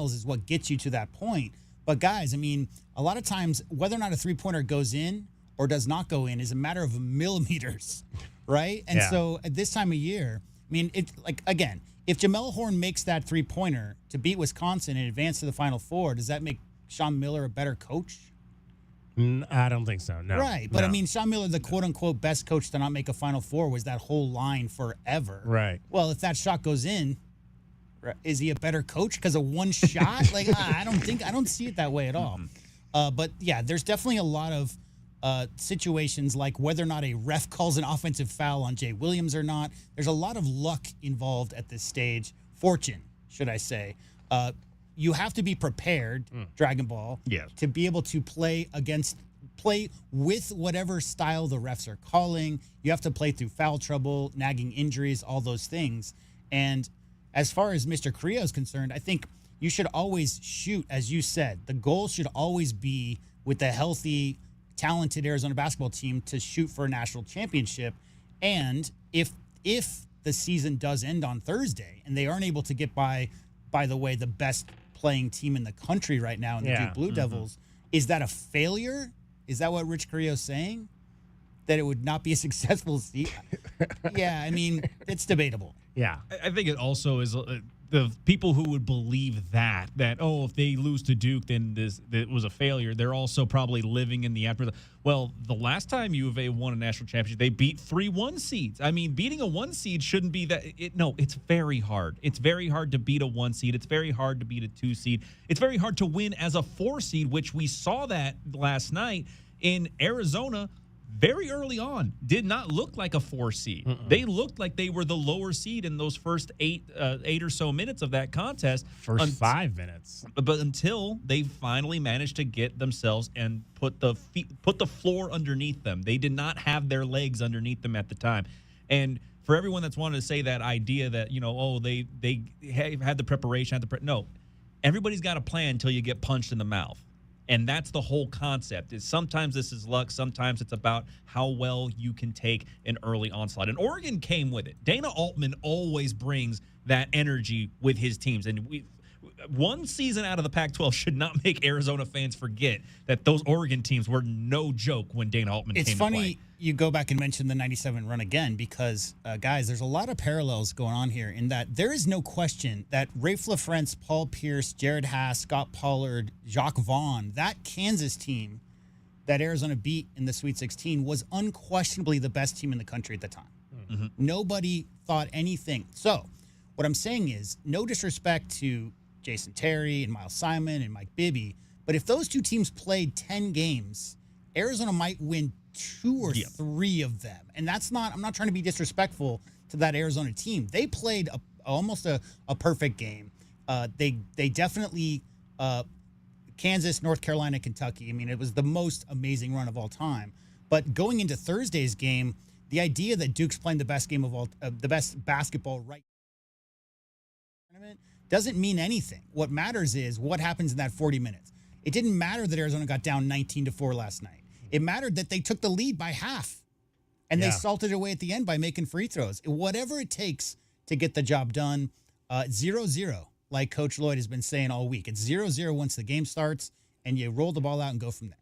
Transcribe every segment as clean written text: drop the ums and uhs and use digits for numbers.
details is what gets you to that point. But guys, I mean, a lot of times whether or not a three-pointer goes in or does not go in is a matter of millimeters, right? And so at this time of year, I mean, again, if Jamel Horn makes that three-pointer to beat Wisconsin and advance to the Final Four, does that make Sean Miller a better coach? I don't think so, no. Right, but I mean, Sean Miller, the quote-unquote best coach to not make a Final Four, was that whole line forever. Right. Well, if that shot goes in, is he a better coach because of one shot? I don't see it that way at all. But yeah, there's definitely a lot of situations like whether or not a ref calls an offensive foul on Jay Williams or not. There's a lot of luck involved at this stage. Fortune, should I say. You have to be prepared, Dragon Ball, to be able to play with whatever style the refs are calling. You have to play through foul trouble, nagging injuries, all those things. And as far as Mr. Carrillo is concerned, I think you should always shoot, as you said. The goal should always be with a healthy, talented Arizona basketball team to shoot for a national championship. And if the season does end on Thursday and they aren't able to get by the way, the best playing team in the country right now in the Duke Blue Devils, is that a failure? Is that what Rich Carrillo's saying? That it would not be a successful season? Yeah, I mean, it's debatable. Yeah. I think it also is the people who would believe that, if they lose to Duke, then it was a failure. They're also probably living in the aftermath. Well, the last time U of A won a national championship, they beat 3 1 seeds. I mean, beating a 1 seed shouldn't be that. It's very hard. It's very hard to beat a 1 seed. It's very hard to beat a 2 seed. It's very hard to win as a 4 seed, which we saw that last night in Arizona. Very early on, did not look like a 4 seed. They looked like they were the lower seed in those first eight or so minutes of that contest. First 5 minutes. But until they finally managed to get themselves and put the floor underneath them. They did not have their legs underneath them at the time. And for everyone that's wanted to say that idea that, they had the preparation, no. Everybody's got a plan until you get punched in the mouth. And that's the whole concept. Is sometimes this is luck. Sometimes it's about how well you can take an early onslaught. And Oregon came with it. Dana Altman always brings that energy with his teams. And one season out of the Pac-12 should not make Arizona fans forget that those Oregon teams were no joke when Dana Altman came to play. It's funny you go back and mention the 97 run again because, guys, there's a lot of parallels going on here in that there is no question that Rafe LaFrentz, Paul Pierce, Jared Haas, Scott Pollard, Jacques Vaughn, that Kansas team that Arizona beat in the Sweet 16 was unquestionably the best team in the country at the time. Mm-hmm. Nobody thought anything. So what I'm saying is no disrespect to Jason Terry and Miles Simon and Mike Bibby, but if those two teams played 10 games, Arizona might win 2 or 3 of them. And that's not, I'm not trying to be disrespectful to that Arizona team. They played almost a perfect game. They definitely, Kansas, North Carolina, Kentucky. I mean, it was the most amazing run of all time. But going into Thursday's game, the idea that Duke's playing the best game of all, the best basketball right now doesn't mean anything. What matters is what happens in that 40 minutes. It didn't matter that Arizona got down 19-4 last night. It mattered that they took the lead by half, and they salted away at the end by making free throws. Whatever it takes to get the job done, 0-0, like Coach Lloyd has been saying all week. It's 0-0 once the game starts, and you roll the ball out and go from there.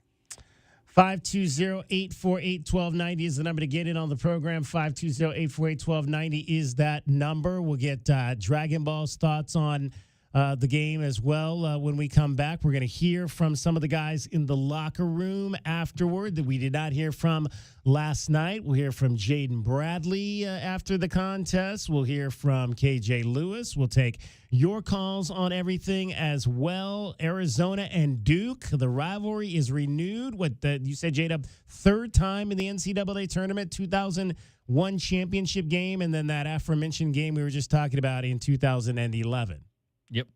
520-848-1290 is the number to get in on the program. 520-848-1290 is that number. We'll get Dragon Ball's thoughts on the game as well. When we come back, we're going to hear from some of the guys in the locker room afterward that we did not hear from last night. We'll hear from Jaden Bradley after the contest. We'll hear from KJ Lewis. We'll take your calls on everything as well. Arizona and Duke, the rivalry is renewed. You said, Jada, third time in the NCAA tournament, 2001 championship game, and then that aforementioned game we were just talking about in 2011. Yep.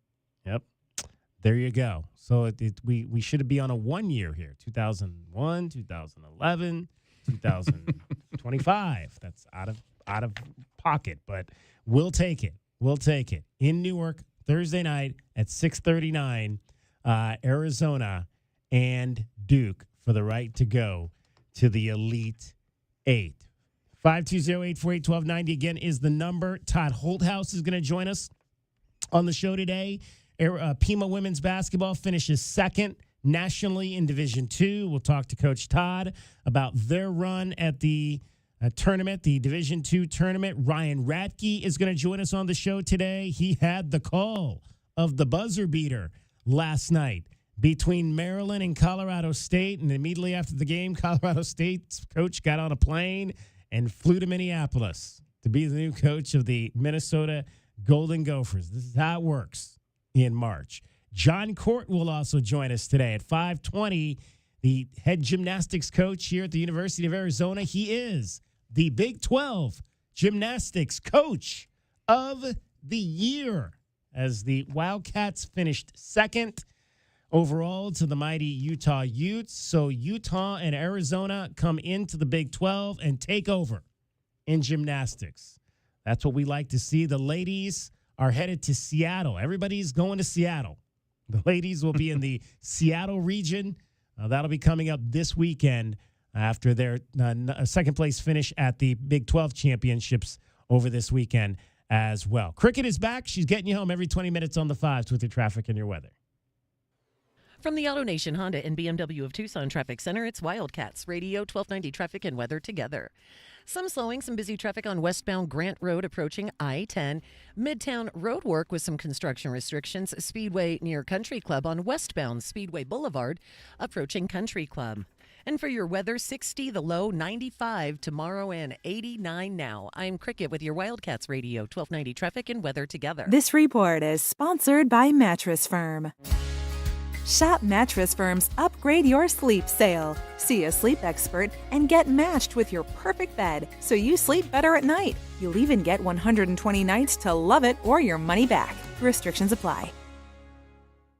There you go. So we should be on a 1 year here. 2001, 2011, 2025. That's out of pocket, but we'll take it. We'll take it. In Newark, Thursday night at 6:39, Arizona and Duke for the right to go to the Elite Eight. 520-848-1290 again is the number. Todd Holthouse is going to join us on the show today. Pima women's basketball finishes second nationally in Division II. We'll talk to Coach Todd about their run at the tournament, the Division II tournament. Ryan Radke is going to join us on the show today. He had the call of the buzzer beater last night between Maryland and Colorado State, and immediately after the game, Colorado State's coach got on a plane and flew to Minneapolis to be the new coach of the Minnesota Golden Gophers. This is how it works in March. John Court will also join us today at 5:20. The head gymnastics coach here at the University of Arizona. He is the Big 12 gymnastics coach of the year as the Wildcats finished second overall to the mighty Utah Utes. So Utah and Arizona come into the Big 12 and take over in gymnastics. That's what we like to see. The ladies are headed to Seattle. Everybody's going to Seattle. The ladies will be in the Seattle region. That'll be coming up this weekend after their second place finish at the Big 12 championships over this weekend as well. Cricket is back. She's getting you home every 20 minutes on the fives with your traffic and your weather. From the AutoNation Honda and BMW of Tucson Traffic Center, it's Wildcats Radio 1290 traffic and weather together. Some slowing, some busy traffic on westbound Grant Road approaching I-10. Midtown road work with some construction restrictions. Speedway near Country Club on westbound Speedway Boulevard approaching Country Club. And for your weather, 60 the low, 95 tomorrow, and 89 now. I'm Cricket with your Wildcats Radio 1290 traffic and weather together. This report is sponsored by Mattress Firm. Shop Mattress Firm's Upgrade Your Sleep sale. See a sleep expert and get matched with your perfect bed so you sleep better at night. You'll even get 120 nights to love it or your money back. Restrictions apply.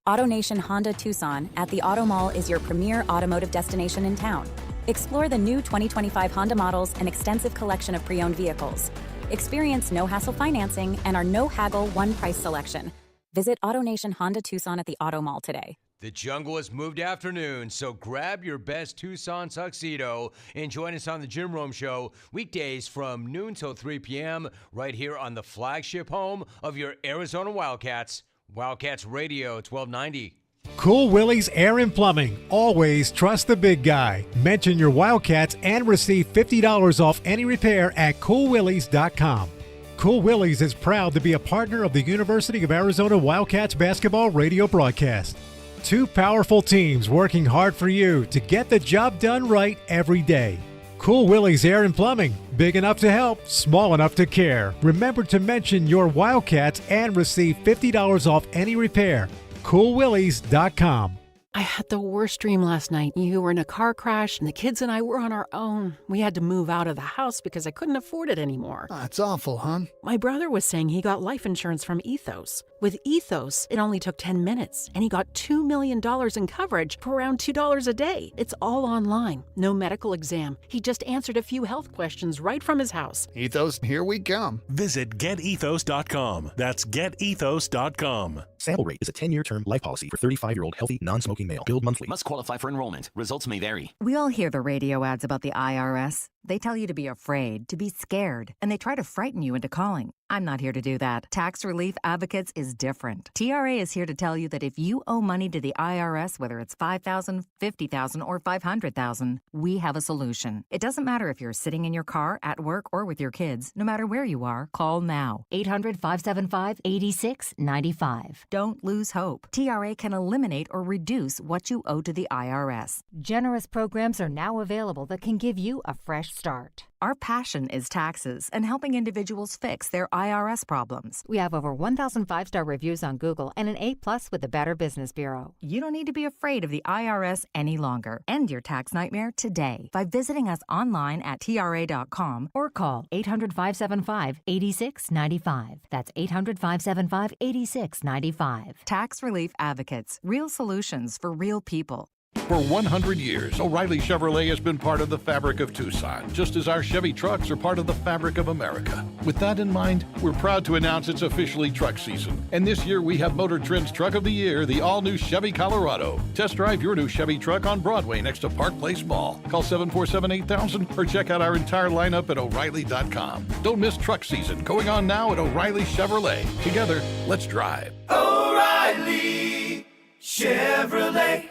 AutoNation Honda Tucson at the Auto Mall is your premier automotive destination in town. Explore the new 2025 Honda models and extensive collection of pre-owned vehicles. Experience no-hassle financing and our no-haggle one-price selection. Visit AutoNation Honda Tucson at the Auto Mall today. The jungle has moved afternoon, so grab your best Tucson tuxedo and join us on the Jim Rome Show weekdays from noon till 3 p.m. right here on the flagship home of your Arizona Wildcats, Wildcats Radio 1290. Cool Willie's Air and Plumbing. Always trust the big guy. Mention your Wildcats and receive $50 off any repair at coolwillies.com. Cool Willie's is proud to be a partner of the University of Arizona Wildcats basketball radio broadcast. Two powerful teams working hard for you to get the job done right every day. Cool Willie's Air and Plumbing. Big enough to help, small enough to care. Remember to mention your Wildcats and receive $50 off any repair. coolwillies.com. I had the worst dream last night. You were in a car crash, and the kids and I were on our own. We had to move out of the house because I couldn't afford it anymore. That's awful, hon. My brother was saying he got life insurance from Ethos. With Ethos, it only took 10 minutes, and he got $2 million in coverage for around $2 a day. It's all online. No medical exam. He just answered a few health questions right from his house. Ethos, here we come. Visit getethos.com. That's getethos.com. Sample Rate is a 10-year term life policy for 35-year-old healthy, non-smoking male. Billed monthly. Must qualify for enrollment. Results may vary. We all hear the radio ads about the IRS. They tell you to be afraid, to be scared, and they try to frighten you into calling. I'm not here to do that. Tax Relief Advocates is different. TRA is here to tell you that if you owe money to the IRS, whether it's $5,000, $50,000, or $500,000, we have a solution. It doesn't matter if you're sitting in your car, at work, or with your kids. No matter where you are, call now. 800-575-8695. Don't lose hope. TRA can eliminate or reduce what you owe to the IRS. Generous programs are now available that can give you a fresh start. Our passion is taxes and helping individuals fix their IRS problems. We have over 1,000 5-star reviews on Google and an A+ with the Better Business Bureau. You don't need to be afraid of the IRS any longer. End your tax nightmare today by visiting us online at TRA.com or call 800-575-8695. That's 800-575-8695. Tax Relief Advocates. Real solutions for real people. For 100 years, O'Reilly Chevrolet has been part of the fabric of Tucson, just as our Chevy trucks are part of the fabric of America. With that in mind, we're proud to announce it's officially truck season. And this year we have Motor Trend's Truck of the Year, the all-new Chevy Colorado. Test drive your new Chevy truck on Broadway next to Park Place Mall. Call 747-8000 or check out our entire lineup at O'Reilly.com. Don't miss truck season, going on now at O'Reilly Chevrolet. Together, let's drive. O'Reilly Chevrolet.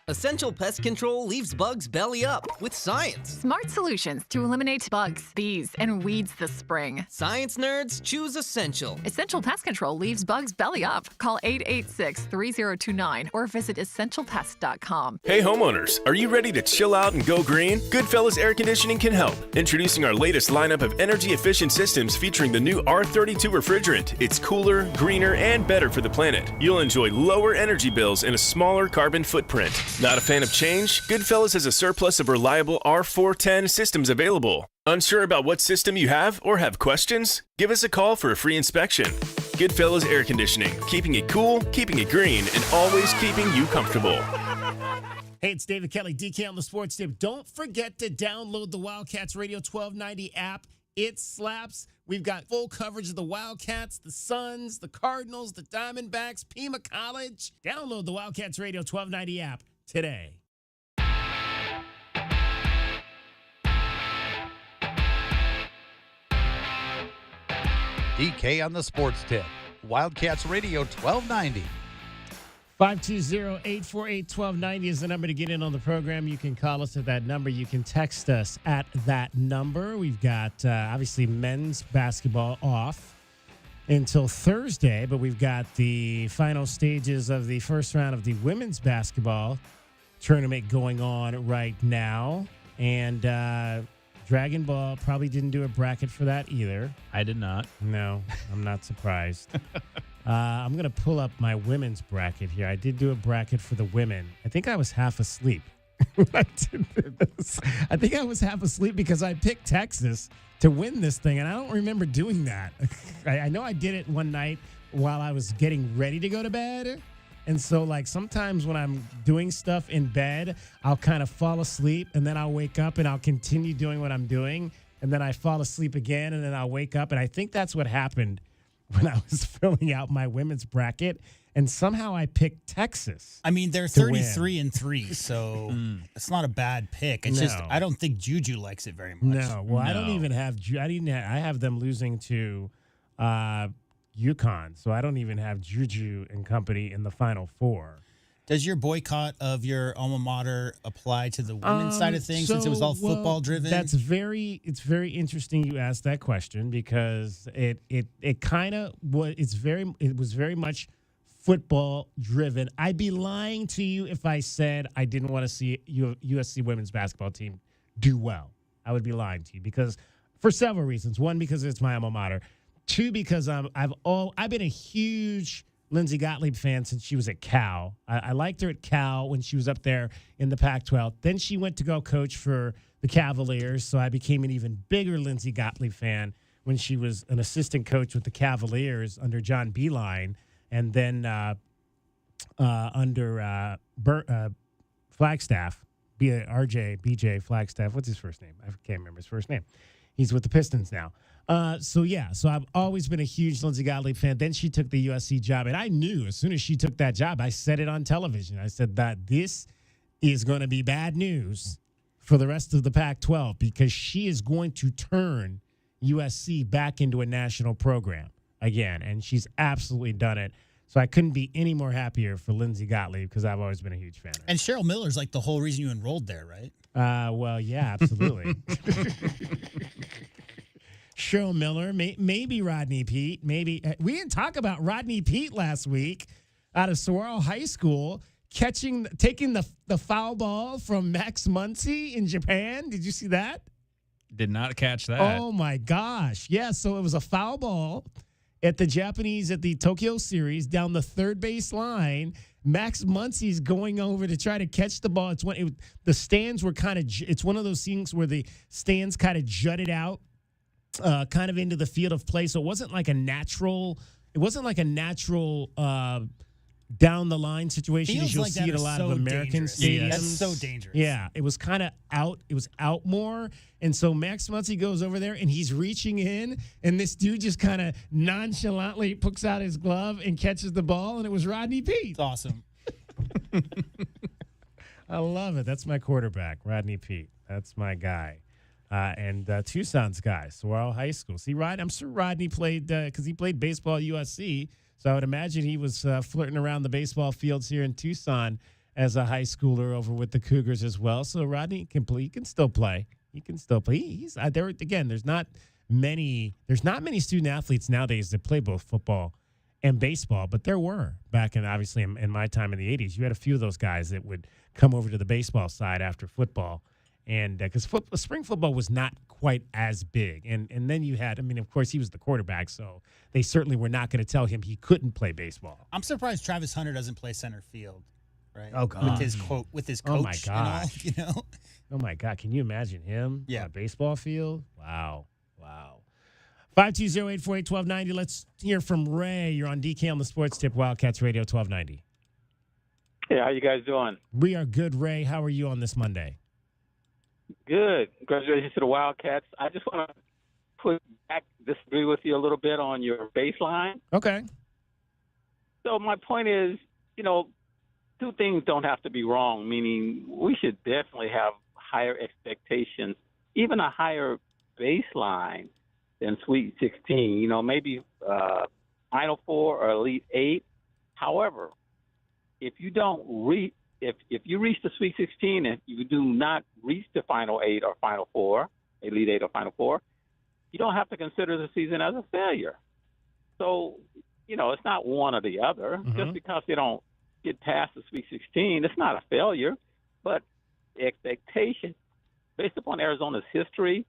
Essential Pest Control leaves bugs belly up with science. Smart solutions to eliminate bugs, bees, and weeds this spring. Science nerds, choose Essential. Essential Pest Control leaves bugs belly up. Call 886-3029 or visit essentialpest.com. Hey homeowners, are you ready to chill out and go green? Goodfellas Air Conditioning can help. Introducing our latest lineup of energy-efficient systems featuring the new R32 refrigerant. It's cooler, greener, and better for the planet. You'll enjoy lower energy bills and a smaller carbon footprint. Not a fan of change? Goodfellas has a surplus of reliable R410 systems available. Unsure about what system you have or have questions? Give us a call for a free inspection. Goodfellas Air Conditioning, keeping it cool, keeping it green, and always keeping you comfortable. Hey, it's David Kelly, DK on the Sports Tip. Don't forget to download the Wildcats Radio 1290 app. It slaps. We've got full coverage of the Wildcats, the Suns, the Cardinals, the Diamondbacks, Pima College. Download the Wildcats Radio 1290 app today. DK on the Sports Tip. Wildcats Radio 1290. 520-848-1290 is the number to get in on the program. You can call us at that number. You can text us at that number. We've got, obviously, men's basketball off until Thursday, but we've got the final stages of the first round of the women's basketball tournament going on right now. And Dragon Ball probably didn't do a bracket for that either. I did not. No, I'm not surprised. I'm going to pull up my women's bracket here. I did do a bracket for the women. I think I was half asleep. I think I was half asleep because I picked Texas to win this thing, and I don't remember doing that. I know I did it one night while I was getting ready to go to bed. And so, like, sometimes when I'm doing stuff in bed, I'll kind of fall asleep, and then I'll wake up, and I'll continue doing what I'm doing, and then I fall asleep again, and then I'll wake up. And I think that's what happened when I was filling out my women's bracket, and somehow I picked Texas. I mean, they're 33-3, so it's not a bad pick. It's just I don't think Juju likes it very much. No, well, I don't even have. I have them losing to UConn, so I don't even have Juju and company in the Final Four. Does your boycott of your alma mater apply to the women's side of things since it was all football driven? It's very interesting you asked that question because it was very much football driven. I'd be lying to you if I said I didn't want to see USC women's basketball team do well. I would be lying to you because for several reasons. One, because it's my alma mater. Two, because I've been a huge Lindsey Gottlieb fan since she was at Cal. I liked her at Cal when she was up there in the Pac-12. Then she went to go coach for the Cavaliers, so I became an even bigger Lindsey Gottlieb fan when she was an assistant coach with the Cavaliers under John Beilein, and then under Flagstaff, BJ Flagstaff. What's his first name? I can't remember his first name. He's with the Pistons now. So I've always been a huge Lindsey Gottlieb fan. Then she took the USC job, and I knew as soon as she took that job, I said it on television. I said that this is going to be bad news for the rest of the Pac-12 because she is going to turn USC back into a national program again, and she's absolutely done it. So I couldn't be any more happier for Lindsey Gottlieb because I've always been a huge fan of her. And Cheryl Miller's like the whole reason you enrolled there, right? Well, yeah, absolutely. Cheryl Miller, maybe Rodney Peete, maybe. We didn't talk about Rodney Peete last week out of Saguaro High School taking the foul ball from Max Muncy in Japan. Did you see that? Did not catch that. Oh, my gosh. Yeah, so it was a foul ball at the Tokyo series down the third base line. Max Muncy's going over to try to catch the ball. The stands were it's one of those things where the stands kind of jutted out kind of into the field of play. So it wasn't like a natural down the line situation Fields as you'll like see that at a are lot so of American dangerous. stadiums. That's so dangerous. Yeah, it was kind of out. It was out more. And so Max Muncy goes over there and he's reaching in, and this dude just kind of nonchalantly puts out his glove and catches the ball, and it was Rodney Peete. It's awesome. I love it. That's my quarterback, Rodney Peete. That's my guy. And Tucson's guy, Sorrel High School. See, I'm sure Rodney played, because he played baseball at USC, so I would imagine he was flirting around the baseball fields here in Tucson as a high schooler over with the Cougars as well. So Rodney can play. He can still play. He's there again. There's not many student athletes nowadays that play both football and baseball, but there were back in my time in the 80s. You had a few of those guys that would come over to the baseball side after football. And because spring football was not quite as big. And then you had, of course, he was the quarterback, so they certainly were not going to tell him he couldn't play baseball. I'm surprised Travis Hunter doesn't play center field, right? Oh, God. With his coach. Oh, my God. And all, Oh, my God. Can you imagine him Yeah. on a baseball field? Wow. 520-848-1290. Let's hear from Ray. You're on DK on the Sports Tip, Wildcats Radio 1290. Hey, how you guys doing? We are good, Ray. How are you on this Monday? Good. Congratulations to the Wildcats. I just want to disagree with you a little bit on your baseline. Okay. So my point is, two things don't have to be wrong, meaning we should definitely have higher expectations, even a higher baseline than Sweet 16, maybe Final Four or Elite Eight. However, if you don't if you reach the Sweet 16 and you do not reach the Final Eight or Final Four, Elite Eight or Final Four, you don't have to consider the season as a failure. So, it's not one or the other. Mm-hmm. Just because they don't get past the Sweet 16, it's not a failure. But the expectation, based upon Arizona's history,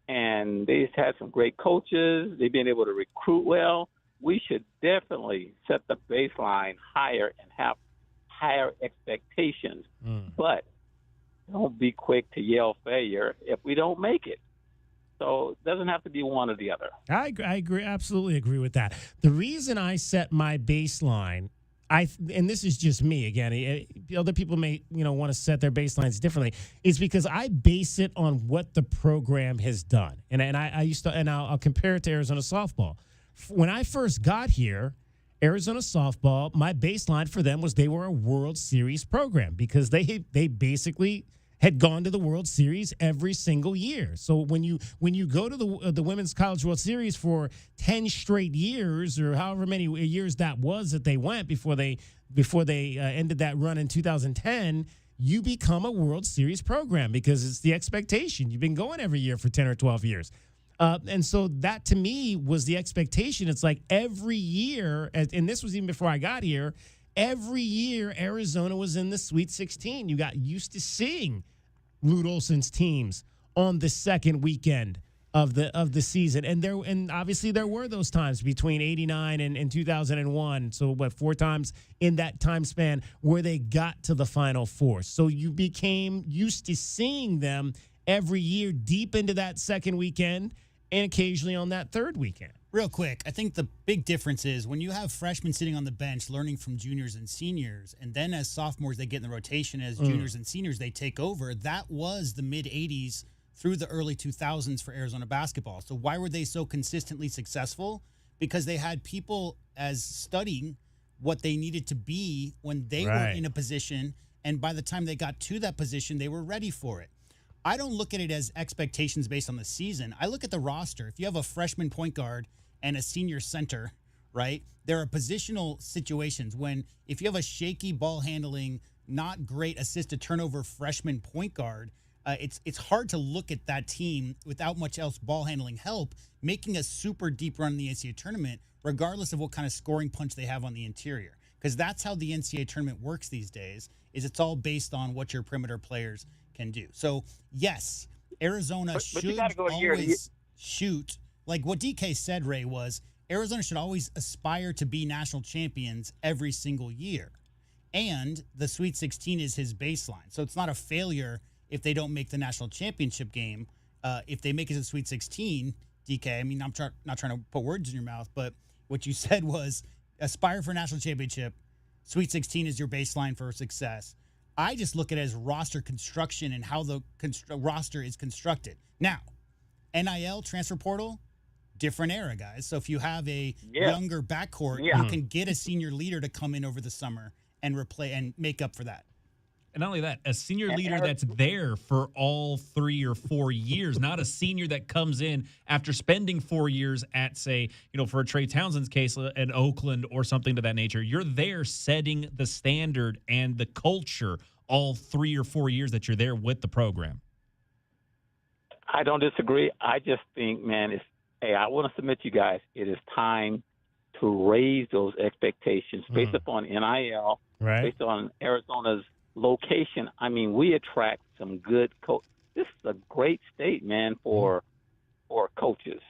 and they've had some great coaches, they've been able to recruit well, we should definitely set the baseline higher and have higher expectations. But don't be quick to yell failure if we don't make it. So it doesn't have to be one or the other. I agree, absolutely agree with that. The reason I set my baseline, and this is just me again, other people may want to set their baselines differently, is because I base it on what the program has done. And I used to, and I'll compare it to Arizona softball. When I first got here, Arizona softball, my baseline for them was they were a World Series program because they basically had gone to the World Series every single year. So when you go to the Women's College World Series for 10 straight years or however many years that was that they went before they ended that run in 2010, you become a World Series program because it's the expectation. You've been going every year for 10 or 12 years. And so that, to me, was the expectation. It's like every year, and this was even before I got here, every year Arizona was in the Sweet 16. You got used to seeing Lute Olson's teams on the second weekend of the season. And obviously there were those times between 89 and 2001. So, 4 times in that time span where they got to the Final Four. So you became used to seeing them every year deep into that second weekend and occasionally on that third weekend. Real quick, I think the big difference is when you have freshmen sitting on the bench learning from juniors and seniors, and then as sophomores they get in the rotation, as juniors and seniors they take over, that was the mid-'80s through the early 2000s for Arizona basketball. So why were they so consistently successful? Because they had people as studying what they needed to be when they were in a position, and by the time they got to that position, they were ready for it. I don't look at it as expectations based on the season. I look at the roster. If you have a freshman point guard and a senior center, right, there are positional situations when if you have a shaky ball handling, not great assist to turnover freshman point guard, it's hard to look at that team without much else ball handling help, making a super deep run in the NCAA tournament, regardless of what kind of scoring punch they have on the interior. Because that's how the NCAA tournament works these days, is it's all based on what your perimeter players can do. So, yes, Arizona should always shoot. Like what DK said, Ray, was Arizona should always aspire to be national champions every single year. And the Sweet 16 is his baseline. So it's not a failure if they don't make the national championship game. If they make it to the Sweet 16, DK, I mean, I'm not trying to put words in your mouth, but what you said was aspire for a national championship, Sweet 16 is your baseline for success. I just look at it as roster construction and how the roster is constructed. Now, NIL, transfer portal, different era, guys. So if you have a younger backcourt, you can get a senior leader to come in over the summer and make up for that. And not only that, a senior leader that's there for all 3 or 4 years, not a senior that comes in after spending 4 years at, say, for Trey Townsend's case, in Oakland or something to that nature. You're there setting the standard and the culture all 3 or 4 years that you're there with the program. I don't disagree. I just think, man, I want to submit you guys, it is time to raise those expectations based upon NIL, based on Arizona's location. I mean, we attract some good coaches. This is a great state, man, for coaches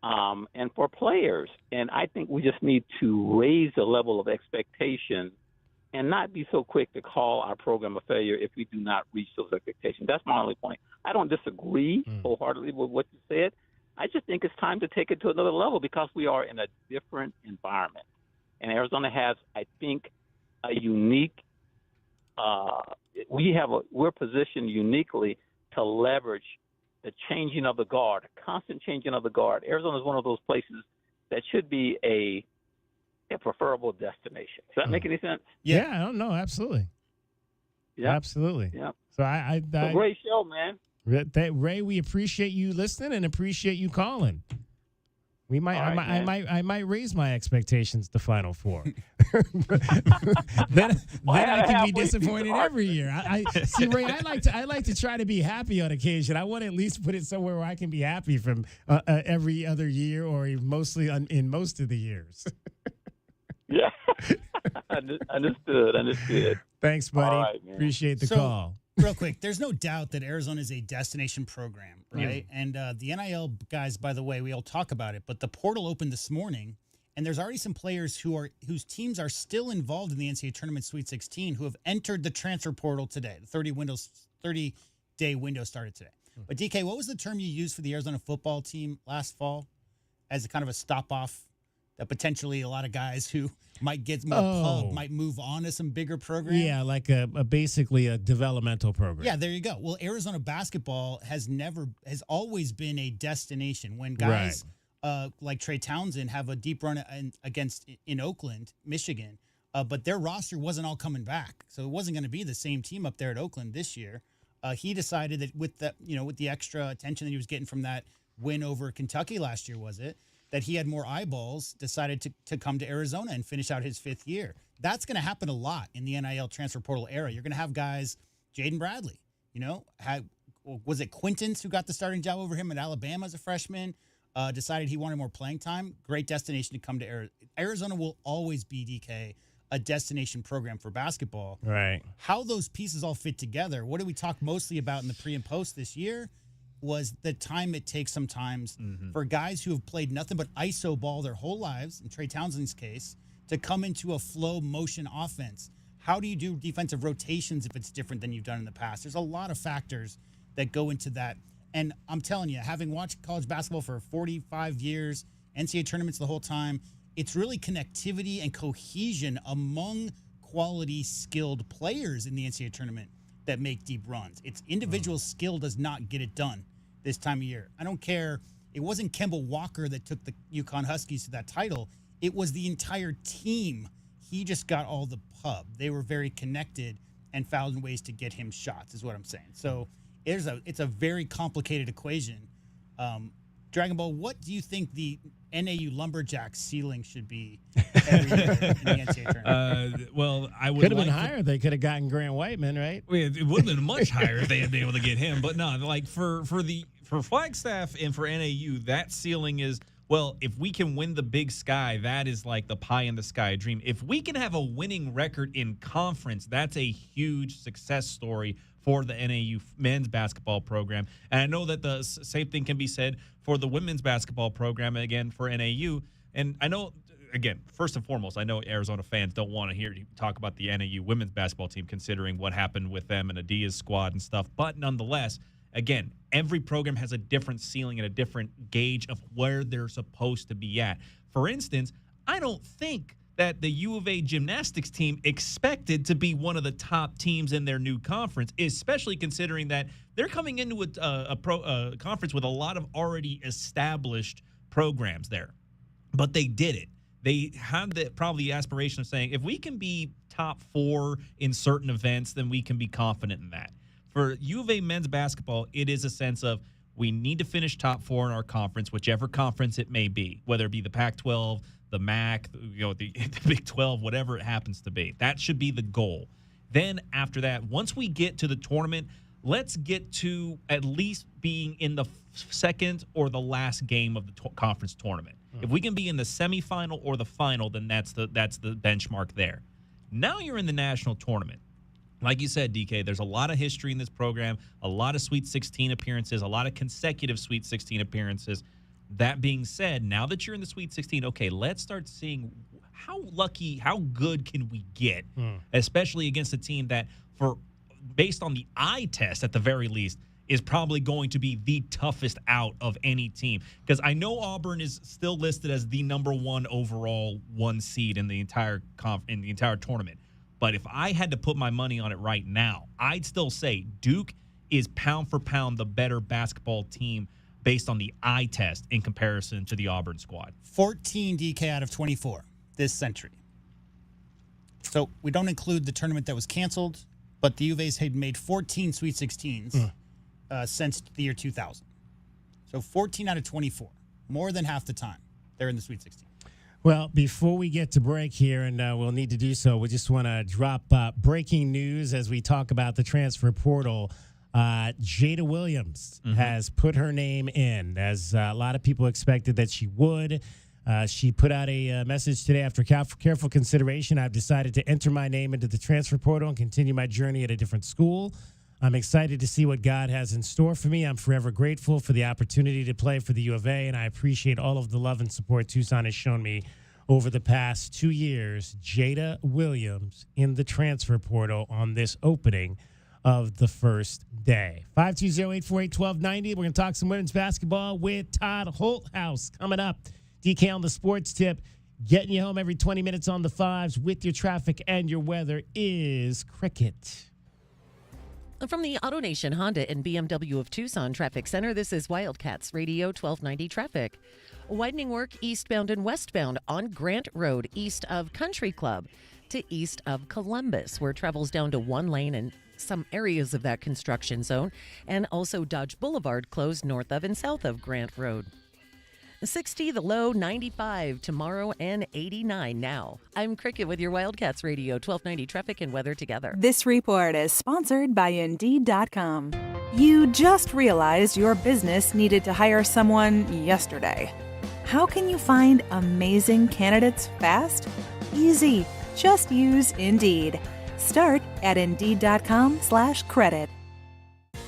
and for players. And I think we just need to raise the level of expectation and not be so quick to call our program a failure if we do not reach those expectations. That's my only point. I don't disagree wholeheartedly with what you said. I just think it's time to take it to another level because we are in a different environment. And Arizona has, I think, a unique we're positioned uniquely to leverage the changing of the guard, constant changing of the guard. Arizona is one of those places that should be a preferable destination. Does that make any sense? Yeah, I don't know. Absolutely. Yeah. Absolutely. Yeah. So I it's a great show, man. Ray, we appreciate you listening and appreciate you calling. We might, I might raise my expectations to Final Four. then I can be disappointed every year. I see, Ray. I like to try to be happy on occasion. I want to at least put it somewhere where I can be happy from every other year, or mostly in most of the years. Yeah, understood. Thanks, buddy. All right, man. Appreciate the call. Real quick, there's no doubt that Arizona is a destination program, right? Yeah. And the NIL guys, by the way, we all talk about it, but the portal opened this morning, and there's already some players whose teams are still involved in the NCAA Tournament Sweet 16 who have entered the transfer portal today. The 30-day window started today. But DK, what was the term you used for the Arizona football team last fall as a kind of a stop-off that potentially a lot of guys who might get more pub might move on to some bigger program? Yeah, like basically a developmental program. Yeah, there you go. Well, Arizona basketball has always been a destination. When guys like Trey Townsend have a deep run in Oakland, Michigan, but their roster wasn't all coming back, so it wasn't going to be the same team up there at Oakland this year. He decided that with the extra attention that he was getting from that win over Kentucky last year, that he had more eyeballs, decided to come to Arizona and finish out his 5th year. That's going to happen a lot in the NIL transfer portal era. You're going to have guys, Jaden Bradley, was it Quintins who got the starting job over him at Alabama as a freshman, decided he wanted more playing time. Great destination to come to Arizona. Arizona will always be, DK, a destination program for basketball. Right. How those pieces all fit together, what did we talk mostly about in the pre and post this year? Was the time it takes sometimes for guys who have played nothing but ISO ball their whole lives, in Trey Townsend's case, to come into a flow motion offense. How do you do defensive rotations if it's different than you've done in the past? There's a lot of factors that go into that. And I'm telling you, having watched college basketball for 45 years, NCAA tournaments the whole time, it's really connectivity and cohesion among quality, skilled players in the NCAA tournament that make deep runs. It's individual skill does not get it done this time of year. I don't care. It wasn't Kemba Walker that took the UConn Huskies to that title. It was the entire team. He just got all the pub. They were very connected and found ways to get him shots, is what I'm saying. So it's a very complicated equation. Dragon Ball, what do you think the NAU Lumberjacks ceiling should be every year in the NCAA tournament? Well, I would could have been higher. They could have gotten Grant Whiteman, right? It would have been much higher if they had been able to get him. But no, like for Flagstaff and for NAU, that ceiling is, well, if we can win the Big Sky, that is like the pie in the sky dream. If we can have a winning record in conference, that's a huge success story for the NAU men's basketball program. And I know that the same thing can be said for the women's basketball program, again, for NAU. And I know, again, first and foremost, I know Arizona fans don't want to hear you talk about the NAU women's basketball team, considering what happened with them and Adia's squad and stuff. But nonetheless, again, every program has a different ceiling and a different gauge of where they're supposed to be at. For instance, I don't think that the U of A gymnastics team expected to be one of the top teams in their new conference, especially considering that they're coming into a conference with a lot of already established programs there. But they did it. They had probably the aspiration of saying, if we can be top 4 in certain events, then we can be confident in that. For U of A men's basketball, it is a sense of we need to finish top 4 in our conference, whichever conference it may be, whether it be the Pac-12, the MAC, the Big 12, whatever it happens to be. That should be the goal. Then after that, once we get to the tournament, let's get to at least being in the second or the last game of the conference tournament. If we can be in the semifinal or the final, then that's the benchmark there. Now you're in the national tournament. Like you said, DK, there's a lot of history in this program, a lot of Sweet 16 appearances, a lot of consecutive Sweet 16 appearances. That being said, now that you're in the Sweet 16, okay, let's start seeing how good can we get, especially against a team that, based on the eye test at the very least, is probably going to be the toughest out of any team. Because I know Auburn is still listed as the number 1 overall 1 seed in the entire tournament. But if I had to put my money on it right now, I'd still say Duke is pound for pound the better basketball team based on the eye test in comparison to the Auburn squad. 14 DK out of 24 this century. So we don't include the tournament that was canceled, but the U of A's had made 14 Sweet 16s since the year 2000. So 14 out of 24, more than half the time they're in the Sweet 16. Well, before we get to break here, and we'll need to do so, we just want to drop breaking news as we talk about the transfer portal. Jada Williams has put her name in, as a lot of people expected that she would. She put out a message today after careful consideration. I've decided to enter my name into the transfer portal and continue my journey at a different school. I'm excited to see what God has in store for me. I'm forever grateful for the opportunity to play for the U of A, and I appreciate all of the love and support Tucson has shown me over the past 2 years. Jada Williams in the transfer portal on this opening of the first day. 520-848-1290. We're going to talk some women's basketball with Todd Holthouse coming up. DK on the sports tip. Getting you home every 20 minutes on the fives with your traffic and your weather is Cricket. From the AutoNation Honda and BMW of Tucson Traffic Center, this is Wildcats Radio 1290 traffic. Widening work eastbound and westbound on Grant Road, east of Country Club to east of Columbus, where travel's down to 1 lane in some areas of that construction zone, and also Dodge Boulevard closed north of and south of Grant Road. 60 the low, 95 tomorrow, and 89 now. I'm Cricket with your Wildcats Radio 1290 traffic and weather together. This report is sponsored by Indeed.com. You just realized your business needed to hire someone yesterday. How can you find amazing candidates fast? Easy. Just use Indeed. Start at Indeed.com/credit.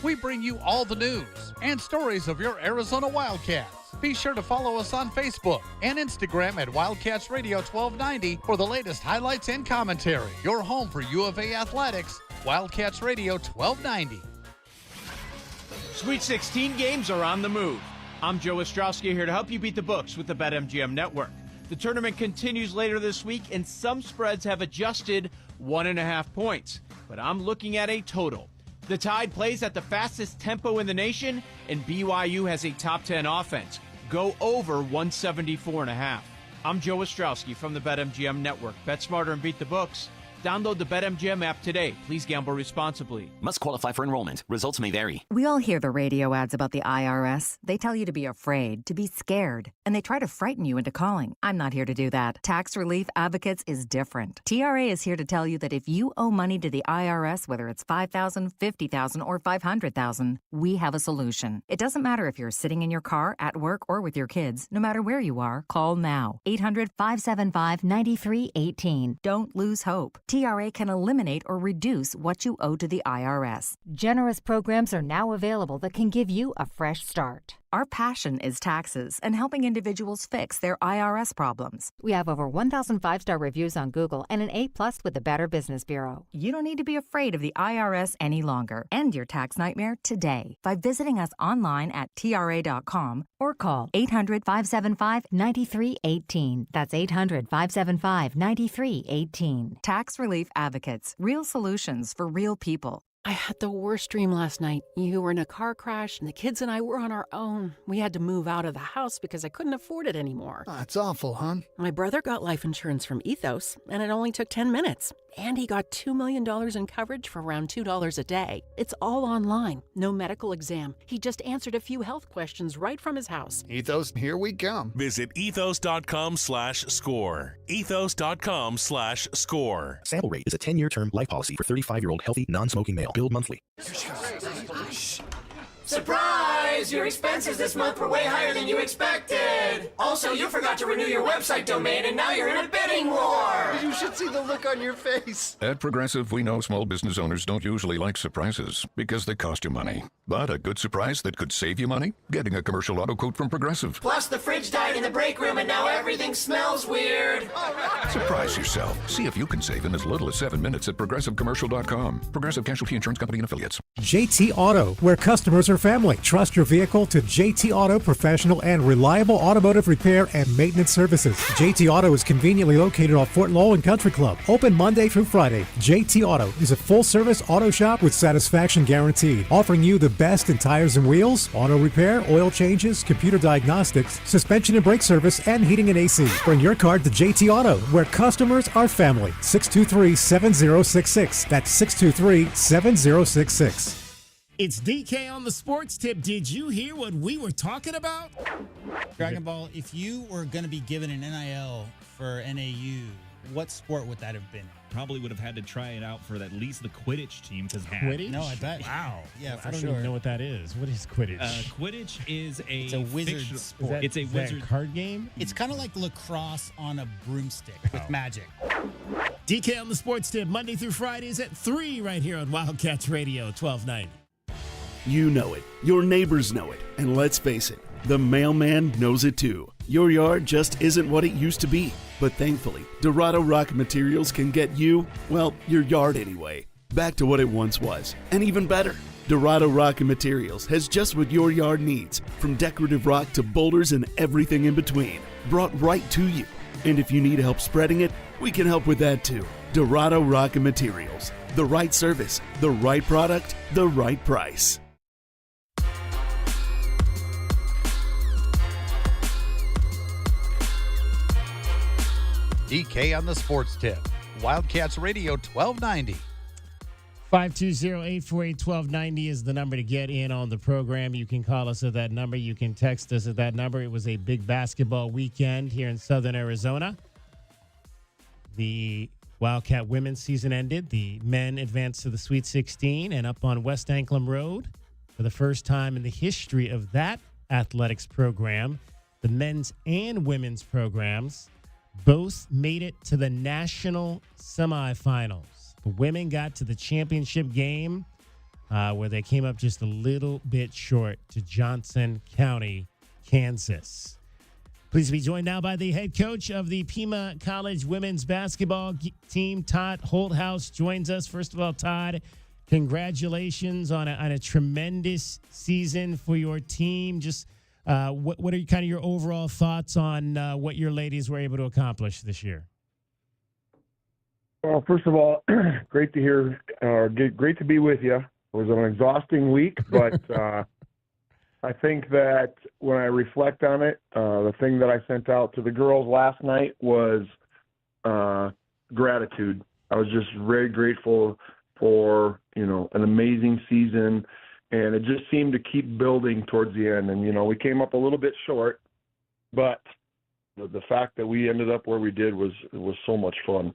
We bring you all the news and stories of your Arizona Wildcats. Be sure to follow us on Facebook and Instagram at Wildcats Radio 1290 for the latest highlights and commentary. Your home for U of A athletics, Wildcats Radio 1290. Sweet 16 games are on the move. I'm Joe Ostrowski here to help you beat the books with the BetMGM Network. The tournament continues later this week, and some spreads have adjusted 1.5 points. But I'm looking at a total. The Tide plays at the fastest tempo in the nation, and BYU has a top 10 offense. Go over 174.5. I'm Joe Ostrowski from the BetMGM Network. Bet smarter and beat the books. Download the BetMGM app today. Please gamble responsibly. Must qualify for enrollment. Results may vary. We all hear the radio ads about the IRS. They tell you to be afraid, to be scared, and they try to frighten you into calling. I'm not here to do that. Tax Relief Advocates is different. TRA is here to tell you that if you owe money to the IRS, whether it's $5,000, $50,000, or $500,000, we have a solution. It doesn't matter if you're sitting in your car, at work, or with your kids. No matter where you are, call now. 800-575-9318. Don't lose hope. TRA can eliminate or reduce what you owe to the IRS. Generous programs are now available that can give you a fresh start. Our passion is taxes and helping individuals fix their IRS problems. We have over 1,000 five-star reviews on Google and an A+ with the Better Business Bureau. You don't need to be afraid of the IRS any longer. End your tax nightmare today by visiting us online at TRA.com or call 800-575-9318. That's 800-575-9318. Tax Relief Advocates. Real solutions for real people. I had the worst dream last night. You were in a car crash, and the kids and I were on our own. We had to move out of the house because I couldn't afford it anymore. That's awful, hon. My brother got life insurance from Ethos, and it only took 10 minutes. And he got $2 million in coverage for around $2 a day. It's all online. No medical exam. He just answered a few health questions right from his house. Ethos, here we come. Visit ethos.com/score. Ethos.com/score. Sample rate is a 10-year term life policy for 35-year-old healthy, non-smoking male. Billed monthly. Surprise! Your expenses this month were way higher than you expected. Also, you forgot to renew your website domain, and now you're in a bidding war. You should see the look on your face. At Progressive, we know small business owners don't usually like surprises because they cost you money. But a good surprise that could save you money? Getting a commercial auto quote from Progressive. Plus, the fridge died in the break room, and now everything smells weird. Surprise yourself. See if you can save in as little as 7 minutes at ProgressiveCommercial.com. Progressive Casualty Insurance Company and Affiliates. JT Auto, where customers are family. Trust your vehicle to JT Auto professional and reliable automotive repair and maintenance services. JT Auto is conveniently located off Fort Lowell and Country Club. Open Monday through Friday. JT Auto is a full-service auto shop with satisfaction guaranteed, offering you the best in tires and wheels, auto repair, oil changes, computer diagnostics, suspension and brake service, and heating and AC. Bring your car to JT Auto, where customers are family. 623-7066. That's 623-7066. It's DK on the sports tip. Did you hear what we were talking about? Dragon Ball, if you were going to be given an NIL for NAU, what sport would that have been? Probably would have had to try it out for at least the Quidditch team. Quidditch? No, I bet. Wow. Yeah, for I don't sure. even know what that is. What is Quidditch? Quidditch is It's a wizard sport. It's a Is that wizard card game? It's kind of like lacrosse on a broomstick with magic. DK on the sports tip, Monday through Fridays at 3 right here on Wildcats Radio 1290. You know it. Your neighbors know it. And let's face it, the mailman knows it too. Your yard just isn't what it used to be. But thankfully, Dorado Rock Materials can get you, well, your yard anyway, back to what it once was. And even better, Dorado Rock Materials has just what your yard needs, from decorative rock to boulders and everything in between, brought right to you. And if you need help spreading it, we can help with that too. Dorado Rock Materials. The right service, the right product, the right price. DK on the sports tip. Wildcats Radio 1290. 520-848-1290 is the number to get in on the program. You can call us at that number. You can text us at that number. It was a big basketball weekend here in southern Arizona. The Wildcat women's season ended. The men advanced to the Sweet 16 and up on West Anklam Road for the first time in the history of that athletics program. The men's and women's programs both made it to the national semifinals. The women got to the championship game where they came up just a little bit short to Johnson County, Kansas. Pleased to be joined now by the head coach of the Pima College women's basketball team, Todd Holthouse, joins us. First of all, Todd, congratulations on a tremendous season for your team. Just what are kind of your overall thoughts on what your ladies were able to accomplish this year? Well, first of all, great to hear, great to be with you. It was an exhausting week, but I think that when I reflect on it, the thing that I sent out to the girls last night was gratitude. I was just very grateful for, an amazing season, and it just seemed to keep building towards the end. And, we came up a little bit short, but the fact that we ended up where we did was so much fun.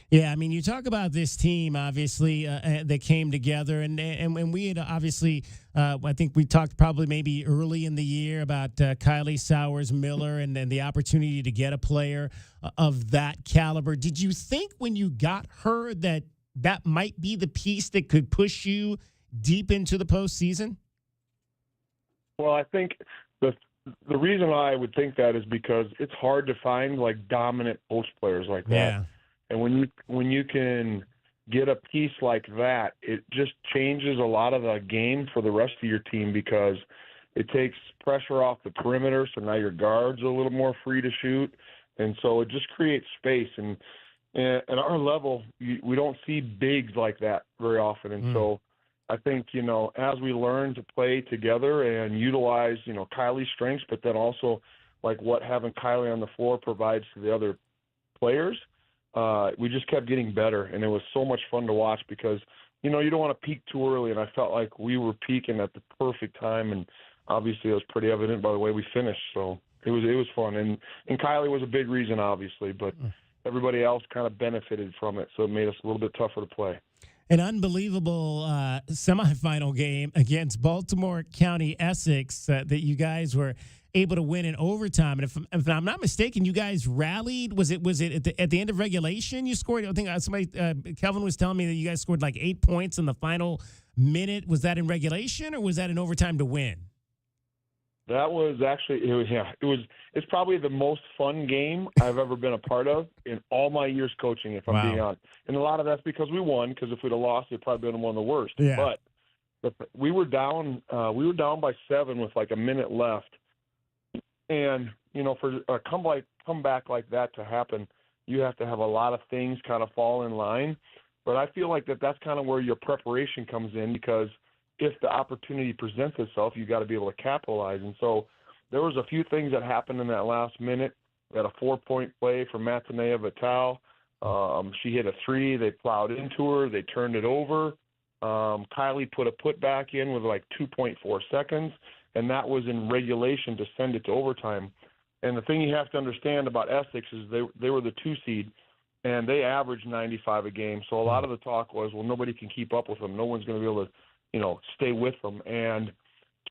Yeah, I mean, you talk about this team, obviously, that came together, and we had obviously, I think we talked probably maybe early in the year about Kylie Sowers-Miller and then the opportunity to get a player of that caliber. Did you think when you got her that might be the piece that could push you deep into the postseason? Well, I think the reason I would think that is because it's hard to find like dominant post players like that. Yeah. And when you can get a piece like that, it just changes a lot of the game for the rest of your team because it takes pressure off the perimeter. So now your guard's a little more free to shoot, and so it just creates space. And at our level, we don't see bigs like that very often, and so. I think, as we learn to play together and utilize, Kylie's strengths, but then also like what having Kylie on the floor provides to the other players, we just kept getting better. And it was so much fun to watch because, you don't want to peak too early. And I felt like we were peaking at the perfect time. And obviously it was pretty evident by the way we finished. So it was fun. And Kylie was a big reason, obviously, but everybody else kind of benefited from it. So it made us a little bit tougher to play. An unbelievable semifinal game against Baltimore County Essex that you guys were able to win in overtime. And if I'm not mistaken, you guys rallied. Was it at the end of regulation you scored? I think Kelvin was telling me that you guys scored like 8 points in the final minute. Was that in regulation or was that in overtime to win? That was actually it's probably the most fun game I've ever been a part of in all my years coaching, if I'm being honest. And a lot of that's because we won, because if we'd have lost, it'd probably been one of the worst. Yeah. But we were down by 7 with like a minute left. And, for a comeback like that to happen, you have to have a lot of things kind of fall in line. But I feel like that's kind of where your preparation comes in, because if the opportunity presents itself, you got to be able to capitalize. And so there was a few things that happened in that last minute. We had a 4-point play from Matanea Vital. She hit a 3. They plowed into her. They turned it over. Kylie put a putback in with like 2.4 seconds, and that was in regulation to send it to overtime. And the thing you have to understand about Essex is they were the 2 seed, and they averaged 95 a game. So a lot of the talk was, well, nobody can keep up with them. No one's going to be able to stay with them. And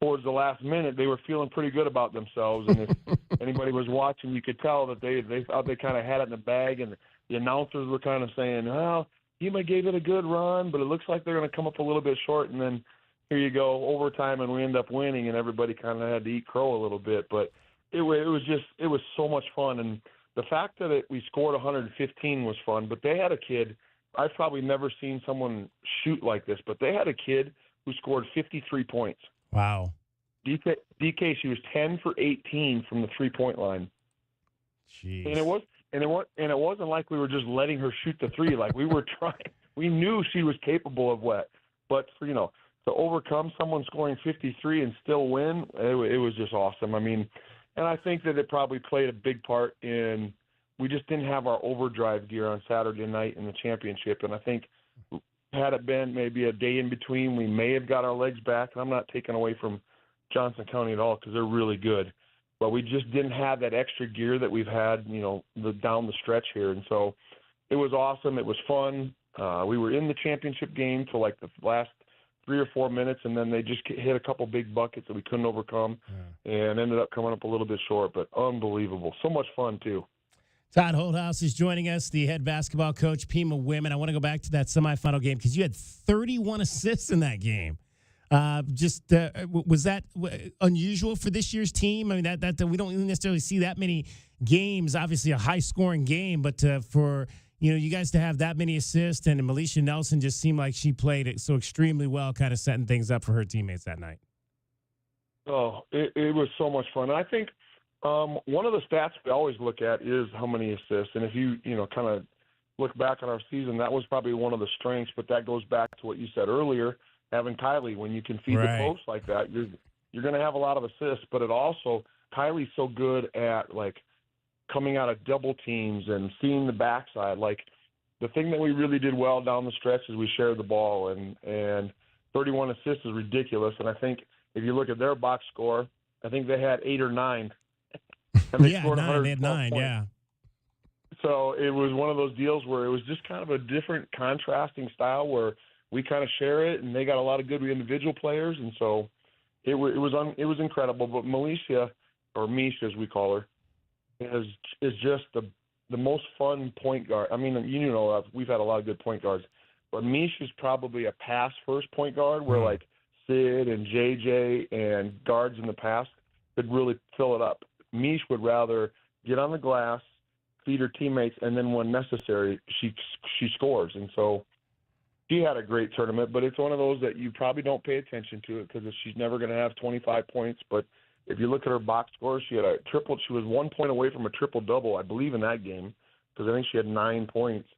towards the last minute, they were feeling pretty good about themselves. And if anybody was watching, you could tell that they thought they kind of had it in the bag. And the announcers were kind of saying, well, Yuma gave it a good run, but it looks like they're going to come up a little bit short. And then here you go, overtime, and we end up winning, and everybody kind of had to eat crow a little bit. But it was so much fun. And the fact that we scored 115 was fun. But they had a kid, I've probably never seen someone shoot like this, but they had a kid who scored 53 points. Wow. DK, she was 10 for 18 from the 3-point line. Jeez. And it wasn't like we were just letting her shoot the 3. Like, we were trying. We knew she was capable of what. But to overcome someone scoring 53 and still win, it was just awesome. I mean, and I think that it probably played a big part in we just didn't have our overdrive gear on Saturday night in the championship. And I think had it been maybe a day in between, we may have got our legs back. And I'm not taking away from Johnson County at all, because they're really good. But we just didn't have that extra gear that we've had, down the stretch here. And so it was awesome. It was fun. We were in the championship game till like the last 3 or 4 minutes, and then they just hit a couple big buckets that we couldn't overcome, and ended up coming up a little bit short. But unbelievable. So much fun, too. Todd Holdhouse is joining us, the head basketball coach, Pima Women. I want to go back to that semifinal game because you had 31 assists in that game. Was that unusual for this year's team? I mean, that we don't necessarily see that many games. Obviously, a high-scoring game, but for you guys to have that many assists, and Melisha Nelson just seemed like she played it so extremely well, kind of setting things up for her teammates that night. Oh, it was so much fun. I think one of the stats we always look at is how many assists, and if you kind of look back on our season, that was probably one of the strengths. But that goes back to what you said earlier, having Kylie. When you can feed the post like that, you're going to have a lot of assists. But it also, Kylie's so good at like coming out of double teams and seeing the backside. Like, the thing that we really did well down the stretch is we shared the ball, and 31 assists is ridiculous. And I think if you look at their box score, I think they had 8 or 9. And they scored 9. They had 9, points. yeah. So it was one of those deals where it was just kind of a different contrasting style where we kind of share it, and they got a lot of good individual players, and so it was incredible. But Melisha, or Misha as we call her, is just the most fun point guard. I mean, we've had a lot of good point guards, but Misha's probably a pass first point guard where like Sid and JJ and guards in the past could really fill it up. Mish would rather get on the glass, feed her teammates, and then when necessary, she scores. And so she had a great tournament, but it's one of those that you probably don't pay attention to it because she's never going to have 25 points. But if you look at her box score, she had a triple. She was 1 point away from a triple-double, I believe, in that game because I think she had 9 points.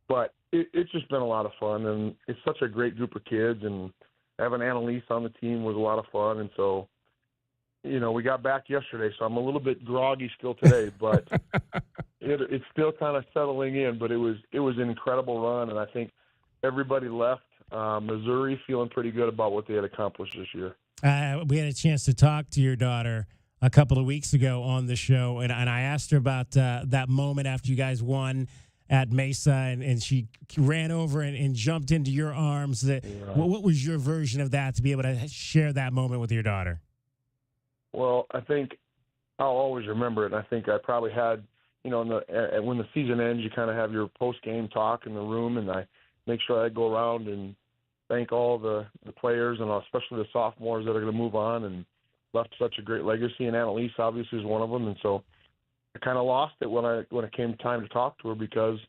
But it's just been a lot of fun, and it's such a great group of kids, and having Annalise on the team was a lot of fun. And so, we got back yesterday, so I'm a little bit groggy still today, but it's still kind of settling in. But it was an incredible run, and I think everybody left Missouri feeling pretty good about what they had accomplished this year. We had a chance to talk to your daughter a couple of weeks ago on the show, and I asked her about that moment after you guys won at Mesa, and she ran over and jumped into your arms. What was your version of that, to be able to share that moment with your daughter? Well, I think I'll always remember it. I think I probably had, when the season ends, you kind of have your post-game talk in the room, and I make sure I go around and thank all the players, and especially the sophomores that are going to move on and left such a great legacy. And Annalise obviously is one of them, and so I kind of lost it when it came time to talk to her because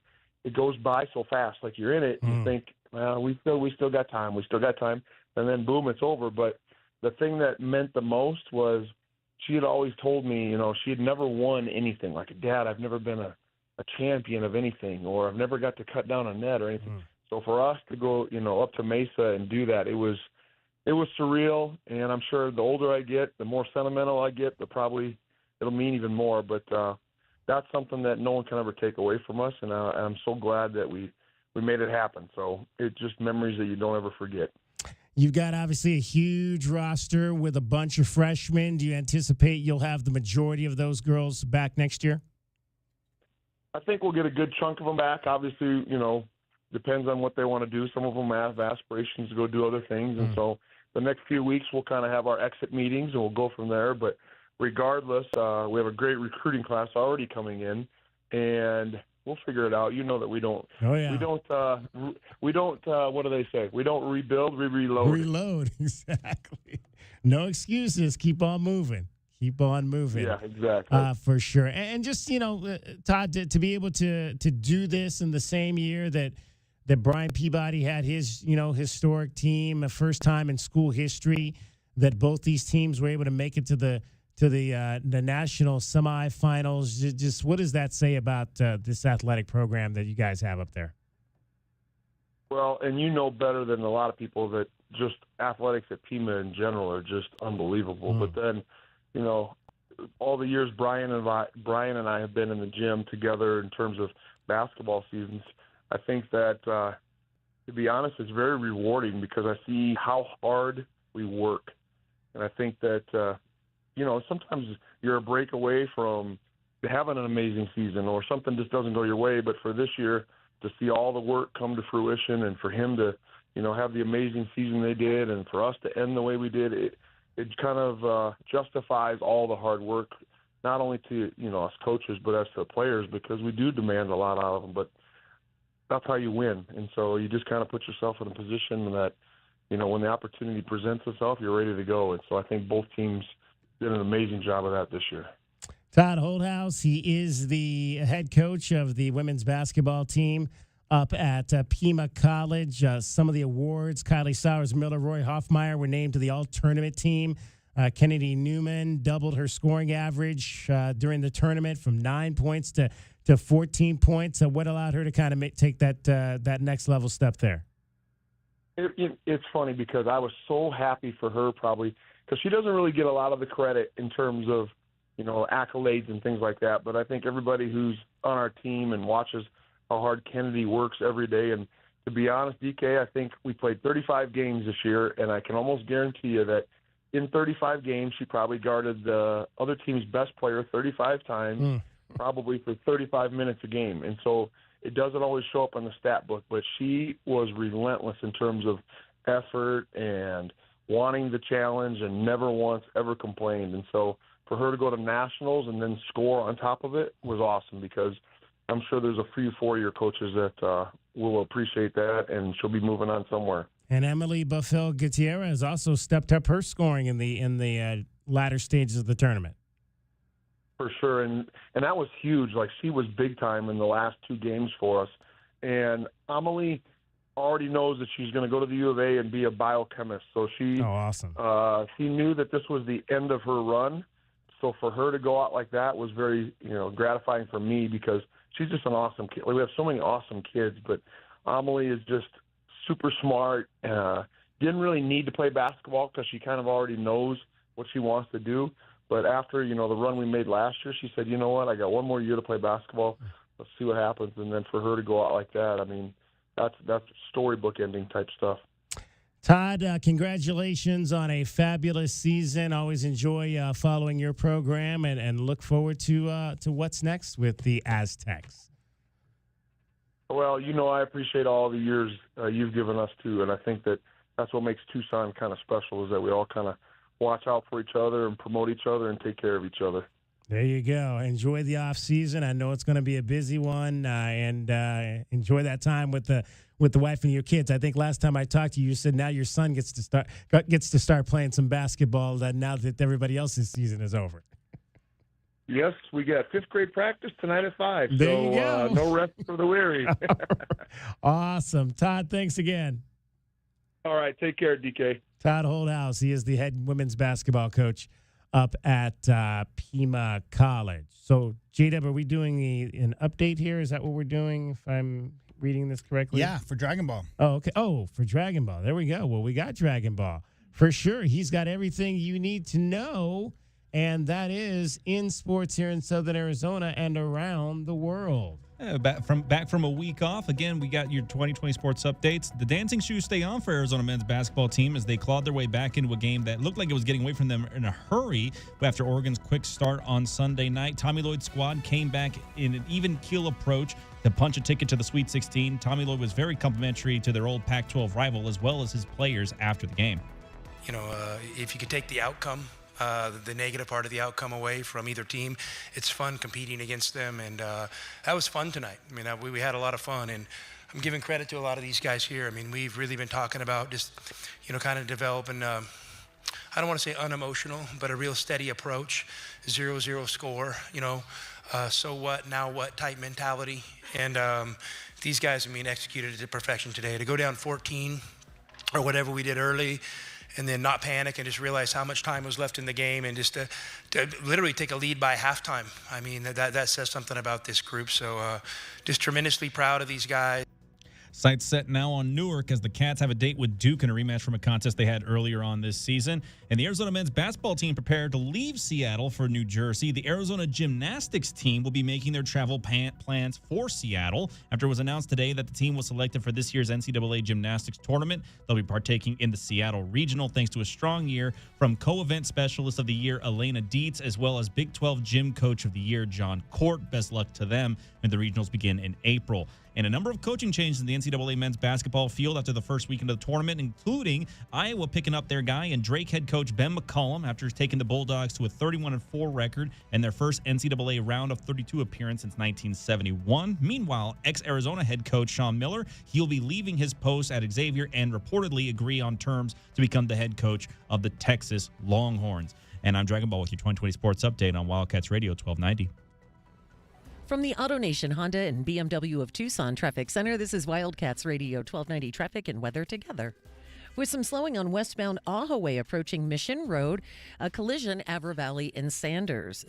it goes by so fast. Like you're in it, and you think, well, we still got time, and then boom, it's over. But the thing that meant the most was she had always told me, she had never won anything. Like, Dad, I've never been a champion of anything, or I've never got to cut down a net or anything. So for us to go, up to Mesa and do that, it was surreal. And I'm sure the older I get, the more sentimental I get, it'll mean even more. But that's something that no one can ever take away from us, and I'm so glad that we made it happen. So it's just memories that you don't ever forget. You've got obviously a huge roster with a bunch of freshmen. Do you anticipate you'll have the majority of those girls back next year? I think we'll get a good chunk of them back. Obviously, depends on what they want to do. Some of them have aspirations to go do other things, and so the next few weeks we'll kind of have our exit meetings, and we'll go from there. But regardless, we have a great recruiting class already coming in, and we'll figure it out. You know that we don't. Oh yeah. We don't. What do they say? We don't rebuild. We reload. Reload, exactly. No excuses. Keep on moving. Keep on moving. Yeah, exactly. For sure. And just Todd, to be able to do this in the same year that Brian Peabody had his historic team, a first time in school history that both these teams were able to make it to the national semifinals. Just what does that say about this athletic program that you guys have up there? Well, and better than a lot of people that just athletics at Pima in general are just unbelievable. But then, all the years Brian and I have been in the gym together in terms of basketball seasons, I think that, to be honest, it's very rewarding because I see how hard we work. And I think that, sometimes you're a break away from having an amazing season or something just doesn't go your way. But for this year, to see all the work come to fruition and for him to, have the amazing season they did and for us to end the way we did, it kind of justifies all the hard work, not only to, us coaches, but as to the players, because we do demand a lot out of them. But that's how you win. And so you just kind of put yourself in a position that, when the opportunity presents itself, you're ready to go. And so I think both teams did an amazing job of that this year. Todd Holdhouse, he is the head coach of the women's basketball team up at Pima College. Some of the awards, Kylie Sowers-Miller, Roy Hoffmeyer were named to the all-tournament team. Kennedy Newman doubled her scoring average during the tournament from 9 points to 14 points. What allowed her to kind of take that next level step there? It's funny because I was so happy for her probably because she doesn't really get a lot of the credit in terms of, accolades and things like that. But I think everybody who's on our team and watches how hard Kennedy works every day. And to be honest, DK, I think we played 35 games this year, and I can almost guarantee you that in 35 games, she probably guarded the other team's best player 35 times, probably for 35 minutes a game. And so it doesn't always show up on the stat book, but she was relentless in terms of effort and wanting the challenge and never once ever complained. And so for her to go to nationals and then score on top of it was awesome because I'm sure there's a few four-year coaches that will appreciate that, and she'll be moving on somewhere. And Emily Buffel Gutierrez also stepped up her scoring in the latter stages of the tournament. For sure, and that was huge. Like, she was big time in the last 2 games for us. And Amelie already knows that she's going to go to the U of A and be a biochemist. So she knew that this was the end of her run. So for her to go out like that was very, gratifying for me, because she's just an awesome kid. Like, we have so many awesome kids, but Amelie is just super smart. Didn't really need to play basketball because she kind of already knows what she wants to do. But after, the run we made last year, she said, you know what, I got 1 more year to play basketball. Let's see what happens. And then for her to go out like that, I mean, that's storybook ending type stuff. Todd, congratulations on a fabulous season. Always enjoy following your program and look forward to what's next with the Aztecs. Well, I appreciate all the years you've given us, too. And I think that's what makes Tucson kind of special, is that we all kind of watch out for each other and promote each other and take care of each other. There you go. Enjoy the off season. I know it's going to be a busy one, and enjoy that time with the wife and your kids. I think last time I talked to you, you said now your son gets to start playing some basketball now that everybody else's season is over. Yes, we got 5th grade practice tonight at 5. There you go. No rest for the weary. Awesome. Todd, thanks again. All right, take care, DK. Todd Holdhouse, he is the head women's basketball coach up at Pima College. So, J-Dub, are we doing an update here? Is that what we're doing, if I'm reading this correctly? Yeah, for Dragon Ball. Oh, okay. Oh, for Dragon Ball. There we go. Well, we got Dragon Ball. For sure. He's got everything you need to know, and that is in sports here in Southern Arizona and around the world. Back from a week off. Again, we got your 2020 sports updates. The dancing shoes stay on for Arizona men's basketball team as they clawed their way back into a game that looked like it was getting away from them in a hurry after Oregon's quick start on Sunday night. Tommy Lloyd's squad came back in an even keel approach to punch a ticket to the Sweet 16. Tommy Lloyd was very complimentary to their old Pac-12 rival as well as his players after the game. If you could take the outcome, the negative part of the outcome away from either team, it's fun competing against them, and that was fun tonight. I mean, we had a lot of fun, and I'm giving credit to a lot of these guys here. I mean, we've really been talking about just, kind of developing, I don't want to say unemotional, but a real steady approach, 0-0 score, so what, now what type mentality. And these guys, executed it to perfection today. To go down 14 or whatever we did early, and then not panic and just realize how much time was left in the game, and just to literally take a lead by halftime. I mean, that says something about this group. So just tremendously proud of these guys. Sights set now on Newark as the Cats have a date with Duke in a rematch from a contest they had earlier on this season. And the Arizona men's basketball team prepared to leave Seattle for New Jersey. The Arizona gymnastics team will be making their travel plans for Seattle after it was announced today that the team was selected for this year's NCAA gymnastics tournament. They'll be partaking in the Seattle Regional thanks to a strong year from co-event specialist of the year Elena Dietz, as well as Big 12 gym coach of the year John Court. Best luck to them when the regionals begin in April. And a number of coaching changes in the NCAA men's basketball field after the first weekend of the tournament, including Iowa picking up their guy and Drake head coach Ben McCollum after taking the Bulldogs to a 31-4 record and their first NCAA round of 32 appearance since 1971. Meanwhile, ex-Arizona head coach Sean Miller, he'll be leaving his post at Xavier and reportedly agree on terms to become the head coach of the Texas Longhorns. And I'm Dragon Ball with your 2020 Sports Update on Wildcats Radio 1290. From the AutoNation Honda and BMW of Tucson Traffic Center, this is Wildcats Radio 1290 Traffic and Weather Together. With some slowing on westbound Ajo Way approaching Mission Road, a collision, Avra Valley and Sanders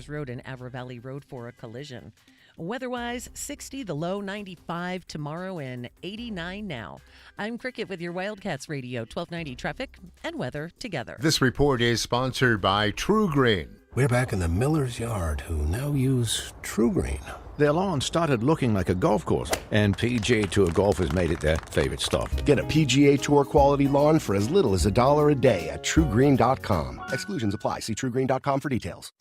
Road and Avra Valley Road for a collision. Weather-wise, 60, the low 95 tomorrow and 89 now. I'm Cricket with your Wildcats Radio 1290 Traffic and Weather Together. This report is sponsored by True Green. We're back in the miller's yard, who now use True Green. Their lawn started looking like a golf course, and PGA Tour golfers made it their favorite stop. Get a PGA Tour quality lawn for as little as $1 a day at TrueGreen.com. Exclusions apply. See TrueGreen.com for details.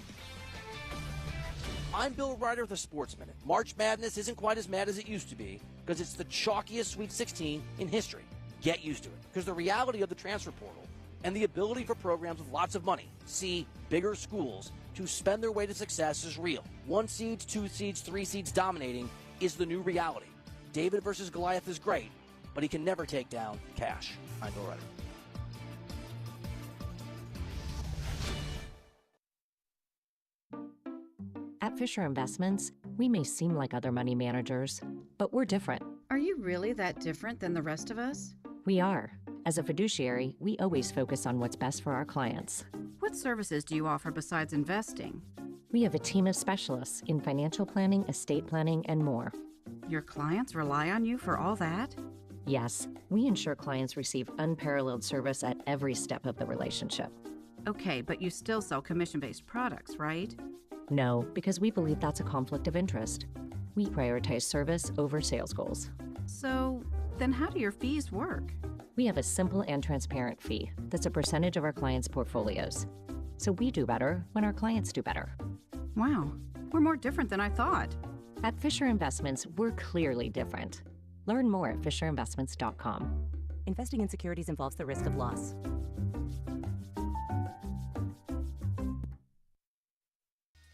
I'm Bill Ryder with the Sports Minute. March Madness isn't quite as mad as it used to be because it's the chalkiest Sweet 16 in history. Get used to it, because the reality of the transfer portal and the ability for programs with lots of money, see bigger schools, to spend their way to success is real. 1 seeds, 2 seeds, 3 seeds dominating is the new reality. David versus Goliath is great, but he can never take down cash. I'm Bill Ryder. At Fisher Investments, we may seem like other money managers, but we're different. Are you really that different than the rest of us? We are. As a fiduciary, we always focus on what's best for our clients. What services do you offer besides investing? We have a team of specialists in financial planning, estate planning, and more. Your clients rely on you for all that? Yes, we ensure clients receive unparalleled service at every step of the relationship. Okay, but you still sell commission-based products, right? No, because we believe that's a conflict of interest. We prioritize service over sales goals. So, then how do your fees work? We have a simple and transparent fee that's a percentage of our clients' portfolios. So we do better when our clients do better. Wow, we're more different than I thought. At Fisher Investments, we're clearly different. Learn more at fisherinvestments.com. Investing in securities involves the risk of loss.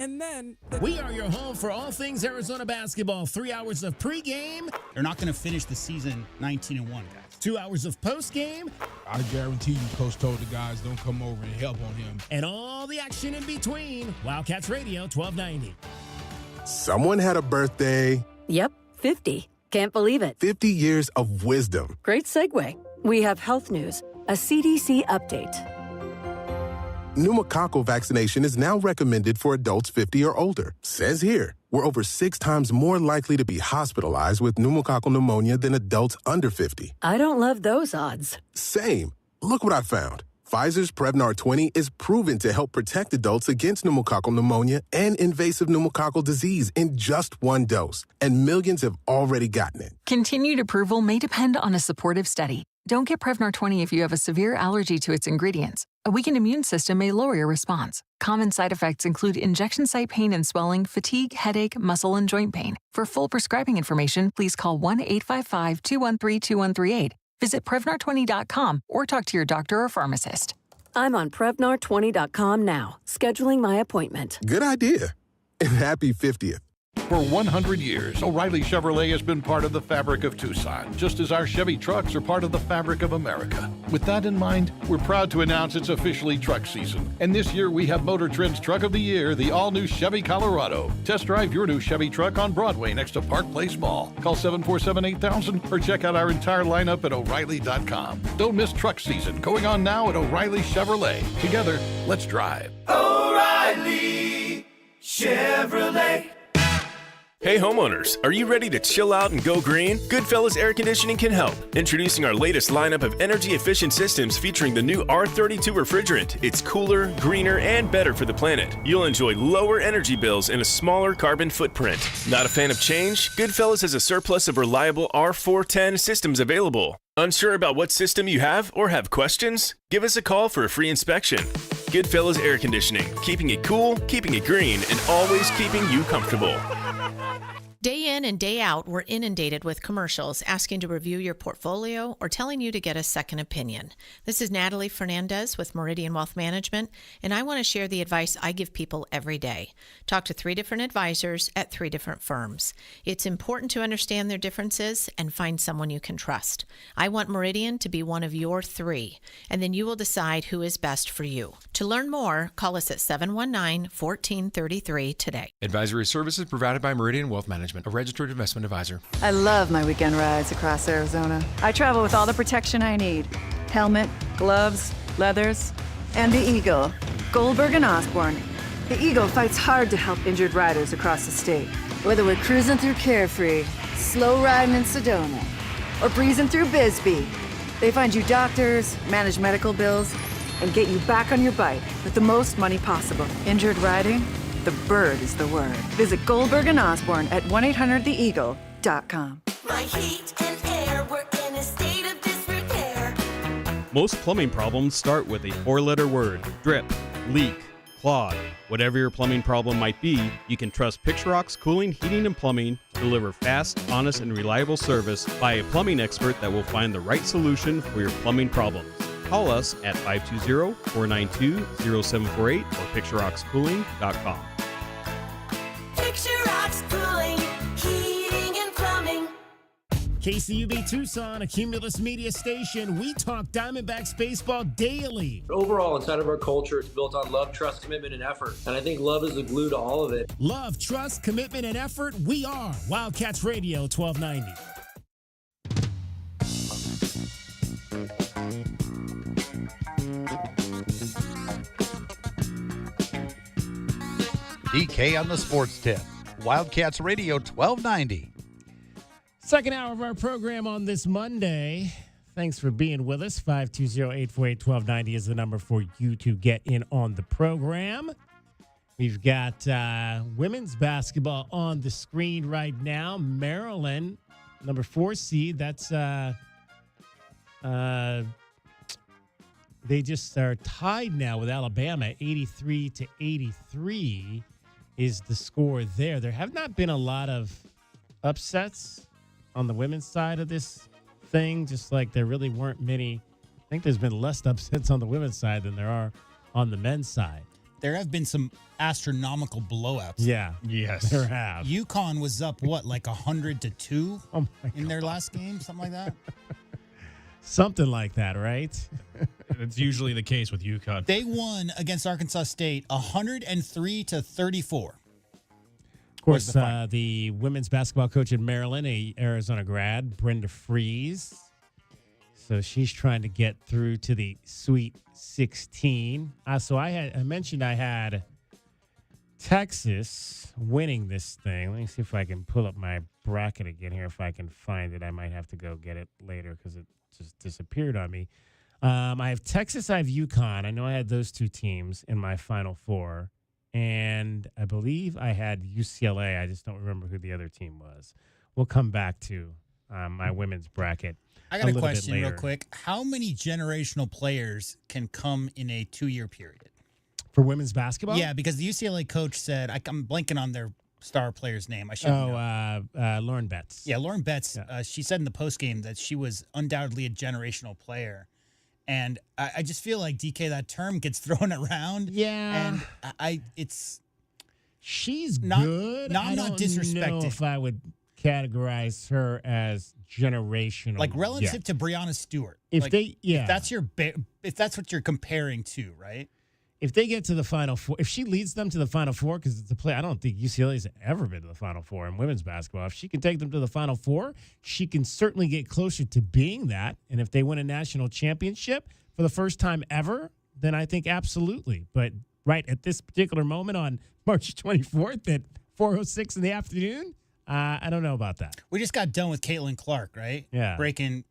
And then we are your home for all things Arizona basketball. 3 hours of pregame. They're not going to finish the season 19-1, guys. 2 hours of postgame. I guarantee you, Coach told the guys don't come over and help on him. And all the action in between. Wildcats Radio 1290. Someone had a birthday. Yep, 50. Can't believe it. 50 years of wisdom. Great segue. We have health news, a CDC update. Pneumococcal vaccination is now recommended for adults 50 or older. Says here, we're over 6 times more likely to be hospitalized with pneumococcal pneumonia than adults under 50. I don't love those odds. Same. Look what I found. Pfizer's Prevnar 20 is proven to help protect adults against pneumococcal pneumonia and invasive pneumococcal disease in just 1 dose. And millions have already gotten it. Continued approval may depend on a supportive study. Don't get Prevnar 20 if you have a severe allergy to its ingredients. A weakened immune system may lower your response. Common side effects include injection site pain and swelling, fatigue, headache, muscle, and joint pain. For full prescribing information, please call 1-855-213-2138. Visit Prevnar20.com or talk to your doctor or pharmacist. I'm on Prevnar20.com now, scheduling my appointment. Good idea. And happy 50th. For 100 years, O'Reilly Chevrolet has been part of the fabric of Tucson, just as our Chevy trucks are part of the fabric of America. With that in mind, we're proud to announce it's officially truck season. And this year we have Motor Trend's Truck of the Year, the all-new Chevy Colorado. Test drive your new Chevy truck on Broadway next to Park Place Mall. Call 747-8000 or check out our entire lineup at O'Reilly.com. Don't miss truck season, going on now at O'Reilly Chevrolet. Together, let's drive. O'Reilly Chevrolet. Hey homeowners, are you ready to chill out and go green? Goodfellas Air Conditioning can help. Introducing our latest lineup of energy-efficient systems featuring the new R32 refrigerant. It's cooler, greener, and better for the planet. You'll enjoy lower energy bills and a smaller carbon footprint. Not a fan of change? Goodfellas has a surplus of reliable R410 systems available. Unsure about what system you have or have questions? Give us a call for a free inspection. Goodfellas Air Conditioning, keeping it cool, keeping it green, and always keeping you comfortable. Day in and day out, we're inundated with commercials asking to review your portfolio or telling you to get a second opinion. This is Natalie Fernandez with Meridian Wealth Management, and I want to share the advice I give people every day. Talk to 3 different advisors at 3 different firms. It's important to understand their differences and find someone you can trust. I want Meridian to be one of your 3, and then you will decide who is best for you. To learn more, call us at 719-1433 today. Advisory services provided by Meridian Wealth Management, a registered investment advisor. I love my weekend rides across Arizona. I travel with all the protection I need. Helmet, gloves, leathers, and the Eagle. Goldberg and Osborne. The Eagle fights hard to help injured riders across the state. Whether we're cruising through Carefree, slow riding in Sedona, or breezing through Bisbee, they find you doctors, manage medical bills, and get you back on your bike with the most money possible. Injured riding? The bird is the word. Visit Goldberg and Osborne at 1-800-THEEAGLE.com. My heat and air were in a state of disrepair. Most plumbing problems start with a 4-letter word: drip, leak, clog. Whatever your plumbing problem might be, you can trust Picturox Cooling, Heating, and Plumbing to deliver fast, honest, and reliable service by a plumbing expert that will find the right solution for your plumbing problems. Call us at 520-492-0748 or picturoxcooling.com. Picturox Cooling, Heating, and Plumbing. KCUB Tucson, a Cumulus media station. We talk Diamondbacks baseball daily. Overall, inside of our culture, it's built on love, trust, commitment, and effort. And I think love is the glue to all of it. Love, trust, commitment, and effort. We are Wildcats Radio 1290. DK on the Sports Tip. Wildcats Radio 1290. Second hour of our program on this Monday. Thanks for being with us. 520-848-1290 is the number for you to get in on the program. We've got women's basketball on the screen right now. Maryland, number 4 seed. That's they just are tied now with Alabama. 83-83 is the score there. There have not been a lot of upsets on the women's side of this thing, just like there really weren't many. I think there's been less upsets on the women's side than there are on the men's side. There have been some astronomical blowouts. Yeah. Yes. There have. UConn was up, like 100-2 in their last game? Something like that? Something like that, right? It's usually the case with UConn. They won against Arkansas State 103-34. Of course, the women's basketball coach in Maryland, a Arizona grad, Brenda Freeze. So she's trying to get through to the Sweet 16. So I mentioned I had Texas winning this thing. Let me see if I can pull up my bracket again here. If I can find it, I might have to go get it later because it just disappeared on me. I have Texas, I have UConn. I know I had those two teams in my Final Four. And I believe I had UCLA. I just don't remember who the other team was. We'll come back to my women's bracket. I got a question real quick. How many generational players can come in a 2-year period? For women's basketball? Yeah, because the UCLA coach said, I'm blanking on their star player's name. I should know. Lauren Betts. Yeah, Lauren Betts. Yeah. She said in the postgame that she was undoubtedly a generational player. And I just feel like, DK, that term gets thrown around. Yeah. And she's not good. I'm not disrespecting. I don't know if I would categorize her as generational. Like relative to Breonna Stewart. If if that's what you're comparing to, right? If they get to the Final Four, if she leads them to the Final Four, because it's a play, I don't think UCLA's ever been to the Final Four in women's basketball. If she can take them to the Final Four, she can certainly get closer to being that. And if they win a national championship for the first time ever, then I think absolutely. But right at this particular moment on March 24th at 4:06 in the afternoon, I don't know about that. We just got done with Caitlin Clark, right? Yeah. Breaking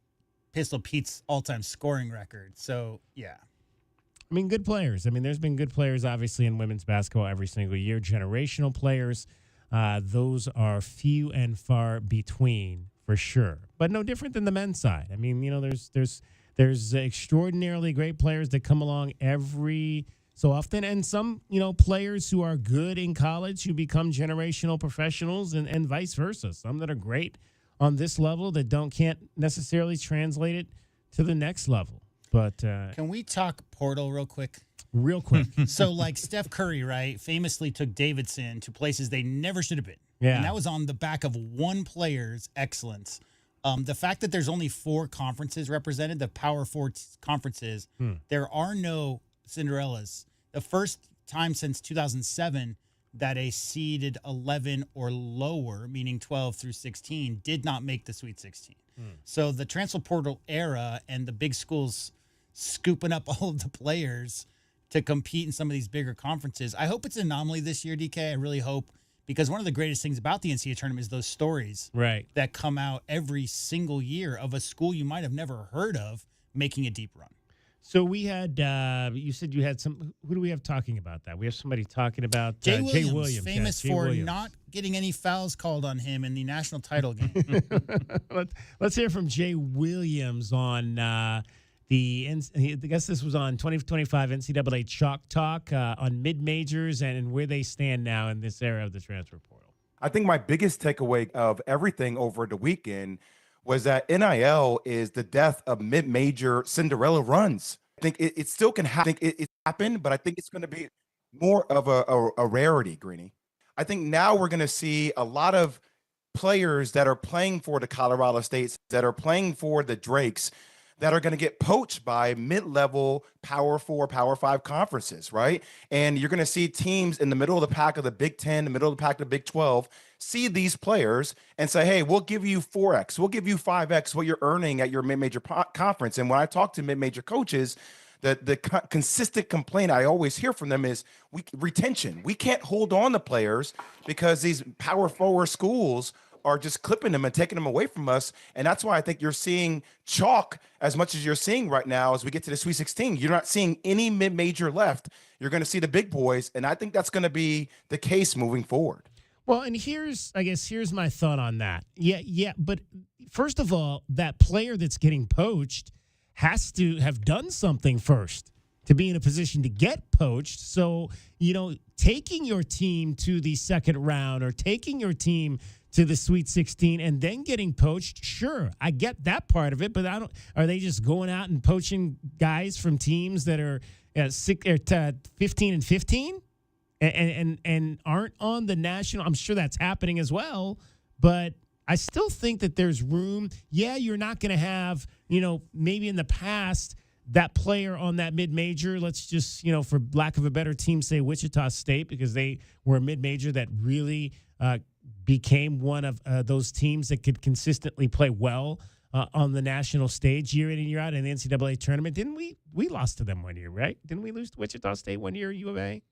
Pistol Pete's all-time scoring record. So, yeah. I mean, good players. I mean, there's been good players, obviously, in women's basketball every single year. Generational players, those are few and far between, for sure. But no different than the men's side. I mean, there's extraordinarily great players that come along every so often, and some, players who are good in college who become generational professionals, and vice versa. Some that are great on this level that can't necessarily translate it to the next level. But can we talk portal real quick? Real quick. So, like Steph Curry, right, famously took Davidson to places they never should have been. Yeah. And that was on the back of one player's excellence. The fact that there's only 4 conferences represented, the Power 4 conferences, there are no Cinderellas. The first time since 2007 that a seeded 11 or lower, meaning 12 through 16, did not make the Sweet 16. So the transfer portal era and the big schools scooping up all of the players to compete in some of these bigger conferences. I hope it's an anomaly this year, DK. I really hope, because one of the greatest things about the NCAA tournament is those stories that come out every single year of a school you might have never heard of making a deep run. So we had, you said you had some, who do we have talking about that? We have somebody talking about Jay Williams, Williams, famous for not getting any fouls called on him in the national title game. Let's hear from Jay Williams on I guess this was on 2025 NCAA Chalk Talk on mid-majors and where they stand now in this era of the transfer portal. I think my biggest takeaway of everything over the weekend was that NIL is the death of mid-major Cinderella runs. I think it still can happen. It happened, but I think it's going to be more of a rarity, Greeny. I think now we're going to see a lot of players that are playing for the Colorado States, that are playing for the Drakes, that are going to get poached by mid-level Power 4, Power 5 conferences, right? And you're going to see teams in the middle of the pack of the Big 10, the middle of the pack of the Big 12, see these players and say, hey, we'll give you 4X, we'll give you 5X what you're earning at your mid-major conference. And when I talk to mid-major coaches, the consistent complaint I always hear from them is retention. We can't hold on to players because these Power 4 schools are just clipping them and taking them away from us. And that's why I think you're seeing chalk as much as you're seeing right now as we get to the Sweet 16. You're not seeing any mid-major left. You're going to see the big boys, and I think that's going to be the case moving forward. Well, and here's my thought on that. Yeah, but first of all, that player that's getting poached has to have done something first to be in a position to get poached. So, taking your team to the second round or taking your team to the Sweet 16 and then getting poached, sure, I get that part of it, but are they just going out and poaching guys from teams that are 15 and 15 and aren't on the national? I'm sure that's happening as well, but I still think that there's room. Yeah, you're not going to have, maybe in the past, that player on that mid-major, let's just, for lack of a better team, say Wichita State, because they were a mid-major that really became one of those teams that could consistently play well on the national stage year in and year out in the NCAA tournament. Didn't we? We lost to them one year, right? Didn't we lose to Wichita State one year, U of A?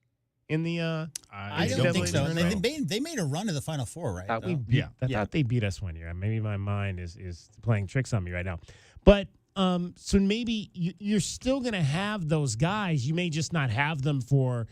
In the I don't think so. They made a run to the Final Four, right? I thought they beat us one year. Maybe my mind is playing tricks on me right now. But so maybe you're still going to have those guys. You may just not have them for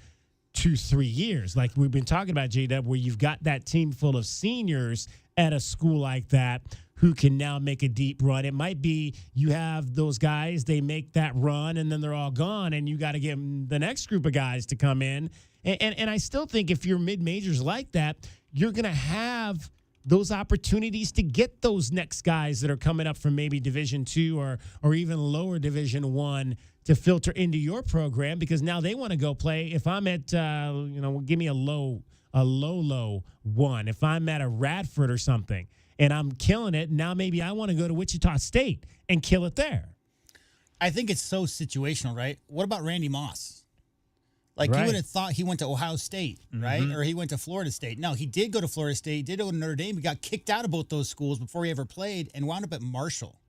2-3 years, like we've been talking about, J-Dub, where you've got that team full of seniors at a school like that who can now make a deep run. It might be you have those guys, they make that run, and then they're all gone, and you got to get the next group of guys to come in. And I still think if you're mid-majors like that, you're going to have those opportunities to get those next guys that are coming up from maybe Division II or even lower Division I to filter into your program, because now they want to go play. If I'm at, give me a low one. If I'm at a Radford or something and I'm killing it, now maybe I want to go to Wichita State and kill it there. I think it's so situational, right? What about Randy Moss? You would have thought he went to Ohio State, right? Or he went to Florida State. No, he did go to Florida State, did go to Notre Dame. He got kicked out of both those schools before he ever played and wound up at Marshall.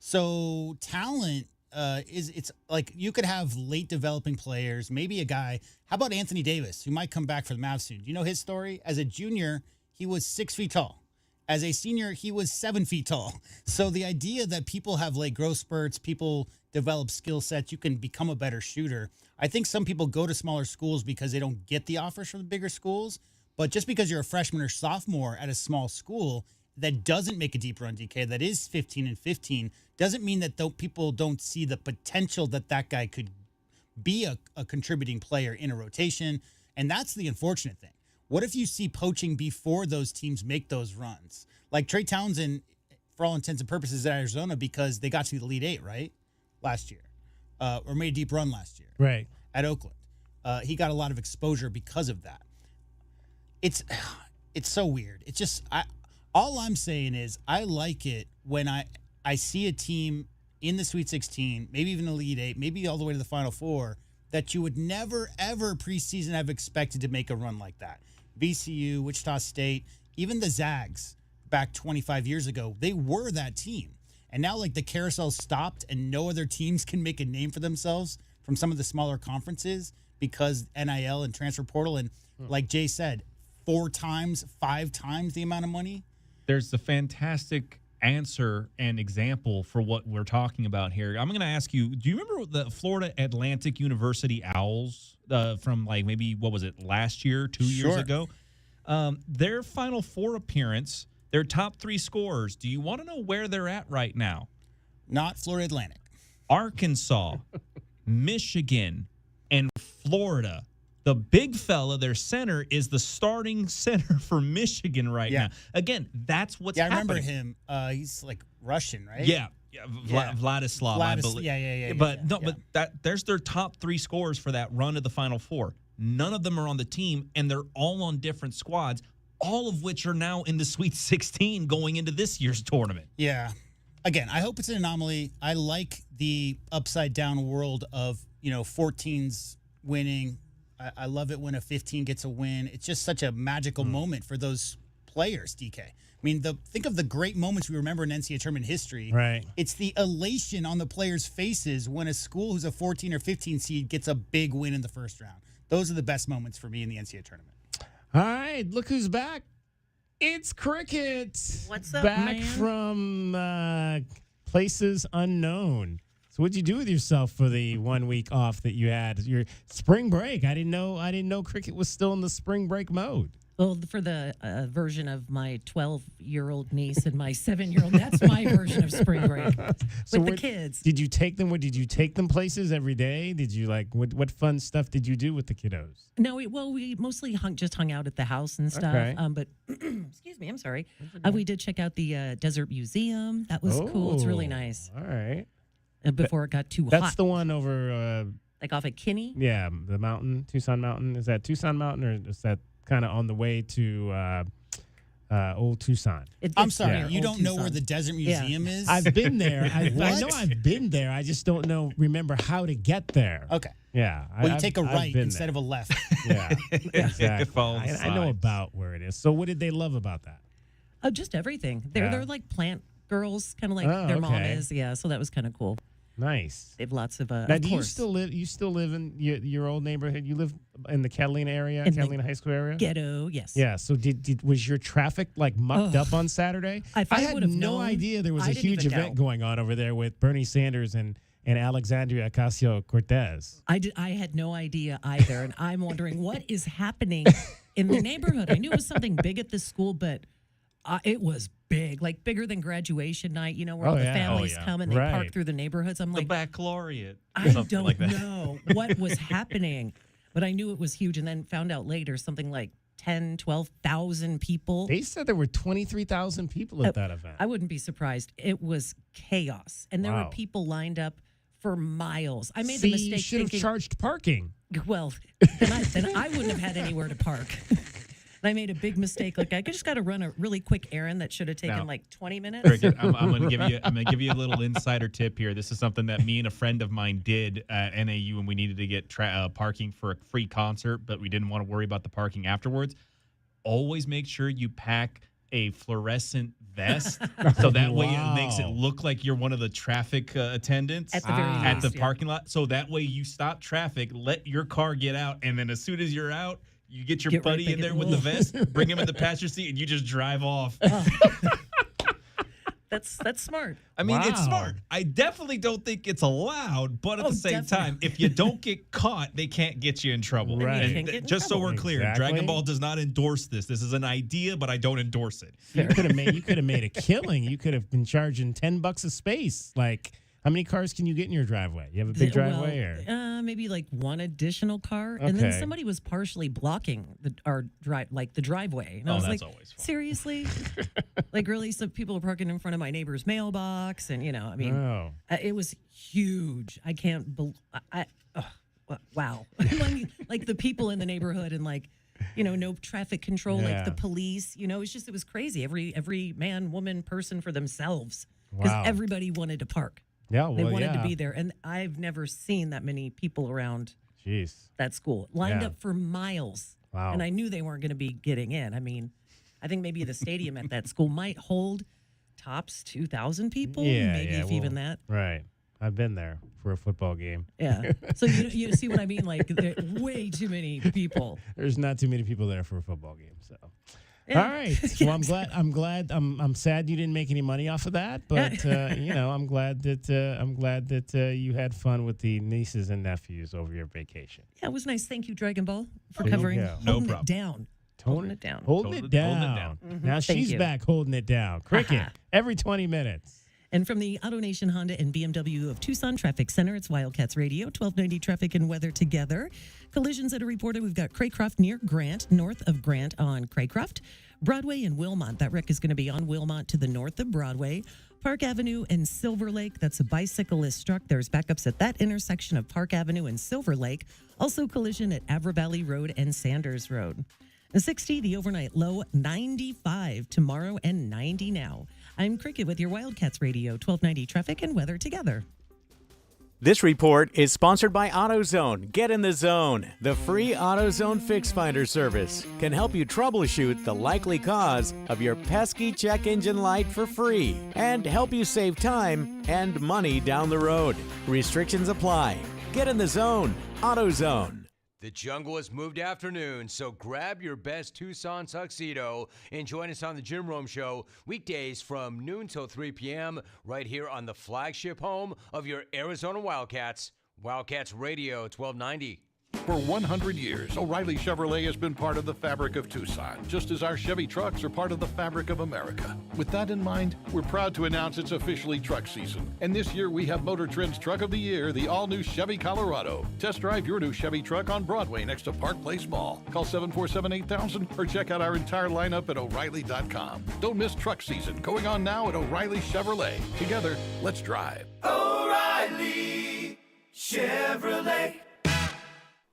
So talent it's like you could have late developing players, maybe a guy. How about Anthony Davis, who might come back for the Mavs soon? Do you know his story? As a junior, he was 6 feet tall. As a senior, he was 7 feet tall. So the idea that people have late growth spurts, people develop skill sets, you can become a better shooter. I think some people go to smaller schools because they don't get the offers from the bigger schools. But just because you're a freshman or sophomore at a small school that doesn't make a deep run, DK, that is 15 and 15, doesn't mean that people don't see the potential that guy could be a contributing player in a rotation. And that's the unfortunate thing. What if you see poaching before those teams make those runs? Like Trey Townsend, for all intents and purposes, at Arizona because they got to the Elite Eight, right? Last year. Or made a deep run last year. Right. At Oakland. He got a lot of exposure because of that. It's so weird. It's just, all I'm saying is I like it when I see a team in the Sweet 16, maybe even the Elite Eight, maybe all the way to the Final Four, that you would never, ever preseason have expected to make a run like that. VCU, Wichita State, even the Zags back 25 years ago, they were that team. And now, like, the carousel stopped and no other teams can make a name for themselves from some of the smaller conferences because NIL and transfer portal. And like Jay said, 4 times, 5 times the amount of money. There's a fantastic answer and example for what we're talking about here. I'm going to ask you, do you remember the Florida Atlantic University Owls from like maybe, what was it, last year, 2 years ago? Their Final Four appearance, their top 3 scorers, do you want to know where they're at right now? Not Florida Atlantic. Arkansas, Michigan, and Florida. The big fella, their center, is the starting center for Michigan right now. Again, that's what's happening. I remember him. He's like Russian, right? Yeah. Vladislav, I believe. But there's their top 3 scorers for that run to the Final Four. None of them are on the team, and they're all on different squads. all of which are now in the Sweet 16 going into this year's tournament. Yeah. Again, I hope it's an anomaly. I like the upside down world of, 14s winning. I love it when a 15 gets a win. It's just such a magical moment for those players, DK. I mean, think of the great moments we remember in NCAA tournament history. Right. It's the elation on the players' faces when a school who's a 14 or 15 seed gets a big win in the first round. Those are the best moments for me in the NCAA tournament. All right, look who's back. It's Cricket. What's up, back man? From places unknown. So what'd you do with yourself for the 1 week off that you had? Your spring break. I didn't know Cricket was still in the spring break mode. Well, for the version of my 12-year-old niece and my 7-year-old, that's my version of spring break with the kids. Did you take them? Did you take them places every day? Did you what fun stuff did you do with the kiddos? No, we mostly just hung out at the house and stuff. Okay. But excuse me, I'm sorry. We did check out the Desert Museum. That was cool. It's really nice. All right. Before it got too hot. That's the one over like off at Kinney? Yeah, the mountain, Tucson Mountain. Is that Tucson Mountain or is that kind of on the way to Old Tucson? I'm sorry, you don't know where the Desert Museum is? I've been there. I know I've been there. I just don't remember how to get there. Okay. Yeah. Well, you take a right instead of a left. Yeah, exactly. Follow the I know signs. about where it is. So what did they love about that? Just everything. They're like plant girls, kind of like Oh, their mom okay. is. Yeah, so that was kind of cool. Nice. They have lots of Now, of do course. you still live in your old neighborhood? You live in the Catalina area, Catalina High School area? Ghetto, yes. Yeah. So was your traffic like mucked up on Saturday? If I I had would've no known, idea there was I a didn't huge even event know. going on over there with Bernie Sanders and Alexandria Ocasio-Cortez. I had no idea either, and I'm wondering what is happening in the neighborhood. I knew it was something big at this school, but it was big, like bigger than graduation night. Where all the families come and they park through the neighborhoods. I'm like, baccalaureate. I Something don't like that. know what was happening, but I knew it was huge, and then found out later something like 10, 12,000 people. They said there were 23,000 people at that event. I wouldn't be surprised. It was chaos, and there were people lined up for miles. I made the mistake you should have thinking, charged parking. well, then I wouldn't have had anywhere to park. And I made a big mistake. Like I just got to run a really quick errand that should have taken Now, like 20 minutes. Cricket, I'm going to give you a little insider tip here. This is something that me and a friend of mine did at NAU when we needed to get parking for a free concert, but we didn't want to worry about the parking afterwards. Always make sure you pack a fluorescent vest, so that way it makes it look like you're one of the traffic attendants at the very at the least, parking lot. So that way you stop traffic, let your car get out, and then as soon as you're out, you get your buddy in there with the vest, bring him in the passenger seat, and you just drive off. That's smart. I mean, it's smart. I definitely don't think it's allowed, but at the same time, if you don't get caught, they can't get you in trouble. Right. And just so we're clear, Exactly. Dragon Ball does not endorse this. This is an idea, but I don't endorse it. You could have made a killing. You could have been charging $10 a space. Like, how many cars can you get in your driveway? You have a big driveway, or maybe like one additional car, and then Okay. somebody was partially blocking the driveway. And I was that's like, always fun. seriously, like really? Some people are parking in front of my neighbor's mailbox, and I mean, Oh. it was huge. I can't believe. Wow, like the people in the neighborhood, and like. No traffic control, Yeah. like the police. It was crazy. Every man, woman, person for themselves, because Wow. everybody wanted to park. Yeah, They well, wanted to yeah. be there. And I've never seen that many people around Jeez. that school lined Yeah. up for miles. Wow. And I knew they weren't going to be getting in. I mean, I think maybe the stadium at that school might hold tops 2,000 people, maybe if even that. Right. I've been there for a football game. Yeah. So you see what I mean? Like, there are way too many people. There's not too many people there for a football game. So, Yeah. all right. Well, I'm sad you didn't make any money off of that, but I'm glad that you had fun with the nieces and nephews over your vacation. Yeah, it was nice. Thank you, Dragon Ball, for There you covering go. No holding it problem. down. Holding it down. Holding it down. Now Thank she's you. back holding it down. Cricket every 20 minutes. And from the Auto Nation Honda and BMW of Tucson Traffic Center, it's Wildcats Radio, 1290 traffic and weather together. Collisions that are reported, we've got Craycroft near Grant, north of Grant on Craycroft. Broadway and Wilmont, that wreck is going to be on Wilmont to the north of Broadway. Park Avenue and Silver Lake, that's a bicyclist struck. There's backups at that intersection of Park Avenue and Silver Lake. Also collision at Avra Valley Road and Sanders Road. 60, the overnight low 95 tomorrow and 90 now. I'm Cricket with your Wildcats Radio, 1290 traffic and weather together. This report is sponsored by AutoZone. Get in the zone. The free AutoZone Fix Finder service can help you troubleshoot the likely cause of your pesky check engine light for free and help you save time and money down the road. Restrictions apply. Get in the zone. AutoZone. The jungle has moved afternoon, so grab your best Tucson tuxedo and join us on the Jim Rome Show weekdays from noon till 3 p.m. right here on the flagship home of your Arizona Wildcats, Wildcats Radio 1290. For 100 years, O'Reilly Chevrolet has been part of the fabric of Tucson, just as our Chevy trucks are part of the fabric of America. With that in mind, we're proud to announce it's officially truck season. And this year, we have Motor Trend's Truck of the Year, the all-new Chevy Colorado. Test drive your new Chevy truck on Broadway next to Park Place Mall. Call 747-8000 or check out our entire lineup at O'Reilly.com. Don't miss truck season, going on now at O'Reilly Chevrolet. Together, let's drive. O'Reilly Chevrolet.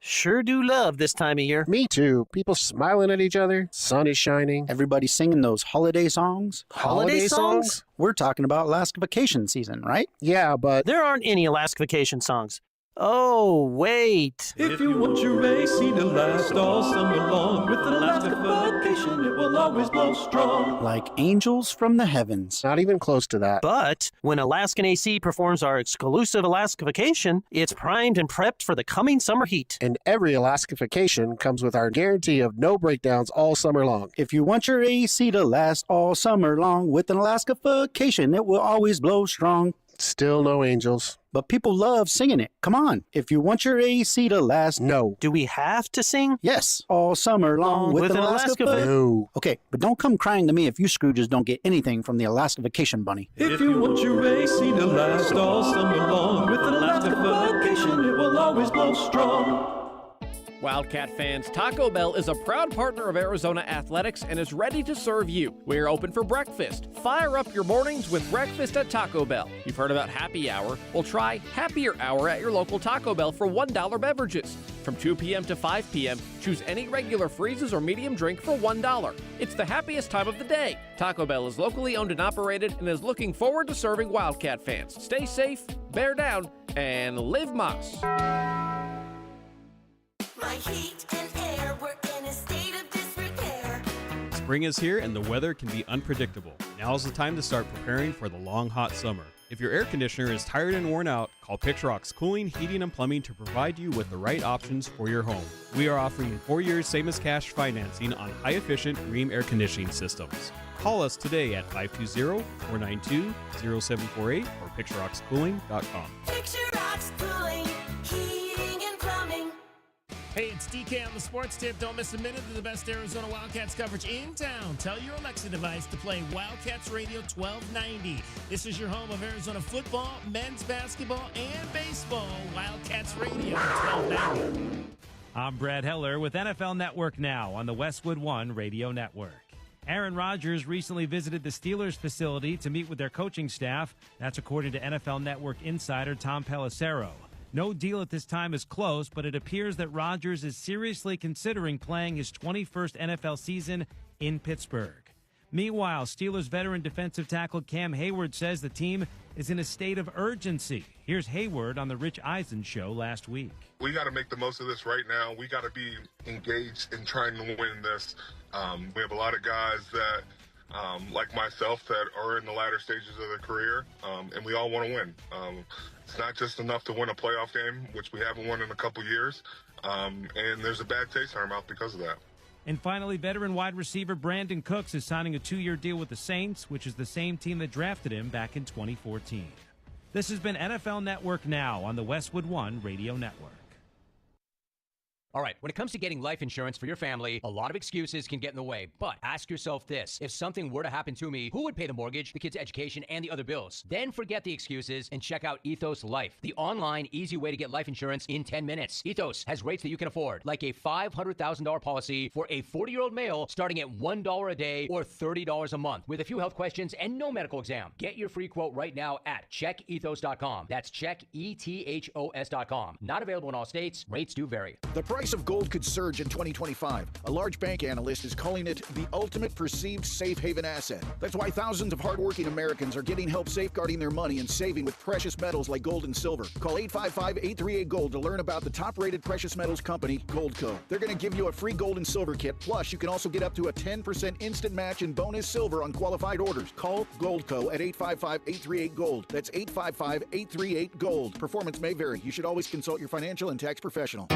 Sure do love this time of year. Me too. People smiling at each other, sun is shining. Everybody singing those holiday songs. Holiday songs? We're talking about Alaska vacation season, right? Yeah, but there aren't any Alaska vacation songs. Oh, wait. If you want your AC to last all summer long, with an Alaska vacation, it will always blow strong. Like angels from the heavens. Not even close to that. But when Alaskan AC performs our exclusive Alaska vacation, it's primed and prepped for the coming summer heat. And every Alaska vacation comes with our guarantee of no breakdowns all summer long. If you want your AC to last all summer long, with an Alaska vacation, it will always blow strong. Still no angels. But people love singing it. Come on. If you want your AC to last... No. Do we have to sing? Yes. All summer long with an Alaska No. Okay, but don't come crying to me if you Scrooges don't get anything from the Alaska Vacation Bunny. If you want your AC to last all summer long, with an Alaska vacation, it will always blow strong. Wildcat fans, Taco Bell is a proud partner of Arizona Athletics and is ready to serve you. We're open for breakfast. Fire up your mornings with breakfast at Taco Bell. You've heard about Happy Hour? Well, try Happier Hour at your local Taco Bell for $1 beverages. From 2 p.m. to 5 p.m., choose any regular freezes or medium drink for $1. It's the happiest time of the day. Taco Bell is locally owned and operated and is looking forward to serving Wildcat fans. Stay safe, bear down, and live Moss. My heat and air were in a state of disrepair. Spring is here and the weather can be unpredictable. Now's the time to start preparing for the long, hot summer. If your air conditioner is tired and worn out, call Picturox Cooling, Heating, and Plumbing to provide you with the right options for your home. We are offering 4 years same-as-cash financing on high-efficient Rheem air conditioning systems. Call us today at 520-492-0748 or picturoxcooling.com. Picturox Cooling, Heating and Plumbing. Hey, it's DK on the Sports Tip. Don't miss a minute of the best Arizona Wildcats coverage in town. Tell your Alexa device to play Wildcats Radio 1290. This is your home of Arizona football, men's basketball, and baseball. Wildcats Radio 1290. I'm Brad Heller with NFL Network Now on the Westwood One Radio Network. Aaron Rodgers recently visited the Steelers facility to meet with their coaching staff. That's according to NFL Network insider Tom Pelissero. No deal at this time is close, but it appears that Rodgers is seriously considering playing his 21st NFL season in Pittsburgh. Meanwhile, Steelers veteran defensive tackle Cam Hayward says the team is in a state of urgency. Here's Hayward on the Rich Eisen show last week. We got to make the most of this right now. We got to be engaged in trying to win this. We have a lot of guys that, like myself, that are in the latter stages of their career, and we all want to win. It's not just enough to win a playoff game, which we haven't won in a couple years, and there's a bad taste in our mouth because of that. And finally, veteran wide receiver Brandon Cooks is signing a 2-year deal with the Saints, which is the same team that drafted him back in 2014. This has been NFL Network Now on the Westwood One Radio Network. All right, when it comes to getting life insurance for your family, a lot of excuses can get in the way. But ask yourself this. If something were to happen to me, who would pay the mortgage, the kids' education, and the other bills? Then forget the excuses and check out Ethos Life, the online, easy way to get life insurance in 10 minutes. Ethos has rates that you can afford, like a $500,000 policy for a 40-year-old male starting at $1 a day or $30 a month, with a few health questions and no medical exam. Get your free quote right now at checkethos.com. That's checkethos.com. Not available in all states. Rates do vary. The price price of gold could surge in 2025. A large bank analyst is calling it the ultimate perceived safe haven asset. That's why thousands of hardworking Americans are getting help safeguarding their money and saving with precious metals like gold and silver. Call 855-838-GOLD to learn about the top-rated precious metals company, Goldco. They're going to give you a free gold and silver kit. Plus, you can also get up to a 10% instant match in bonus silver on qualified orders. Call Goldco at 855-838-GOLD. That's 855-838-GOLD. Performance may vary. You should always consult your financial and tax professional.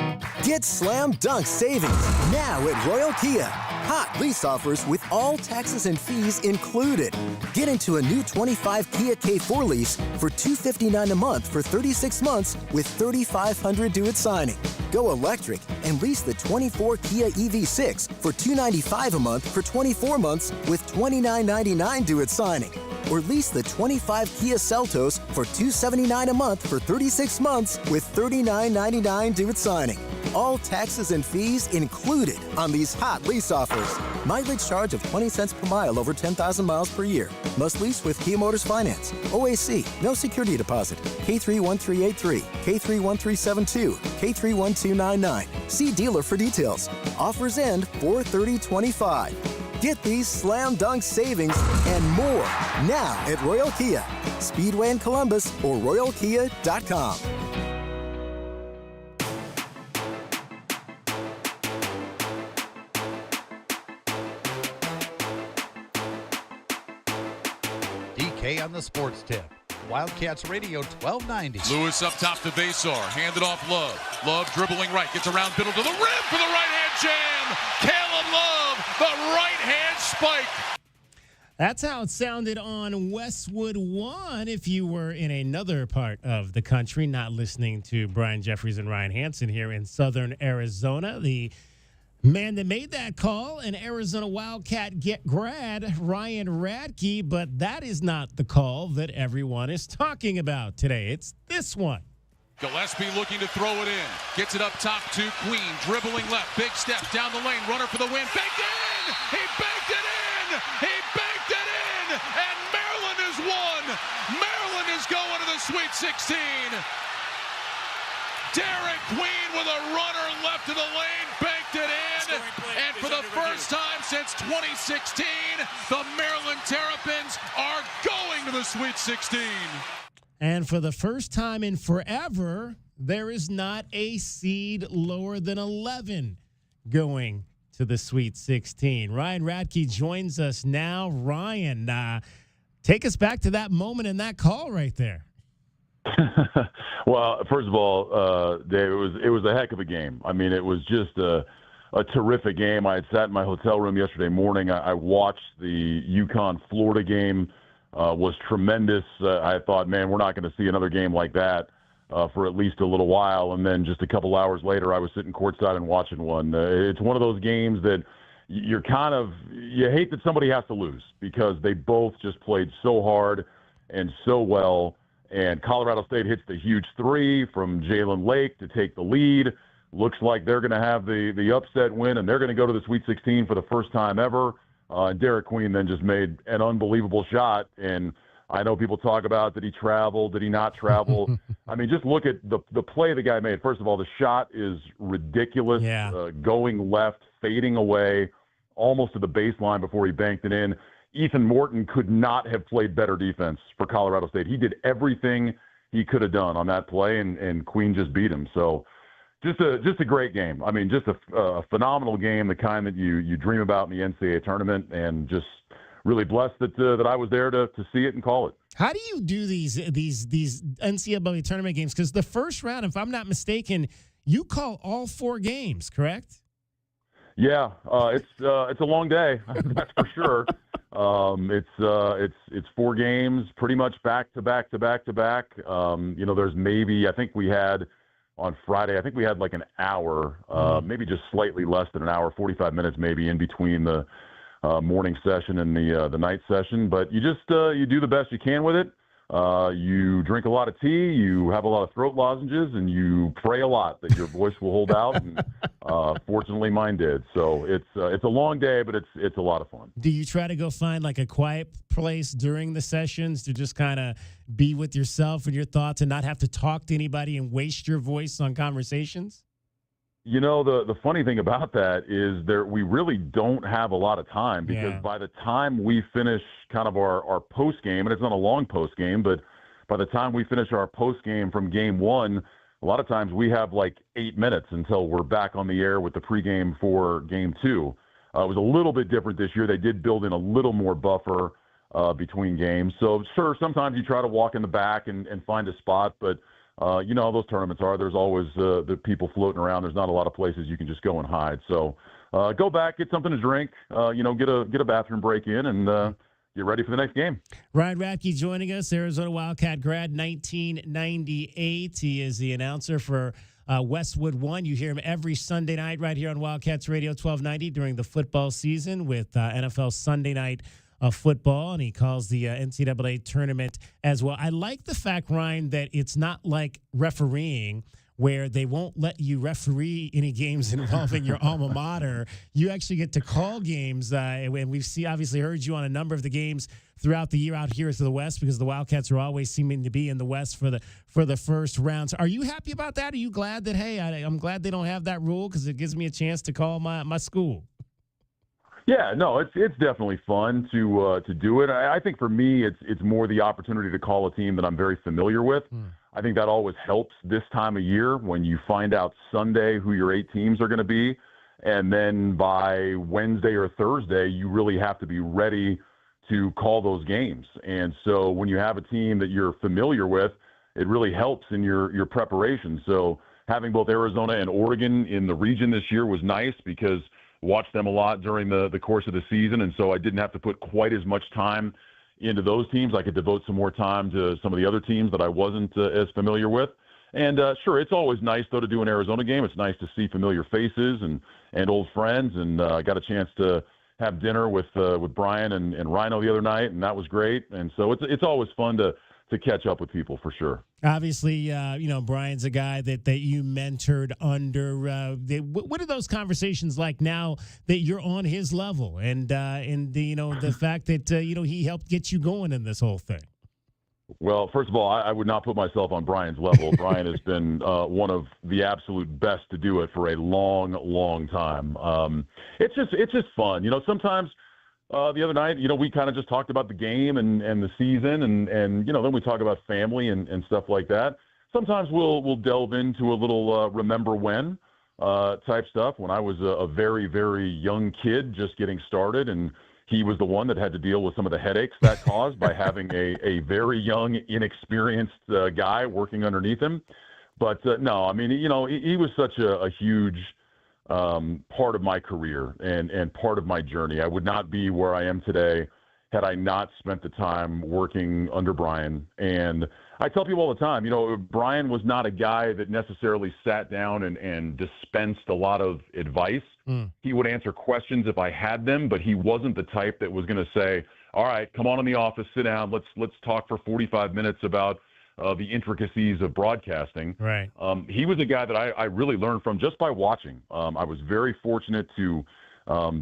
Get slam dunk savings now at Royal Kia. Hot lease offers with all taxes and fees included. Get into a new 25 Kia K4 lease for $259 a month for 36 months with $3,500 due at signing. Go electric and lease the 24 Kia EV6 for $295 a month for 24 months with $29.99 due at signing. Or lease the 25 Kia Seltos for $279 a month for 36 months with $39.99 due at signing. All taxes and fees included on these hot lease offers. Mileage charge of 20 cents per mile over 10,000 miles per year. Must lease with Kia Motors Finance. OAC, no security deposit. K31383, K31372, K31299. See dealer for details. Offers end 4/30/25. Get these slam dunk savings and more now at Royal Kia, Speedway in Columbus, or royalkia.com. DK on the sports tip. Wildcats Radio 1290. Lewis up top to Vasar. Handed off Love. Love dribbling right. Gets around Biddle to the rim for the right-hand jam. Caleb Love, the right-hand spike. That's how it sounded on Westwood One. If you were in another part of the country, not listening to Brian Jeffries and Ryan Hansen here in southern Arizona, the man that made that call, an Arizona Wildcat grad, Ryan Radke, but that is not the call that everyone is talking about today. It's this one. Gillespie looking to throw it in. Gets it up top to Queen. Dribbling left. Big step down the lane. Runner for the win. Banked it in! He banked it in! He banked it in! And Maryland has won! Maryland is going to the Sweet 16. Derek Queen with a runner left of the lane. Banked it in. And for the first time since 2016, the Maryland Terrapins are going to the Sweet 16. And for the first time in forever, there is not a seed lower than 11 going to the Sweet 16. Ryan Radke joins us now. Ryan, take us back to that moment and that call right there. Well, first of all, Dave, it was a heck of a game. I mean, it was just a terrific game. I had sat in my hotel room yesterday morning. I watched the UConn-Florida game. Was tremendous. I thought, man, we're not going to see another game like that for at least a little while. And then just a couple hours later, I was sitting courtside and watching one. It's one of those games that you hate that somebody has to lose because they both just played so hard and so well. And Colorado State hits the huge three from Jalen Lake to take the lead. Looks like they're going to have the upset win, and they're going to go to the Sweet 16 for the first time ever. Derek Queen then just made an unbelievable shot. And I know people talk about, did he travel? Did he not travel? I mean, just look at the play the guy made. First of all, the shot is ridiculous. Yeah. Going left, fading away, almost to the baseline before he banked it in. Ethan Morton could not have played better defense for Colorado State. He did everything he could have done on that play, and Queen just beat him. So just a great game. I mean, just a phenomenal game, the kind that you dream about in the NCAA tournament, and just really blessed that I was there to see it and call it. How do you do these NCAA tournament games? Because the first round, if I'm not mistaken, you call all 4 games, correct? Yeah, it's a long day, that's for sure. It's 4 games, pretty much back to back to back to back. There's maybe, I think we had on Friday, I think we had like an hour, maybe just slightly less than an hour, 45 minutes maybe in between the morning session and the night session. But you just you do the best you can with it. You drink a lot of tea, you have a lot of throat lozenges, and you pray a lot that your voice will hold out. And fortunately, mine did. So it's a long day, but it's a lot of fun. Do you try to go find like a quiet place during the sessions to just kind of be with yourself and your thoughts and not have to talk to anybody and waste your voice on conversations? You know, the funny thing about that is we really don't have a lot of time because by the time we finish kind of our post game, and it's not a long post game, but by the time we finish our post game from game one, a lot of times we have like 8 minutes until we're back on the air with the pregame for game two. It was a little bit different this year. They did build in a little more buffer between games. So sure, sometimes you try to walk in the back and find a spot, but you know how those tournaments are. There's always the people floating around. There's not a lot of places you can just go and hide. So go back, get something to drink, you know, get a bathroom break in, and get ready for the next game. Ryan Radke joining us, Arizona Wildcat grad, 1998. He is the announcer for Westwood One. You hear him every Sunday night right here on Wildcats Radio 1290 during the football season with NFL Sunday Night football, and he calls the NCAA tournament as well. I like the fact, Ryan, that it's not like refereeing where they won't let you referee any games involving your alma mater. You actually get to call games, and we've obviously heard you on a number of the games throughout the year out here to the West because the Wildcats are always seeming to be in the West for the first rounds. Are you happy about that? Are you glad that, hey, I'm glad they don't have that rule because it gives me a chance to call my school? Yeah, no, it's definitely fun to do it. I think for me, it's more the opportunity to call a team that I'm very familiar with. I think that always helps this time of year when you find out Sunday who your 8 teams are going to be, and then by Wednesday or Thursday, you really have to be ready to call those games. And so when you have a team that you're familiar with, it really helps in your preparation. So having both Arizona and Oregon in the region this year was nice because watched them a lot during the course of the season, and so I didn't have to put quite as much time into those teams. I could devote some more time to some of the other teams that I wasn't as familiar with. And sure, it's always nice, though, to do an Arizona game. It's nice to see familiar faces and old friends, and I got a chance to have dinner with Brian and Rhino the other night, and that was great. And so it's always fun to catch up with people for sure. Obviously, you know, Brian's a guy that you mentored under. What are those conversations like now that you're on his level, and the fact that he helped get you going in this whole thing? Well, first of all, I would not put myself on Brian's level. Brian has been one of the absolute best to do it for a long, long time. It's just fun. You know, sometimes. The other night, you know, we kind of just talked about the game and the season and you know, then we talk about family and stuff like that. Sometimes we'll delve into a little remember when type stuff. When I was a very, very young kid just getting started, and he was the one that had to deal with some of the headaches that caused by having a very young, inexperienced guy working underneath him. But no, I mean, you know, he was such a huge part of my career and part of my journey. I would not be where I am today had I not spent the time working under Brian. And I tell people all the time, you know, Brian was not a guy that necessarily sat down and dispensed a lot of advice. He would answer questions if I had them, but he wasn't the type that was going to say, all right, come on in the office, sit down, let's talk for 45 minutes about the intricacies of broadcasting. Right. He was a guy that I really learned from just by watching. I was very fortunate to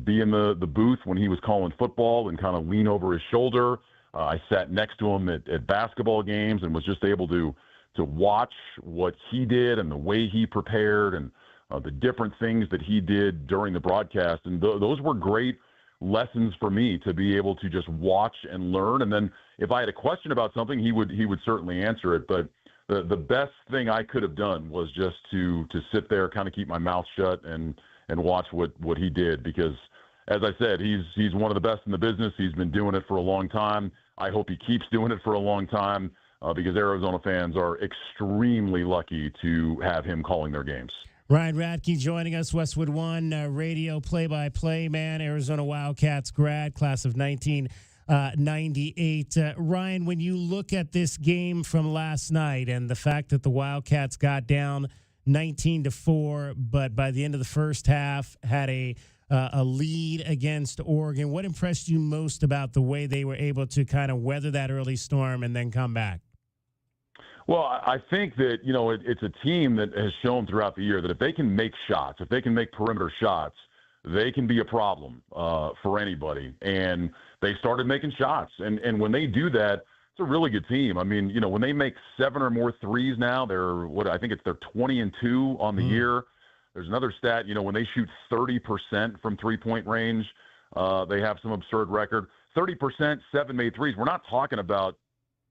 be in the booth when he was calling football and kind of lean over his shoulder. I sat next to him at basketball games and was just able to watch what he did and the way he prepared and the different things that he did during the broadcast. And those were great lessons for me to be able to just watch and learn. And then if I had a question about something, he would certainly answer it. But the best thing I could have done was just to sit there, kind of keep my mouth shut and watch what he did, because as I said, he's one of the best in the business. He's been doing it for a long time. I hope he keeps doing it for a long time because Arizona fans are extremely lucky to have him calling their games. Ryan Radke joining us, Westwood One radio play-by-play man, Arizona Wildcats grad, class of 1998. Ryan, when you look at this game from last night and the fact that the Wildcats got down 19-4, but by the end of the first half had a lead against Oregon, what impressed you most about the way they were able to kind of weather that early storm and then come back? Well, I think that, you know, it's a team that has shown throughout the year that if they can make shots, if they can make perimeter shots, they can be a problem for anybody. And they started making shots. And when they do that, it's a really good team. I mean, you know, when they make 7 or more threes now, they're 20-2 on the year. There's another stat, when they shoot 30% from three-point range, they have some absurd record. 30%, 7 made threes. We're not talking about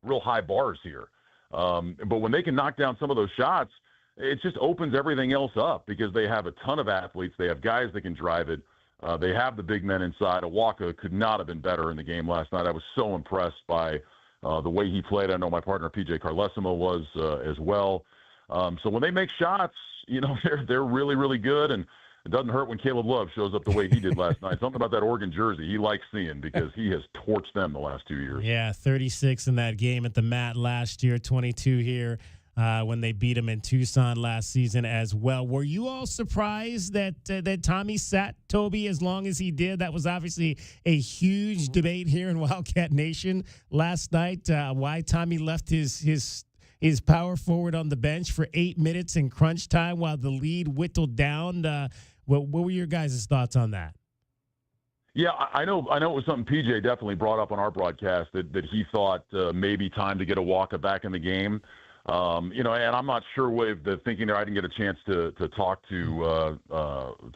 real high bars here. But when they can knock down some of those shots, it just opens everything else up because they have a ton of athletes. They have guys that can drive it. They have the big men inside. Awaka could not have been better in the game last night. I was so impressed by the way he played. I know my partner PJ Carlesimo was as well. So when they make shots, they're really, really good. And it doesn't hurt when Caleb Love shows up the way he did last night. Something about that Oregon jersey he likes seeing because he has torched them the last 2 years. Yeah, 36 in that game at the mat last year, 22 here when they beat him in Tucson last season as well. Were you all surprised that Tommy sat Toby as long as he did? That was obviously a huge debate here in Wildcat Nation last night. Why Tommy left his power forward on the bench for 8 minutes in crunch time while the lead whittled down. What were your guys' thoughts on that? Yeah, I know it was something PJ definitely brought up on our broadcast that he thought maybe time to get Awaka back in the game. And I'm not sure what the thinking there. I didn't get a chance to talk to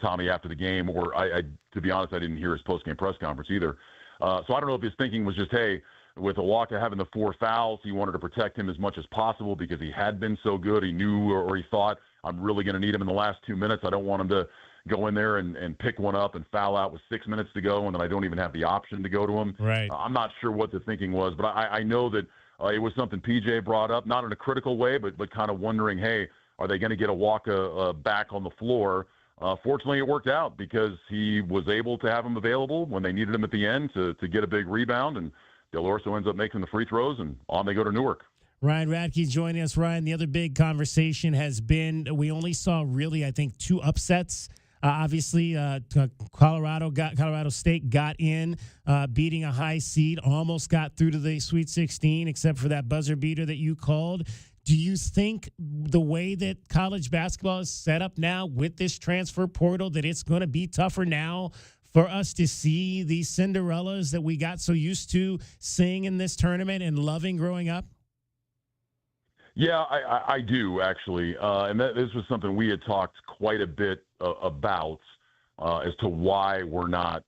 Tommy after the game, or I to be honest, I didn't hear his post-game press conference either. So I don't know if his thinking was just, hey, with Awaka having the 4 fouls, he wanted to protect him as much as possible because he had been so good. He knew or he thought, I'm really going to need him in the last 2 minutes. I don't want him to go in there and pick one up and foul out with 6 minutes to go, and then I don't even have the option to go to him. Right. I'm not sure what the thinking was, but I know that it was something PJ brought up, not in a critical way, but kind of wondering, hey, are they going to get Awaka back on the floor? Fortunately, it worked out because he was able to have him available when they needed him at the end to get a big rebound, and Del Orso ends up making the free throws, and on they go to Newark. Ryan Radke joining us. Ryan, the other big conversation has been we only saw really, I think, 2 upsets. Obviously, Colorado State got in, beating a high seed, almost got through to the Sweet 16, except for that buzzer beater that you called. Do you think the way that college basketball is set up now with this transfer portal that it's going to be tougher now for us to see these Cinderellas that we got so used to seeing in this tournament and loving growing up? Yeah, I do, actually. And this was something we had talked quite a bit about as to why we're not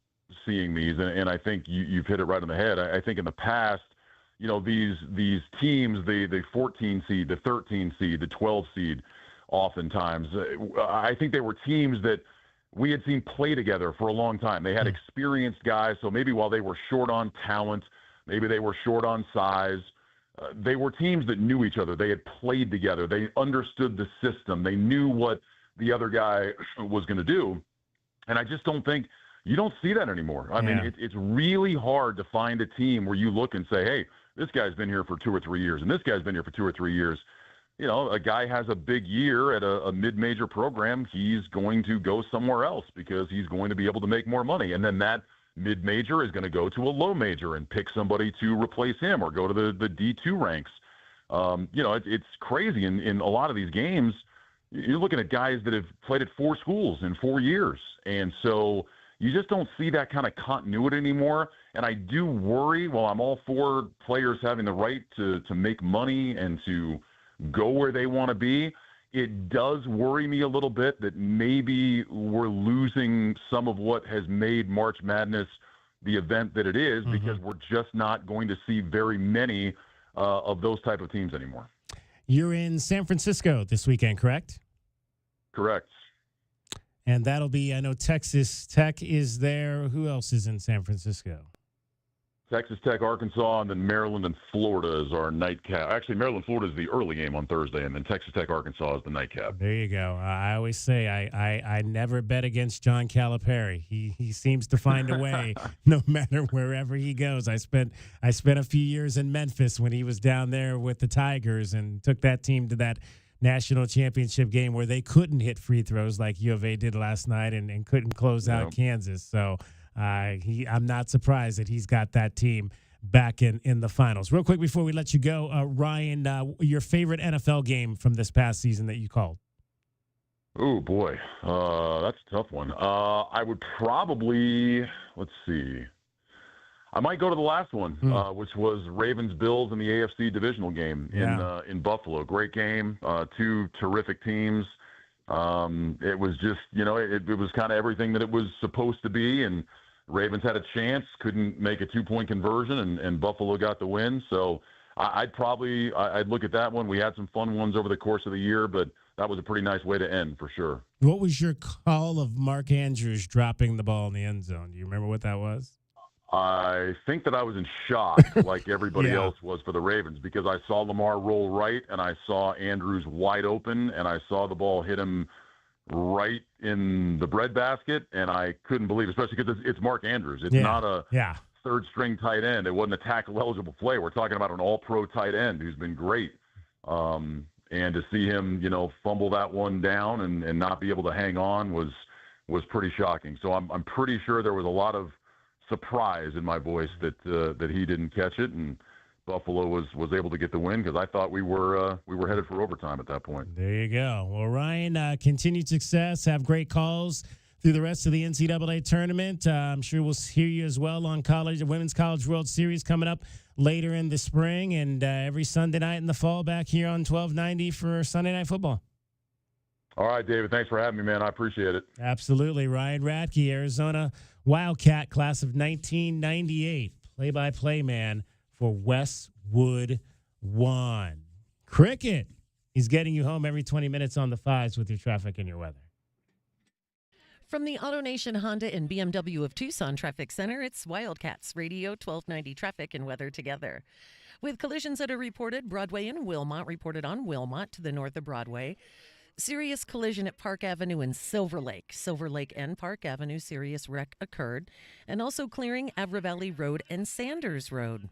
seeing these. And I think you've hit it right on the head. I think in the past, these teams, the 14 seed, the 13 seed, the 12 seed, oftentimes, I think they were teams that we had seen play together for a long time. They had experienced guys, so maybe while they were short on talent, maybe they were short on size, they were teams that knew each other. They had played together. They understood the system. They knew what the other guy was going to do. And I just don't think you don't see that anymore. I mean, it's really hard to find a team where you look and say, hey, this guy's been here for 2 or 3 years, and this guy's been here for 2 or 3 years. A guy has a big year at a mid-major program, he's going to go somewhere else because he's going to be able to make more money. And then that mid-major is going to go to a low major and pick somebody to replace him or go to the D2 ranks. It's crazy. In a lot of these games, you're looking at guys that have played at 4 schools in 4 years. And so you just don't see that kind of continuity anymore. And I do worry, while I'm all for players having the right to make money and to go where they want to be, it does worry me a little bit that maybe we're losing some of what has made March Madness the event that it is because we're just not going to see very many of those type of teams anymore. You're in San Francisco this weekend, correct? Correct. And that'll be, I know Texas Tech is there. Who else is in San Francisco? Texas Tech, Arkansas, and then Maryland and Florida is our nightcap. Actually, Maryland, Florida is the early game on Thursday, and then Texas Tech, Arkansas is the nightcap. There you go. I always say I never bet against John Calipari. He seems to find a way, no matter wherever he goes. I spent a few years in Memphis when he was down there with the Tigers and took that team to that national championship game where they couldn't hit free throws like U of A did last night and couldn't close out Kansas. So I'm not surprised that he's got that team back in the finals. Real quick before we let you go, Ryan, your favorite NFL game from this past season that you called? Oh, boy. That's a tough one. I would probably, let's see. I might go to the last one, which was Ravens-Bills in the AFC divisional game in Buffalo. Great game. 2 terrific teams. It was just, it was kind of everything that it was supposed to be, and Ravens had a chance, couldn't make a 2-point conversion, and Buffalo got the win. So I'd look at that one. We had some fun ones over the course of the year, but that was a pretty nice way to end for sure. What was your call of Mark Andrews dropping the ball in the end zone? Do you remember what that was? I think that I was in shock, like everybody else was for the Ravens, because I saw Lamar roll right, and I saw Andrews wide open, and I saw the ball hit him right in the breadbasket, and I couldn't believe it, especially because it's Mark Andrews. It's not a third-string tight end. It wasn't a tackle-eligible play. We're talking about an all-pro tight end who's been great. And to see him, fumble that one down and not be able to hang on was pretty shocking. So I'm pretty sure there was a lot of surprise in my voice that he didn't catch it, and Buffalo was able to get the win, because I thought we were headed for overtime at that point. There you go. Well, Ryan, continued success. Have great calls through the rest of the NCAA tournament. I'm sure we'll hear you as well on Women's College World Series coming up later in the spring, and every Sunday night in the fall back here on 1290 for Sunday Night Football. All right, David. Thanks for having me, man. I appreciate it. Absolutely. Ryan Radke, Arizona Wildcat, class of 1998, play-by-play man for Westwood One. Cricket, he's getting you home every 20 minutes on the fives with your traffic and your weather. From the AutoNation Honda and BMW of Tucson Traffic Center, it's Wildcats Radio 1290 Traffic and Weather together. With collisions that are reported, Broadway and Wilmot reported on Wilmot to the north of Broadway. Serious collision at Park Avenue in Silver Lake. Silver Lake and Park Avenue, serious wreck occurred. And also clearing Avra Valley Road and Sanders Road.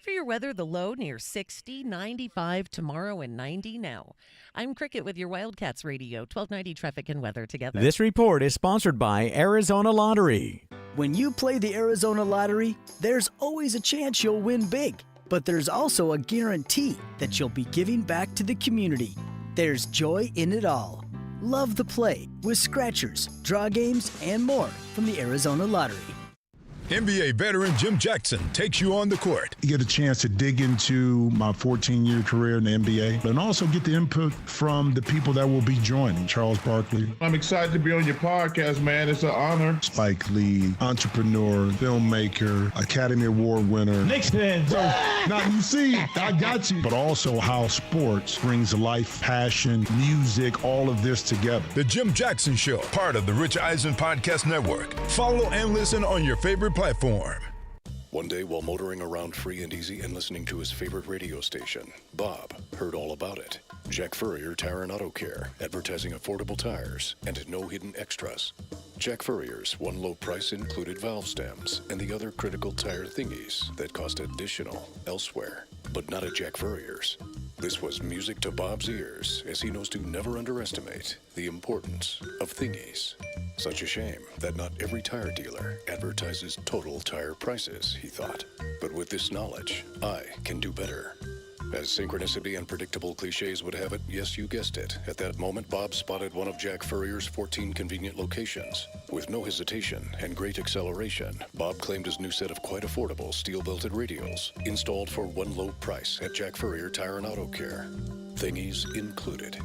For your weather, the low near 60, 95 tomorrow, and 90 now. I'm Cricket with your Wildcats Radio, 1290 Traffic and Weather together. This report is sponsored by Arizona Lottery. When you play the Arizona Lottery, there's always a chance you'll win big. But there's also a guarantee that you'll be giving back to the community. There's joy in it all. Love the play with scratchers, draw games, and more from the Arizona Lottery. NBA veteran Jim Jackson takes you on the court. You get a chance to dig into my 14-year career in the NBA and also get the input from the people that will be joining. Charles Barkley. I'm excited to be on your podcast, man. It's an honor. Spike Lee, entrepreneur, filmmaker, Academy Award winner. Knicks fans. So, now you see, I got you. But also how sports brings life, passion, music, all of this together. The Jim Jackson Show, part of the Rich Eisen Podcast Network. Follow and listen on your favorite platform. One day, while motoring around free and easy and listening to his favorite radio station, Bob heard all about it. Jack Furrier Tire and Auto Care, advertising affordable tires and no hidden extras. Jack Furrier's one low price included valve stems and the other critical tire thingies that cost additional elsewhere, but not at Jack Furrier's. This was music to Bob's ears, as he knows to never underestimate the importance of thingies. Such a shame that not every tire dealer advertises total tire prices, he thought. But with this knowledge, I can do better. As synchronicity and predictable cliches would have it, yes, you guessed it. At that moment, Bob spotted one of Jack Furrier's 14 convenient locations. With no hesitation and great acceleration, Bob claimed his new set of quite affordable steel-belted radials, installed for one low price at Jack Furrier Tire and Auto Care. Thingies included.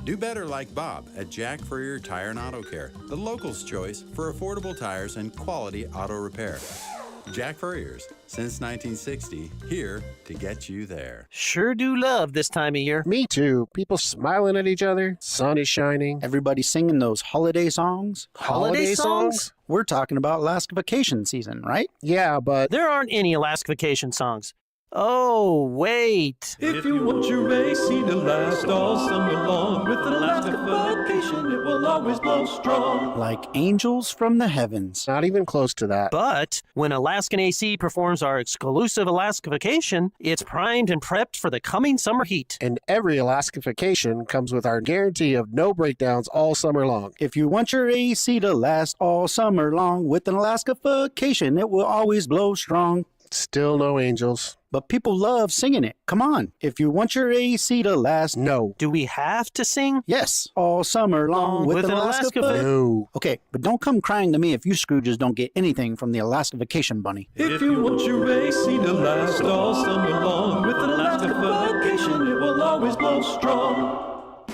Do better like Bob at Jack Furrier Tire and Auto Care, the local's choice for affordable tires and quality auto repair. Jack Furrier's, since 1960, here to get you there. Sure do love this time of year. Me too. People smiling at each other, sun is shining. Everybody singing those holiday songs. Holiday songs? We're talking about Alaska vacation season, right? Yeah, but there aren't any Alaska vacation songs. Oh, wait. If you want your AC to last all summer long, with an Alaska vacation, it will always blow strong. Like angels from the heavens. Not even close to that. But when Alaskan AC performs our exclusive Alaska vacation, it's primed and prepped for the coming summer heat. And every Alaska vacation comes with our guarantee of no breakdowns all summer long. If you want your AC to last all summer long, with an Alaska vacation, it will always blow strong. Still no angels. But people love singing it. Come on. If you want your AC to last. No. Do we have to sing? Yes. All summer long with an Alaska No. Okay, but don't come crying to me if you Scrooges don't get anything from the Alaska Vacation Bunny. If you want your AC to last all summer long, with an Alaska vacation, it will always blow strong.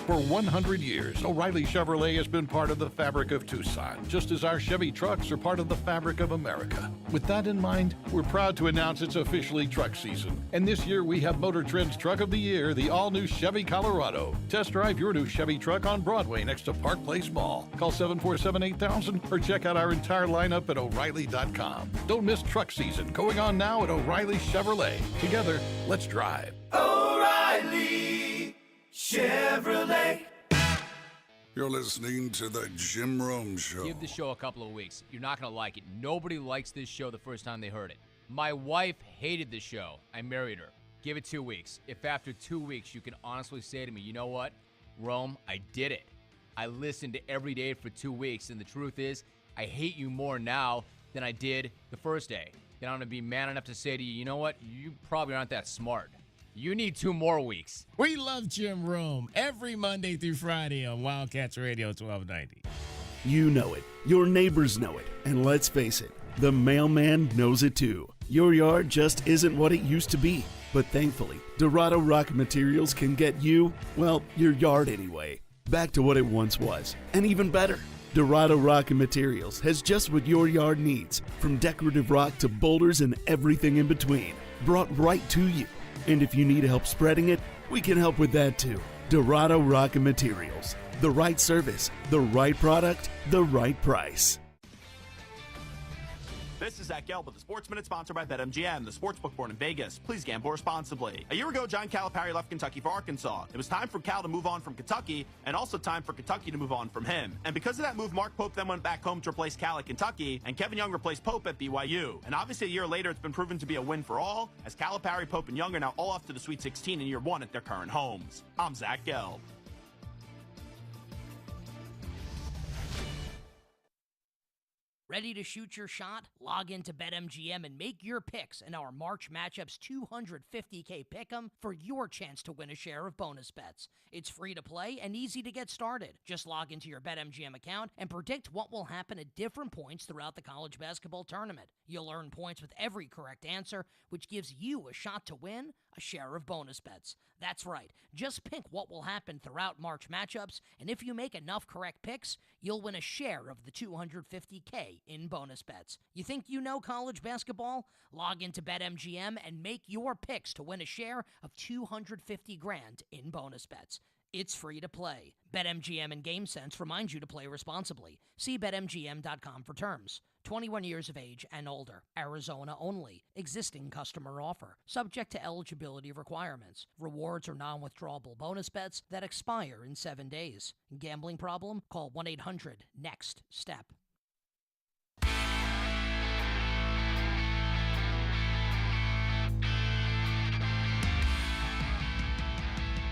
For 100 years, O'Reilly Chevrolet has been part of the fabric of Tucson, just as our Chevy trucks are part of the fabric of America. With that in mind, we're proud to announce it's officially truck season. And this year we have Motor Trend's Truck of the Year, the all-new Chevy Colorado. Test drive your new Chevy truck on Broadway next to Park Place Mall. Call 747-8000 or check out our entire lineup at O'Reilly.com. Don't miss truck season going on now at O'Reilly Chevrolet. Together, let's drive. O'Reilly Chevrolet. You're listening to the Jim Rome Show. Give the show a couple of weeks. You're not going to like it. Nobody likes this show the first time they heard it. My wife hated the show. I married her. Give it 2 weeks. If after 2 weeks you can honestly say to me, you know what, Rome, I did it. I listened to every day for 2 weeks, and the truth is, I hate you more now than I did the first day. Then I'm going to be man enough to say to you, you know what, you probably aren't that smart. You need 2 more weeks. We love Jim Rome every Monday through Friday on Wildcats Radio 1290. You know it. Your neighbors know it. And let's face it, the mailman knows it too. Your yard just isn't what it used to be. But thankfully, Dorado Rock Materials can get you, well, your yard anyway, back to what it once was. And even better. Dorado Rock Materials has just what your yard needs, from decorative rock to boulders and everything in between, brought right to you. And if you need help spreading it, we can help with that too. Dorado Rock Materials. The right service, the right product, the right price. This is Zach Gelb with the Sports Minute, sponsored by BetMGM, the sportsbook born in Vegas. Please gamble responsibly. A year ago, John Calipari left Kentucky for Arkansas. It was time for Cal to move on from Kentucky, and also time for Kentucky to move on from him. And because of that move, Mark Pope then went back home to replace Cal at Kentucky, and Kevin Young replaced Pope at BYU. And obviously, a year later, it's been proven to be a win for all, as Calipari, Pope, and Young are now all off to the Sweet 16 in year one at their current homes. I'm Zach Gelb. Ready to shoot your shot? Log into BetMGM and make your picks in our March Matchups $250K Pick'em for your chance to win a share of bonus bets. It's free to play and easy to get started. Just log into your BetMGM account and predict what will happen at different points throughout the college basketball tournament. You'll earn points with every correct answer, which gives you a shot to win a share of bonus bets. That's right. Just pick what will happen throughout March Matchups, and if you make enough correct picks, you'll win a share of the $250K in bonus bets. You think you know college basketball? Log into BetMGM and make your picks to win a share of $250,000 in bonus bets. It's free to play. BetMGM and GameSense remind you to play responsibly. See BetMGM.com for terms. 21 years of age and older. Arizona only. Existing customer offer. Subject to eligibility requirements. Rewards are non-withdrawable bonus bets that expire in 7 days. Gambling problem? Call 1-800-NEXT-STEP.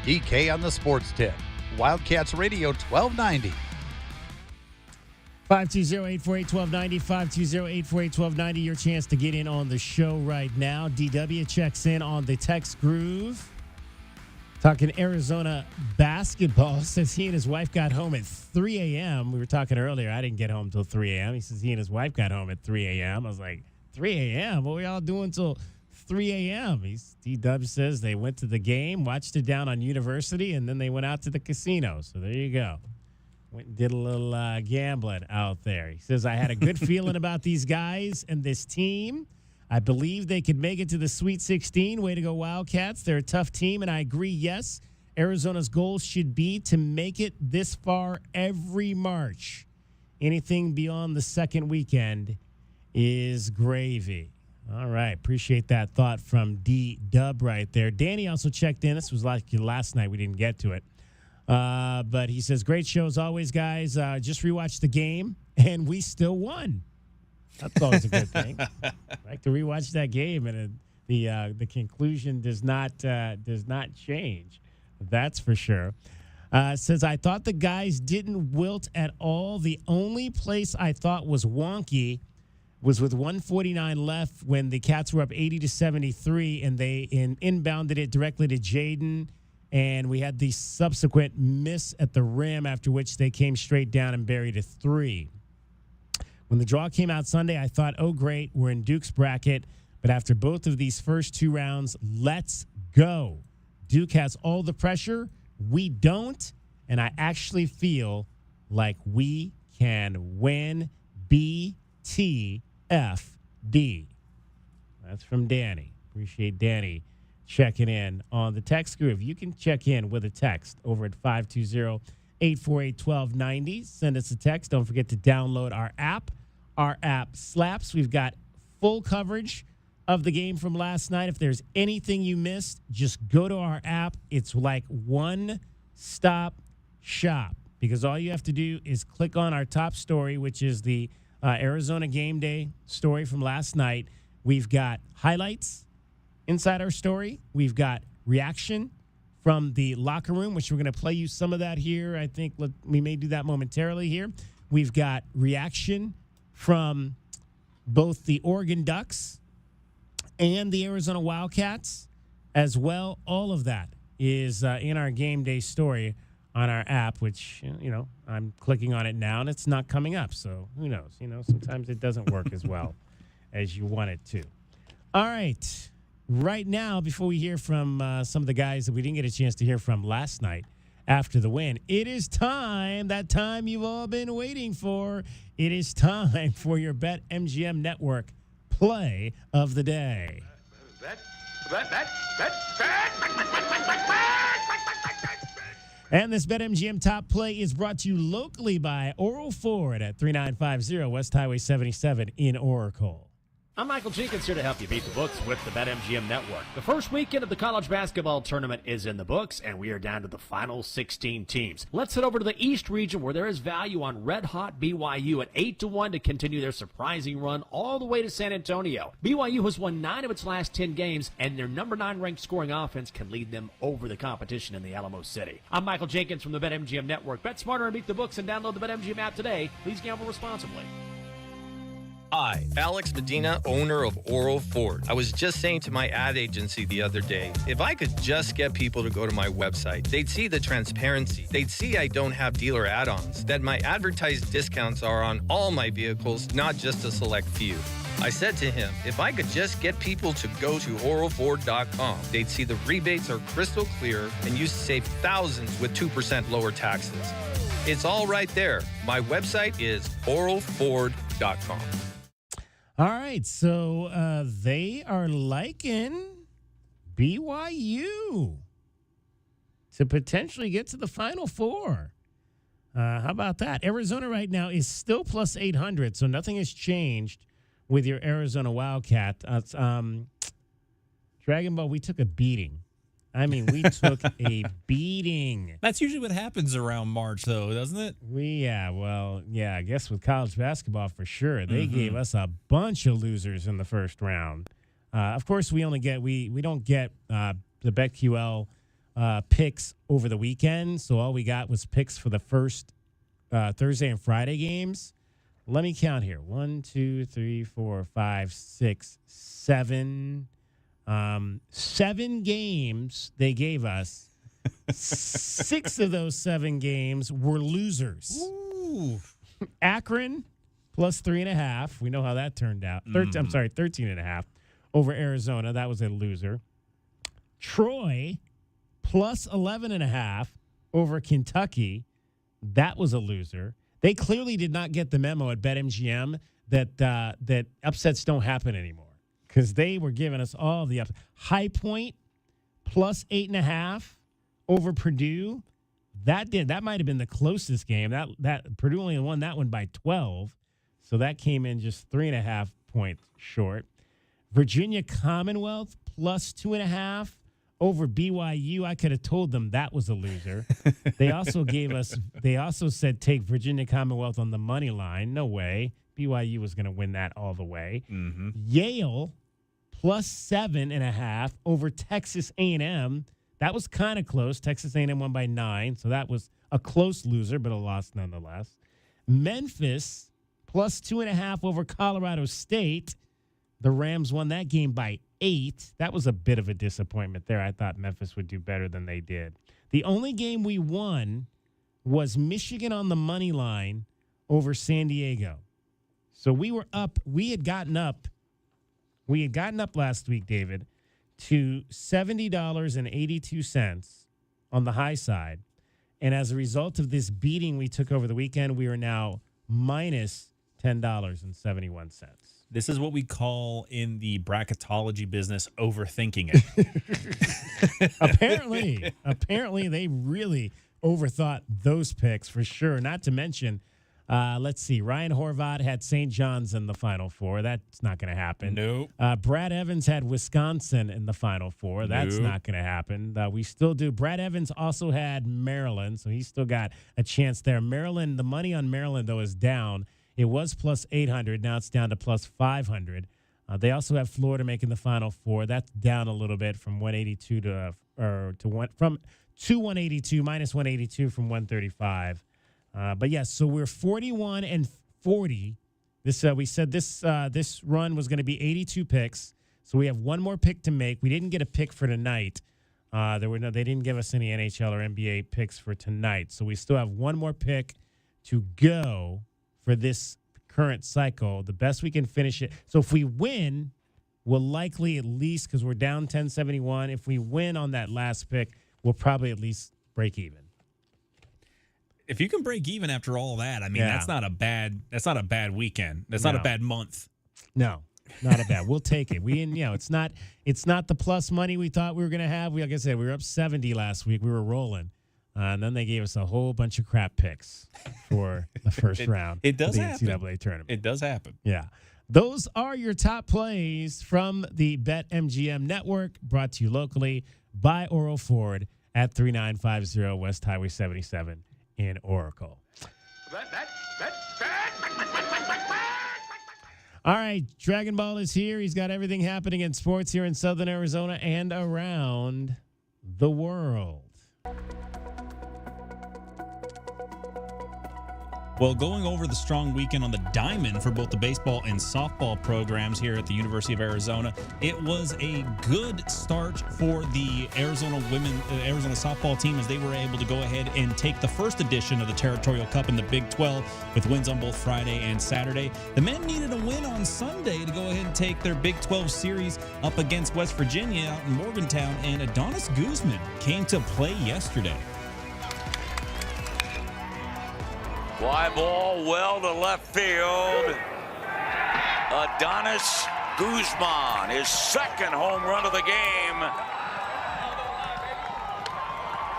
DK on the Sports Tip. Wildcats Radio 1290. 520-848-1290, 520-848-1290. Your chance to get in on the show right now. DW checks in on the text groove. Talking Arizona basketball. Says he and his wife got home at 3 a.m. We were talking earlier. I didn't get home till 3 a.m. He says he and his wife got home at 3 a.m. I was like, 3 a.m.? What were y'all doing till 3 a.m.? DW says they went to the game, watched it down on University, and then they went out to the casino. So there you go. Went and did a little gambling out there. He says, I had a good feeling about these guys and this team. I believe they could make it to the Sweet 16. Way to go, Wildcats. They're a tough team, and I agree, yes, Arizona's goal should be to make it this far every March. Anything beyond the second weekend is gravy. All right. Appreciate that thought from D-Dub right there. Danny also checked in. This was like last night. We didn't get to it. But he says, great show as always, guys. Just rewatched the game, and we still won. That's always a good thing. I like to rewatch that game, and the conclusion does not change. That's for sure. Says, I thought the guys didn't wilt at all. The only place I thought was wonky was with 1:49 left when the Cats were up 80-73, and they inbounded it directly to Jaden. And we had the subsequent miss at the rim, after which they came straight down and buried a three. When the draw came out Sunday, I thought, oh, great, we're in Duke's bracket. But after both of these first two rounds, let's go. Duke has all the pressure. We don't. and I actually feel like we can win BTFD. That's from Danny. Appreciate Danny checking in on the text groove. You can check in with a text over at 520-848-1290. Send us a text. Don't forget to download our app. Our app slaps. We've got full coverage of the game from last night. If there's anything you missed, just go to our app. It's like one-stop shop because all you have to do is click on our top story, which is the Arizona game day story from last night. We've got highlights inside our story. We've got reaction from the locker room, which we're going to play you some of that here. I think we may do that momentarily here. We've got reaction from both the Oregon Ducks and the Arizona Wildcats as well. All of that is in our game day story on our app, which, I'm clicking on it now and it's not coming up. So who knows? Sometimes it doesn't work as well as you want it to. All right. Right now, before we hear from some of the guys that we didn't get a chance to hear from last night after the win, it is time, that time you've all been waiting for. It is time for your BetMGM Network play of the day. And this BetMGM top play is brought to you locally by Oral Ford at 3950 West Highway 77 in Oracle. I'm Michael Jenkins here to help you beat the books with the BetMGM Network. The first weekend of the college basketball tournament is in the books, and we are down to the final 16 teams. Let's head over to the East region where there is value on red-hot BYU at 8-1 to continue their surprising run all the way to San Antonio. BYU has won 9 of its last 10 games, and their number 9 ranked scoring offense can lead them over the competition in the Alamo City. I'm Michael Jenkins from the BetMGM Network. Bet smarter and beat the books and download the BetMGM app today. Please gamble responsibly. Hi, Alex Medina, owner of Oral Ford. I was just saying to my ad agency the other day, if I could just get people to go to my website, they'd see the transparency. They'd see I don't have dealer add-ons, that my advertised discounts are on all my vehicles, not just a select few. I said to him, if I could just get people to go to oralford.com, they'd see the rebates are crystal clear and you save thousands with 2% lower taxes. It's all right there. My website is oralford.com. All right, so they are liking BYU to potentially get to the Final Four. How about that? Arizona right now is still plus 800, so nothing has changed with your Arizona Wildcat. Dragon Ball, we took a beating. I mean, we took a beating. That's usually what happens around March, though, doesn't it? I guess with college basketball for sure. They gave us a bunch of losers in the first round. Of course, we don't get the BetQL picks over the weekend, so all we got was picks for the first Thursday and Friday games. Let me count here. 1, 2, 3, 4, 5, 6, 7. 7 games they gave us. 6 of those 7 games were losers. Ooh. Akron plus 3.5. We know how that turned out. 13.5 over Arizona. That was a loser. Troy plus 11.5 over Kentucky. That was a loser. They clearly did not get the memo at BetMGM that upsets don't happen anymore. Because they were giving us all the ups. High Point plus 8.5 over Purdue. That might have been the closest game. That Purdue only won that one by 12, so that came in just 3.5 points short. Virginia Commonwealth plus 2.5 over BYU. I could have told them that was a loser. They also said take Virginia Commonwealth on the money line. No way. BYU was going to win that all the way. Mm-hmm. Yale plus 7.5 over Texas A&M. That was kind of close. Texas A&M won by 9, so that was a close loser, but a loss nonetheless. Memphis plus 2.5 over Colorado State. The Rams won that game by 8. That was a bit of a disappointment there. I thought Memphis would do better than they did. The only game we won was Michigan on the money line over San Diego. So we were up. We had gotten up last week, David, to $70.82 on the high side. And as a result of this beating we took over the weekend, we are now minus $10.71. This is what we call in the bracketology business overthinking it. Apparently, they really overthought those picks for sure. Not to mention, let's see, Ryan Horvath had St. John's in the Final Four. That's not going to happen. Nope. Brad Evans had Wisconsin in the Final Four. That's not going to happen. We still do. Brad Evans also had Maryland, so he's still got a chance there. Maryland, the money on Maryland, though, is down. It was plus 800. Now it's down to plus 500. They also have Florida making the Final Four. That's down a little bit from 182 to 182, minus 182 from 135. But yes, so we're 41 and 40. This we said this run was going to be 82 picks. So we have one more pick to make. We didn't get a pick for tonight. They didn't give us any NHL or NBA picks for tonight. So we still have one more pick to go for this current cycle. The best we can finish it. So if we win, we'll likely at least, because we're down 1071, if we win on that last pick, we'll probably at least break even. If you can break even after all that, I mean, that's not a bad weekend. That's not a bad month. No, not a bad. We'll take it. It's not the plus money we thought we were going to have. Like I said, we were up 70 last week. We were rolling. And then they gave us a whole bunch of crap picks for the first round. It does of the happen. NCAA tournament. It does happen. Yeah. Those are your top plays from the BetMGM network, brought to you locally by Oral Ford at 3950 West Highway 77 in Oracle. All right, Dragon Ball is here. He's got everything happening in sports here in Southern Arizona and around the world. Well, going over the strong weekend on the diamond for both the baseball and softball programs here at the University of Arizona, it was a good start for the Arizona softball team as they were able to go ahead and take the first edition of the Territorial Cup in the Big 12 with wins on both Friday and Saturday. The men needed a win on Sunday to go ahead and take their Big 12 series up against West Virginia out in Morgantown, and Adonis Guzman came to play yesterday. Fly ball well to left field. Adonis Guzman, his second home run of the game.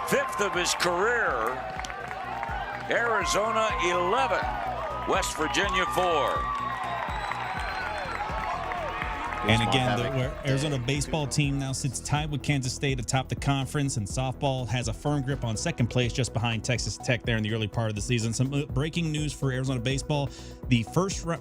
Fifth of his career. Arizona 11, West Virginia 4. And again, the Arizona baseball team now sits tied with Kansas State atop the conference, and softball has a firm grip on second place just behind Texas Tech there in the early part of the season. Some breaking news for Arizona baseball. The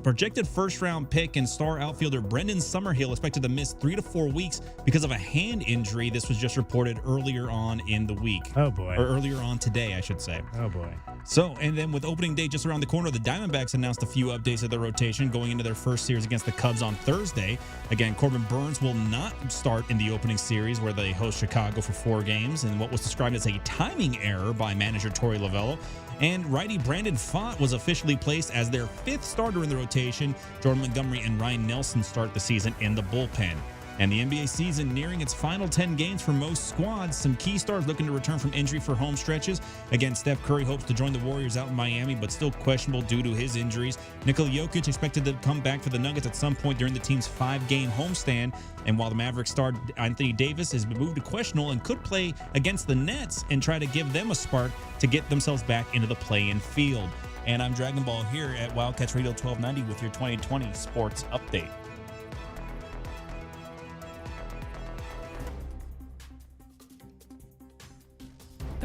projected first-round pick and star outfielder Brendan Summerhill expected to miss 3 to 4 weeks because of a hand injury. This was just reported earlier on in the week. Oh, boy. Or earlier on today, I should say. Oh, boy. So, and then with opening day just around the corner, the Diamondbacks announced a few updates of their rotation going into their first series against the Cubs on Thursday. Again, Corbin Burns will not start in the opening series where they host Chicago for 4 games in what was described as a timing error by manager Torey Lovello. And righty Brandon Pfaadt was officially placed as their 5th starter in the rotation. Jordan Montgomery and Ryan Nelson start the season in the bullpen. And the NBA season nearing its final 10 games for most squads. Some key stars looking to return from injury for home stretches. Again, Steph Curry hopes to join the Warriors out in Miami, but still questionable due to his injuries. Nikola Jokic expected to come back for the Nuggets at some point during the team's 5-game homestand. And while the Mavericks star Anthony Davis has been moved to questionable and could play against the Nets and try to give them a spark to get themselves back into the play-in field. And I'm Dragon Ball here at Wildcats Radio 1290 with your 2020 sports update.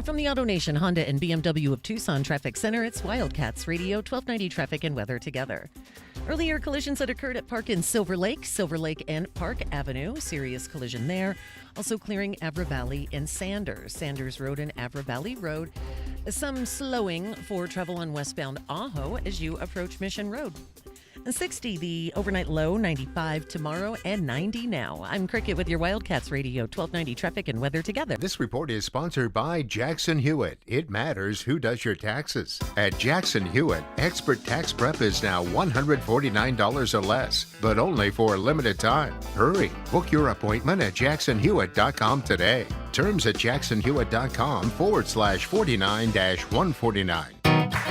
From the AutoNation Honda and BMW of Tucson Traffic Center, it's Wildcats Radio 1290 Traffic and Weather together. Earlier collisions that occurred at Park and Silver Lake and Park Avenue. Serious collision there. Also clearing Avra Valley and Sanders Road and Avra Valley Road. Some slowing for travel on westbound Ajo as you approach Mission Road. 60 the overnight low, 95 tomorrow, and 90 now. I'm Cricket with your Wildcats Radio 1290 traffic and weather together. This report is sponsored by Jackson Hewitt. It matters who does your taxes. At Jackson Hewitt, expert tax prep is now $149 or less, but only for a limited time. Hurry, book your appointment at jacksonhewitt.com today. Terms at jacksonhewitt.com/49-149.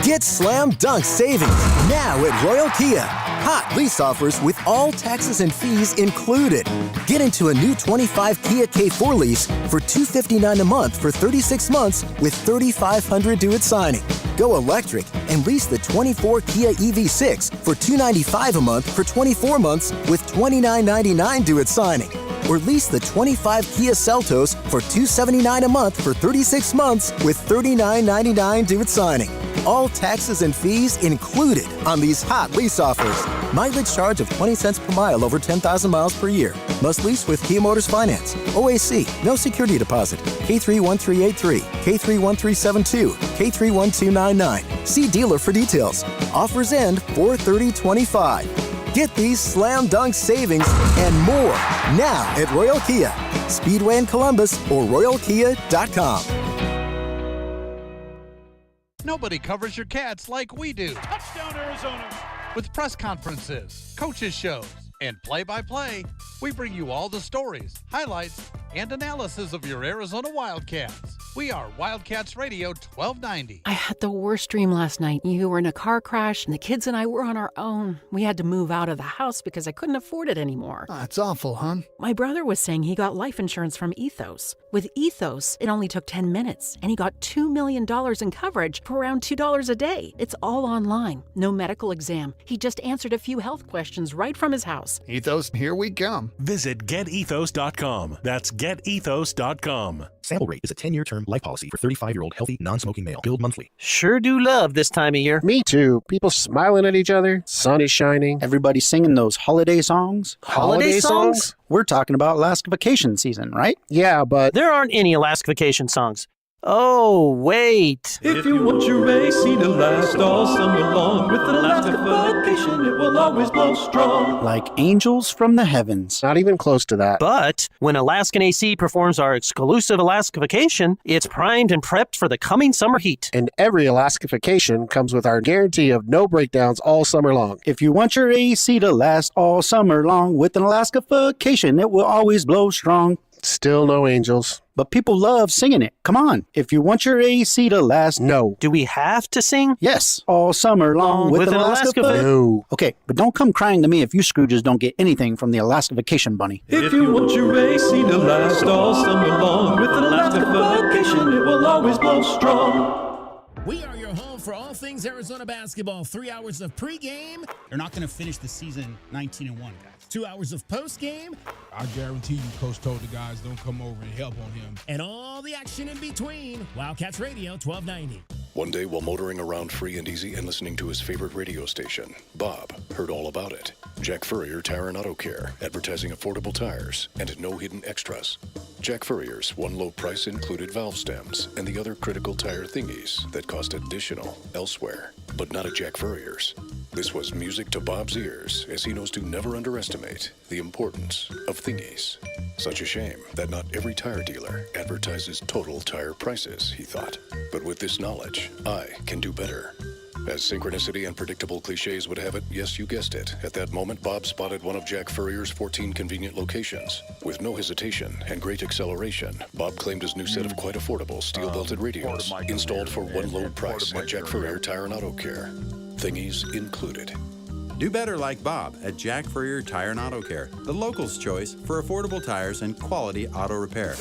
Get slam dunk savings now at Royal Kia. Hot lease offers with all taxes and fees included. Get into a new 25 Kia K4 lease for $259 a month for 36 months with $3,500 due at signing. Go electric and lease the 24 Kia EV6 for $295 a month for 24 months with $29.99 due at signing. Or lease the 25 Kia Seltos for $279 a month for 36 months with $39.99 due at signing. All taxes and fees included on these hot lease offers. Mileage charge of 20 cents per mile over 10,000 miles per year. Must lease with Kia Motors Finance. OAC, no security deposit. K31383, K31372, K31299. See dealer for details. Offers end 4/30/25. Get these slam dunk savings and more now at Royal Kia, Speedway in Columbus, or royalkia.com. Nobody covers your Cats like we do. Touchdown, Arizona! With press conferences, coaches shows, and play-by-play, we bring you all the stories, highlights, and analysis of your Arizona Wildcats. We are Wildcats Radio 1290. I had the worst dream last night. You were in a car crash, and the kids and I were on our own. We had to move out of the house because I couldn't afford it anymore. That's awful, hon. My brother was saying he got life insurance from Ethos. With Ethos, it only took 10 minutes, and he got $2 million in coverage for around $2 a day. It's all online. No medical exam. He just answered a few health questions right from his house. Ethos, here we come. Visit getethos.com. That's getethos.com. Sample rate is a 10-year term life policy for 35-year-old healthy, non-smoking male. Billed monthly. Sure do love this time of year. Me too. People smiling at each other. Sun is shining. Everybody singing those holiday songs. Holiday songs? We're talking about Alaska vacation season, right? Yeah, but there aren't any Alaska vacation songs. Oh, wait. If you want your AC to last all summer long, with an Alaska vacation, it will always blow strong. Like angels from the heavens. Not even close to that. But when Alaskan AC performs our exclusive Alaska vacation, it's primed and prepped for the coming summer heat. And every Alaska vacation comes with our guarantee of no breakdowns all summer long. If you want your AC to last all summer long, with an Alaska vacation, it will always blow strong. Still no angels. But people love singing it. Come on. If you want your AC to last... No. Do we have to sing? Yes. All summer long with an Alaska No. Okay, but don't come crying to me if you Scrooges don't get anything from the Alaska Vacation Bunny. If you want your AC to last all summer long, with an Alaska vacation, it will always blow strong. We are your home for all things Arizona basketball. 3 hours of pregame. They're not going to finish the season 19-1, guys. 2 hours of postgame. I guarantee you, Coach told the guys don't come over and help on him. And all the action in between. Wildcats Radio 1290. One day while motoring around free and easy and listening to his favorite radio station, Bob heard all about it. Jack Furrier Tire and Auto Care, advertising affordable tires and no hidden extras. Jack Furrier's one low price included valve stems and the other critical tire thingies that cost additional elsewhere, but not at Jack Furrier's. This was music to Bob's ears, as he knows to never underestimate the importance of thingies. Such a shame that not every tire dealer advertises total tire prices, he thought. But with this knowledge, I can do better. As synchronicity and predictable cliches would have it, yes, you guessed it. At that moment, Bob spotted one of Jack Furrier's 14 convenient locations. With no hesitation and great acceleration, Bob claimed his new set of quite affordable steel-belted radios, installed for one low price at Jack Furrier Tire and Auto Care. Thingies included. Do better like Bob at Jack Furrier Tire and Auto Care, the locals' choice for affordable tires and quality auto repair.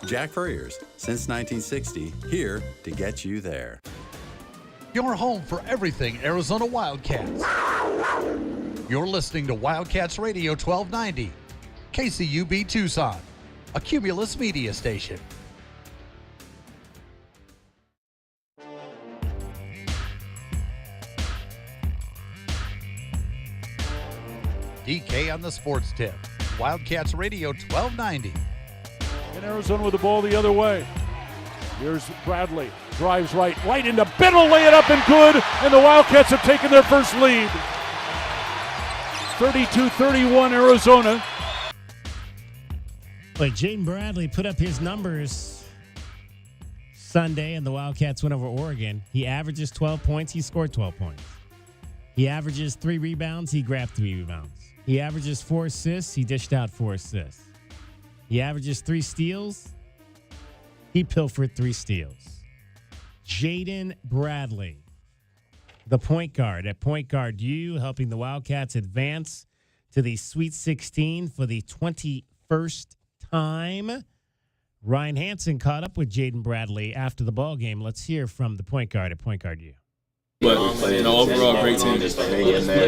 Jack Furrier's, since 1960, here to get you there. Your home for everything Arizona Wildcats. You're listening to Wildcats Radio 1290, KCUB Tucson, a Cumulus media station. DK on the sports tip. Wildcats Radio 1290. And Arizona with the ball the other way. Here's Bradley. Drives right into Biddle, lay it up and good, and the Wildcats have taken their first lead. 32-31 Arizona. But Jaden Bradley put up his numbers Sunday, and the Wildcats went over Oregon. He averages 12 points. He scored 12 points. He averages 3 rebounds. He grabbed 3 rebounds. He averages 4 assists. He dished out 4 assists. He averages 3 steals. He pilfered 3 steals. Jaden Bradley, the point guard at Point Guard U, helping the Wildcats advance to the Sweet 16 for the 21st time. Ryan Hansen caught up with Jaden Bradley after the ball game. Let's hear from the point guard at Point Guard U. But, overall, great team.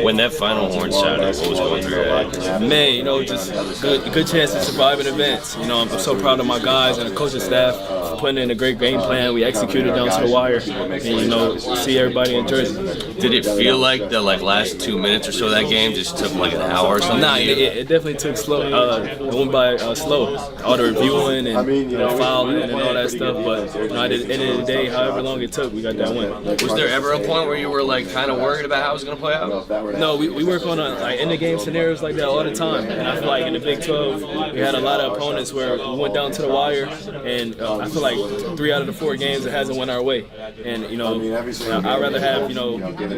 When that final horn sounded, what was going through your head? Man, just good chance to survive in advance. I'm so proud of my guys and the coaching staff for putting in a great game plan. We executed down to the wire, and, see everybody in Jersey. Did it feel like the last 2 minutes or so of that game just took an hour or something? Nah, it definitely took slow. It went by slow. All the reviewing and fouling and all that stuff. But at the end of the day, however long it took, we got that win. Was there ever a point where you were kind of worried about how it was going to play out? No, we work on in the game scenarios like that all the time. And I feel like in the Big 12, we had a lot of opponents where we went down to the wire, and I feel like 3 out of the 4 games it hasn't went our way. And I'd rather have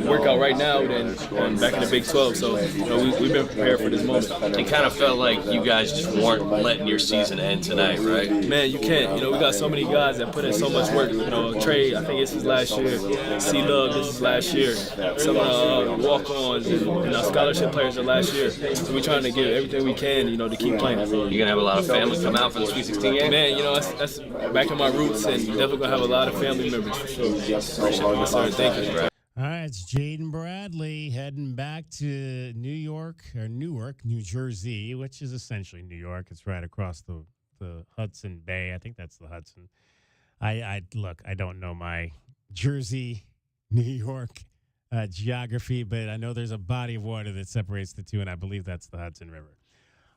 workout right now than back in the Big 12. So we've been prepared for this moment. It kind of felt like you guys just weren't letting your season end tonight, right? Man, you can't. We got so many guys that put in so much work. Trey, I think it's his last year. C-Love, this is last year. Some of the walk-ons and our scholarship players are last year. So we're trying to give everything we can, to keep playing. You're going to have a lot of family come out for the Sweet 16 game? Man, that's back in my roots, and definitely going to have a lot of family members for sure. Yes, sir. Thank you. All right, it's Jaden Bradley heading back to Newark, New Jersey, which is essentially New York. It's right across the Hudson Bay. I think that's the Hudson. I don't know my Jersey, New York geography, but I know there's a body of water that separates the two, and I believe that's the Hudson River.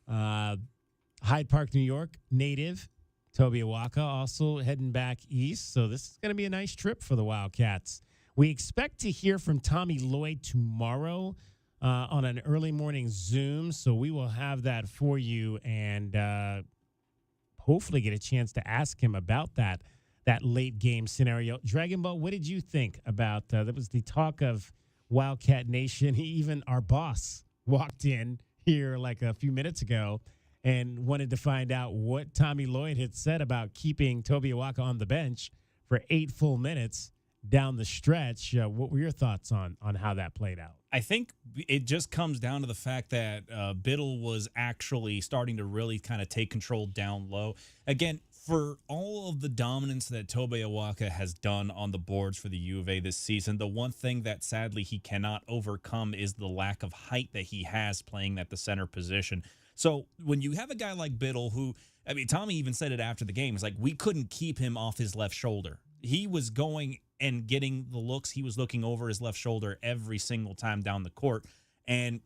Hyde Park, New York, native Toby Awaka also heading back east, so this is going to be a nice trip for the Wildcats. We expect to hear from Tommy Lloyd tomorrow on an early morning Zoom, so we will have that for you and hopefully get a chance to ask him about that late game scenario. Dragon Ball, what did you think about that? Was the talk of Wildcat Nation. Even our boss walked in here like a few minutes ago and wanted to find out what Tommy Lloyd had said about keeping Toby Awaka on the bench for 8 full minutes down the stretch. What were your thoughts on how that played out? I think it just comes down to the fact that Biddle was actually starting to really kind of take control down low. Again, for all of the dominance that Toby Awaka has done on the boards for the U of A this season, the one thing that sadly he cannot overcome is the lack of height that he has playing at the center position. So when you have a guy like Biddle who, Tommy even said it after the game, it's like we couldn't keep him off his left shoulder. He was going and getting the looks. He was looking over his left shoulder every single time down the court. And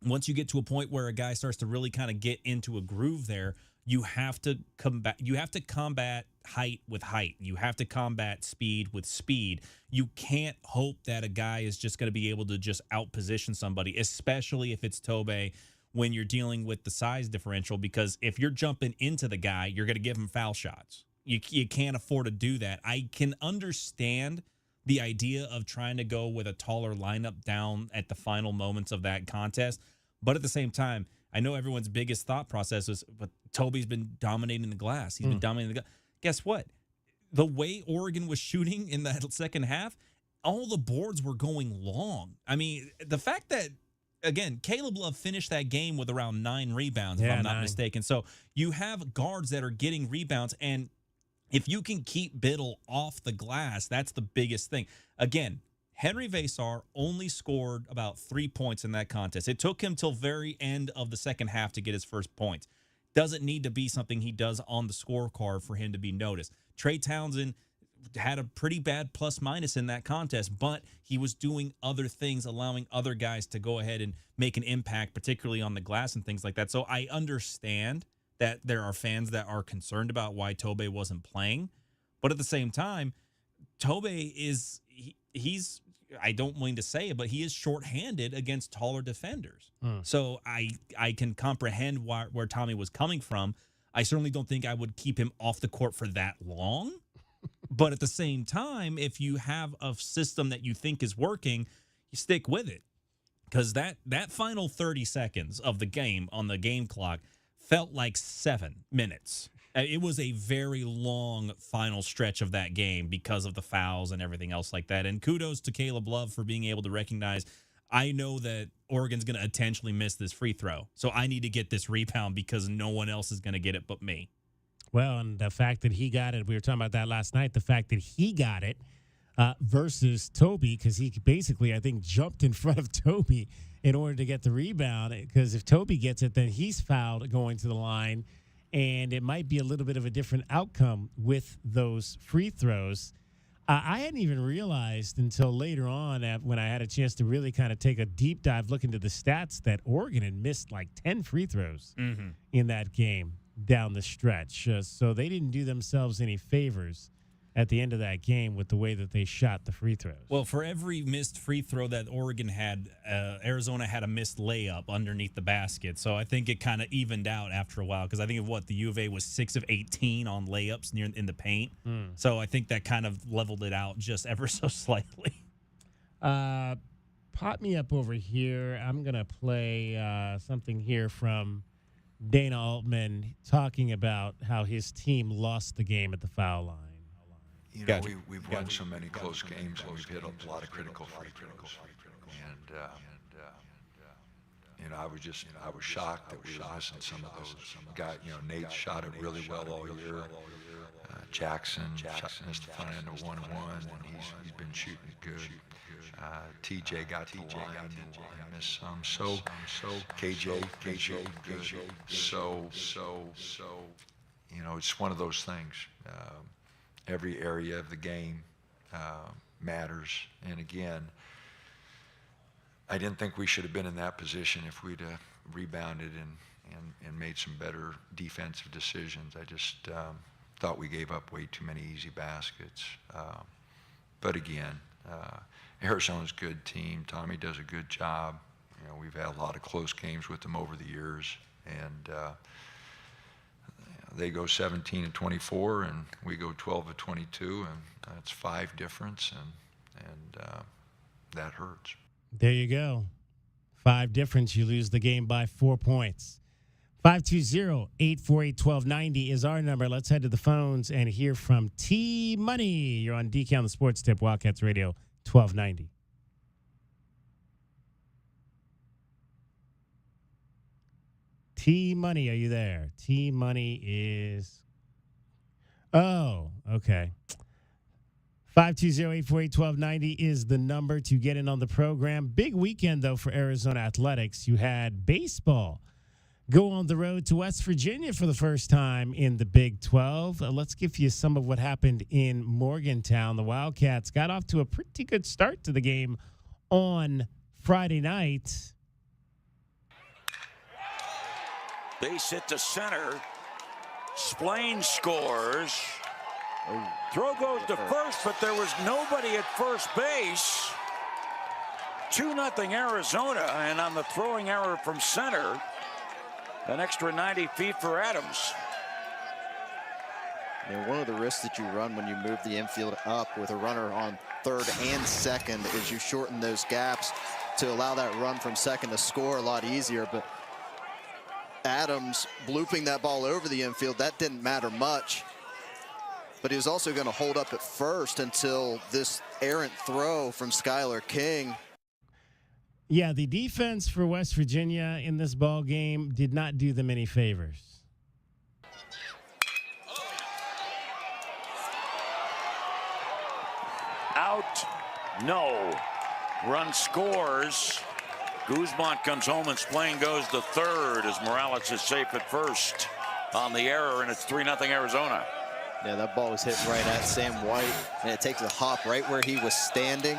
once you get to a point where a guy starts to really kind of get into a groove there, you have to combat height with height. You have to combat speed with speed. You can't hope that a guy is just going to be able to just outposition somebody, especially if it's Tobe, when you're dealing with the size differential, because if you're jumping into the guy, you're going to give him foul shots. You can't afford to do that. I can understand the idea of trying to go with a taller lineup down at the final moments of that contest, but at the same time, I know everyone's biggest thought process was, but Toby's been dominating the glass. He's been dominating the glass. Guess what? The way Oregon was shooting in that second half, all the boards were going long. The fact that, again, Caleb Love finished that game with around 9 rebounds, if I'm not mistaken. So you have guards that are getting rebounds, and if you can keep Biddle off the glass, that's the biggest thing. Again, Henry Vasar only scored about 3 points in that contest. It took him till very end of the second half to get his first points. Doesn't need to be something he does on the scorecard for him to be noticed. Trey Townsend had a pretty bad plus-minus in that contest, but he was doing other things, allowing other guys to go ahead and make an impact, particularly on the glass and things like that. So I understand that there are fans that are concerned about why Tobe wasn't playing. But at the same time, Tobe is he's I don't mean to say it, but he is shorthanded against taller defenders. So I can comprehend where Tommy was coming from. I certainly don't think I would keep him off the court for that long. But at the same time, if you have a system that you think is working, you stick with it. Because that final 30 seconds of the game on the game clock felt like 7 minutes. It was a very long final stretch of that game because of the fouls and everything else like that. And kudos to Caleb Love for being able to recognize, I know that Oregon's going to intentionally miss this free throw, so I need to get this rebound because no one else is going to get it but me. Well, and the fact that he got it, we were talking about that last night, the fact that he got it versus Toby, because he basically, I think, jumped in front of Toby in order to get the rebound, because if Toby gets it, then he's fouled going to the line, and it might be a little bit of a different outcome with those free throws. I hadn't even realized until later on when I had a chance to really kind of take a deep dive, look into the stats, that Oregon had missed like 10 free throws in that game down the stretch. So they didn't do themselves any favors at the end of that game with the way that they shot the free throws. Well, for every missed free throw that Oregon had, Arizona had a missed layup underneath the basket. So I think it kind of evened out after a while, because I think the U of A was 6 of 18 on layups in the paint. So I think that kind of leveled it out just ever so slightly. Pop me up over here. I'm going to play something here from Dana Altman talking about how his team lost the game at the foul line. You know, we've won so many close games, and we've hit a lot of critical free throws. And you know, I was shocked that we were missing some of those guys. You know, Nate shot it really well all year. Jackson missed the front end of 1-1, and he's been shooting good. TJ got to the line and missed some. So KJ good. So you know, it's one of those things. Every area of the game matters. And again, I didn't think we should have been in that position if we'd rebounded and made some better defensive decisions. I just thought we gave up way too many easy baskets. But again, Arizona's a good team. Tommy does a good job. You know, we've had a lot of close games with them over the years. And they go 17-24, and we go 12-22, and that's 5 difference, and that hurts. There you go. 5 difference. You lose the game by 4 points. 520-848-1290 is our number. Let's head to the phones and hear from T Money. You're on DK on the Sports Tip, Wildcats Radio 1290. T Money, are you there? T Money is. Oh, okay. 520-848-1290 is the number to get in on the program. Big weekend, though, for Arizona Athletics. You had baseball go on the road to West Virginia for the first time in the Big 12. Let's give you some of what happened in Morgantown. The Wildcats got off to a pretty good start to the game on Friday night. Base hit to center. Splain scores. Throw goes to first, but there was nobody at first base. 2-0 Arizona, and on the throwing error from center, an extra 90 feet for Adams. And one of the risks that you run when you move the infield up with a runner on third and second is you shorten those gaps to allow that run from second to score a lot easier. But Adams blooping that ball over the infield, that didn't matter much. But he was also going to hold up at first until this errant throw from Skylar King. Yeah, the defense for West Virginia in this ball game did not do them any favors. Out, no. Run scores. Guzman comes home and Splain goes to third as Morales is safe at first on the error, and it's 3-0 Arizona. Yeah, that ball was hit right at Sam White, and it takes a hop right where he was standing.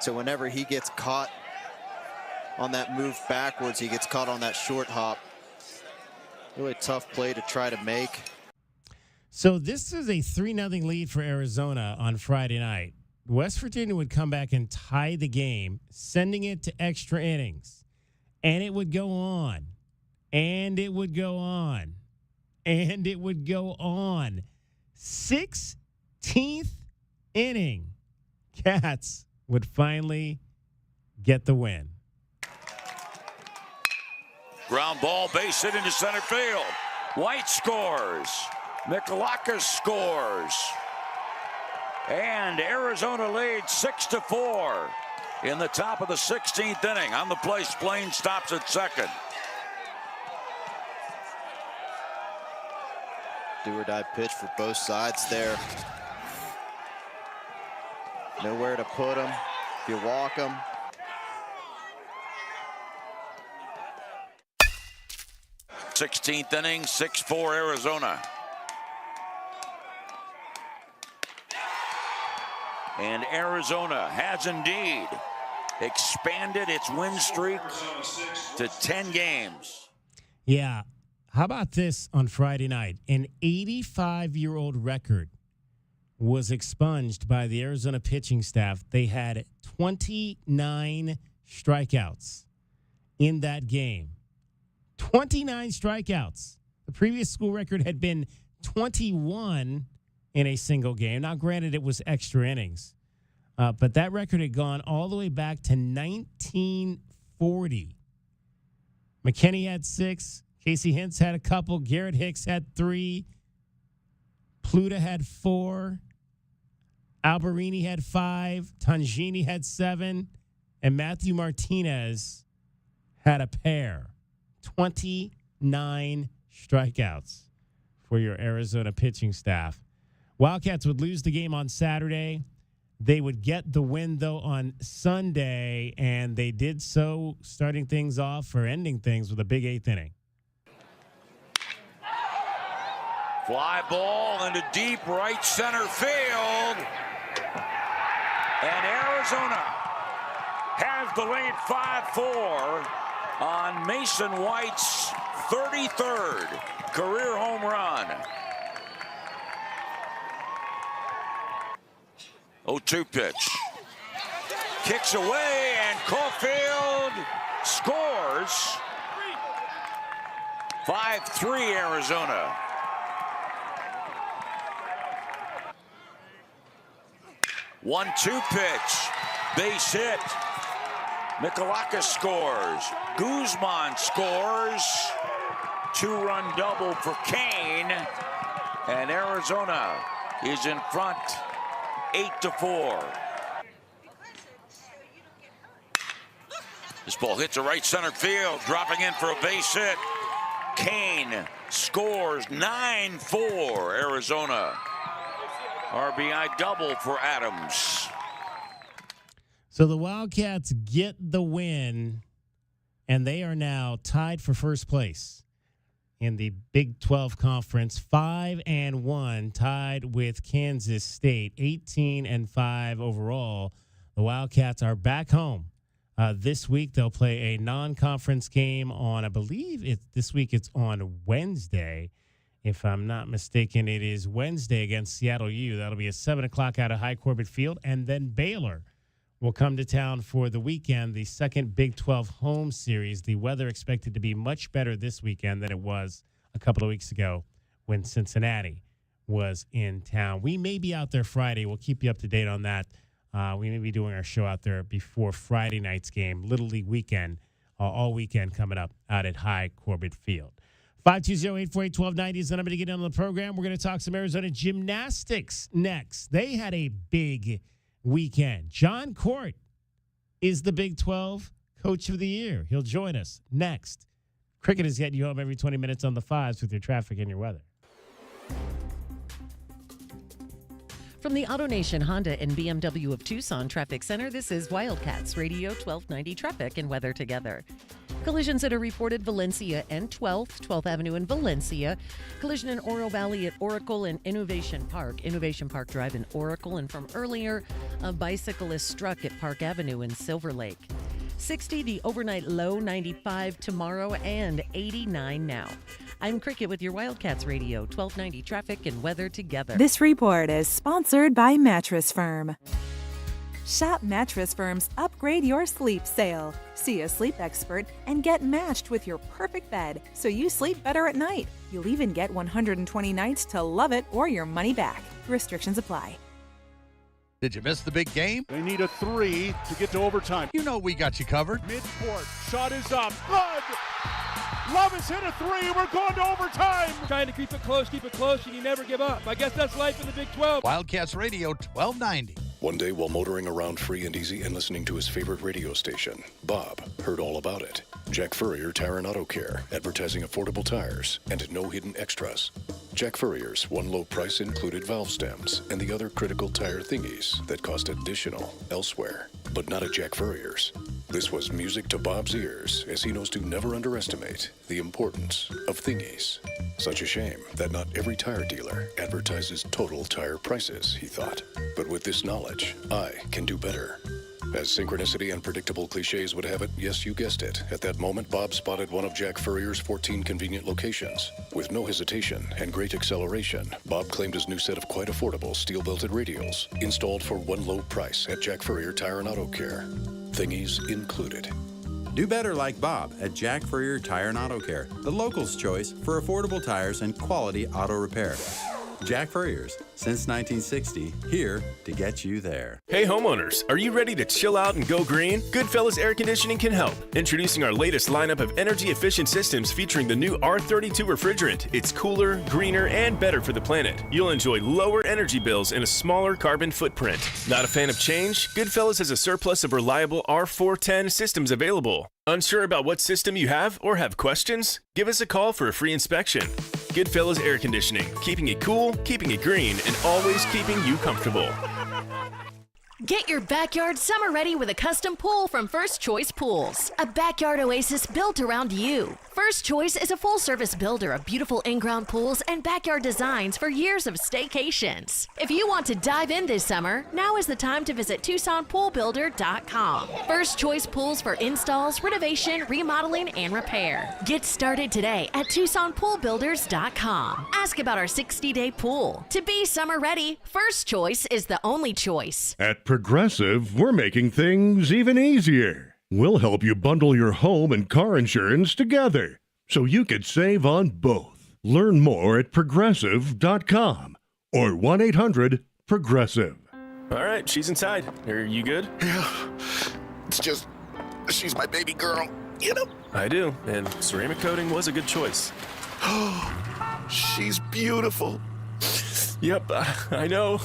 So whenever he gets caught on that move backwards, he gets caught on that short hop. Really tough play to try to make. So this is a 3-0 lead for Arizona on Friday night. West Virginia would come back and tie the game, sending it to extra innings. And it would go on. And it would go on. And it would go on. 16th inning. Cats would finally get the win. Ground ball, base hit into center field. White scores. Mikalakis scores. And Arizona leads 6-4 in the top of the 16th inning. On the play, Splain stops at second. Do-or-die pitch for both sides there. Nowhere to put them. If you walk them. Sixteenth inning, 6-4 Arizona. And Arizona has indeed expanded its win streak to 10 games. Yeah. How about this on Friday night? An 85-year-old record was expunged by the Arizona pitching staff. They had 29 strikeouts in that game. 29 strikeouts. The previous school record had been 21 in a single game. Now, granted, it was extra innings, but that record had gone all the way back to 1940. McKinney had 6. Casey Hintz had a couple. Garrett Hicks had 3. Pluta had 4. Alberini had 5. Tangini had 7. And Matthew Martinez had a pair. 29 strikeouts for your Arizona pitching staff. Wildcats would lose the game on Saturday. They would get the win, though, on Sunday, and they did so, starting things off or ending things with a big 8th inning. Fly ball into deep right center field. And Arizona has the lead 5-4 on Mason White's 33rd career home run. 0-2 pitch. Kicks away, and Caulfield scores. 5-3 Arizona. One-two pitch. Base hit. Mikalakis scores. Guzman scores. 2-run double for Kane. And Arizona is in front 8-4. This ball hits the right center field, dropping in for a base hit. Kane scores. 9-4 Arizona. RBI double for Adams. So the Wildcats get the win, and they are now tied for first place in the Big 12 Conference, 5-1, tied with Kansas State, 18-5 overall. The Wildcats are back home. This week they'll play a non-conference game on, I believe this week it's on Wednesday. If I'm not mistaken, it is Wednesday against Seattle U. That'll be at 7 o'clock out of High Corbett Field. And then Baylor will come to town for the weekend, the second Big 12 home series. The weather expected to be much better this weekend than it was a couple of weeks ago when Cincinnati was in town. We may be out there Friday. We'll keep you up to date on that. We may be doing our show out there before Friday night's game, Little League weekend, all weekend coming up out at High Corbett Field. 520-848-1290 is the number to get on the program. We're going to talk some Arizona gymnastics next. They had a big weekend. John Court is the Big 12 Coach of the Year. He'll join us next. Cricket is getting you home every 20 minutes on the fives with your traffic and your weather. From the AutoNation Honda and BMW of Tucson Traffic Center, this is Wildcats Radio 1290 Traffic and Weather Together. Collisions that are reported Valencia and 12th Avenue in Valencia. Collision in Oro Valley at Oracle and Innovation Park Drive in Oracle. And from earlier, a bicyclist struck at Park Avenue in Silver Lake. 60 the overnight low, 95 tomorrow, and 89 now. I'm Cricket with your Wildcats Radio 1290 Traffic and Weather Together. This report is sponsored by Mattress Firm. Shop Mattress Firm's Upgrade Your Sleep sale. See a sleep expert and get matched with your perfect bed so you sleep better at night. You'll even get 120 nights to love it or your money back. Restrictions apply. Did you miss the big game? They need a 3 to get to overtime. You know we got you covered. Midcourt, shot is up. Good! Love has hit a 3. We're going to overtime. Trying to keep it close, and you never give up. I guess that's life in the Big 12. Wildcats Radio 1290. One day while motoring around free and easy and listening to his favorite radio station, Bob heard all about it. Jack Furrier Tire and Auto Care, advertising affordable tires and no hidden extras. Jack Furrier's one low price included valve stems and the other critical tire thingies that cost additional elsewhere, but not at Jack Furrier's. This was music to Bob's ears, as he knows to never underestimate the importance of thingies. Such a shame that not every tire dealer advertises total tire prices, he thought. But with this knowledge, I can do better. As synchronicity and predictable cliches would have it, yes, you guessed it. At that moment, Bob spotted one of Jack Furrier's 14 convenient locations. With no hesitation and great acceleration, Bob claimed his new set of quite affordable steel-belted radials, installed for one low price at Jack Furrier Tire and Auto Care. Thingies included. Do better like Bob at Jack Furrier Tire and Auto Care, the locals' choice for affordable tires and quality auto repair. Jack Furrier's, since 1960, here to get you there. Hey homeowners, are you ready to chill out and go green? Goodfellas Air Conditioning can help. Introducing our latest lineup of energy-efficient systems featuring the new R32 refrigerant. It's cooler, greener, and better for the planet. You'll enjoy lower energy bills and a smaller carbon footprint. Not a fan of change? Goodfellas has a surplus of reliable R410 systems available. Unsure about what system you have or have questions? Give us a call for a free inspection. Goodfellas Air Conditioning, keeping it cool, keeping it green, and always keeping you comfortable. Get your backyard summer ready with a custom pool from First Choice Pools. A backyard oasis built around you. First Choice is a full-service builder of beautiful in-ground pools and backyard designs for years of staycations. If you want to dive in this summer, now is the time to visit TucsonPoolBuilder.com. First Choice Pools for installs, renovation, remodeling, and repair. Get started today at TucsonPoolBuilders.com. Ask about our 60-day pool. To be summer ready, First Choice is the only choice. At Progressive, we're making things even easier. We'll help you bundle your home and car insurance together so you could save on both. Learn more at Progressive.com or 1-800-PROGRESSIVE. All right, she's inside. Are you good? Yeah, it's just, she's my baby girl, you know? I do, and ceramic coating was a good choice. She's beautiful. Yep, I know.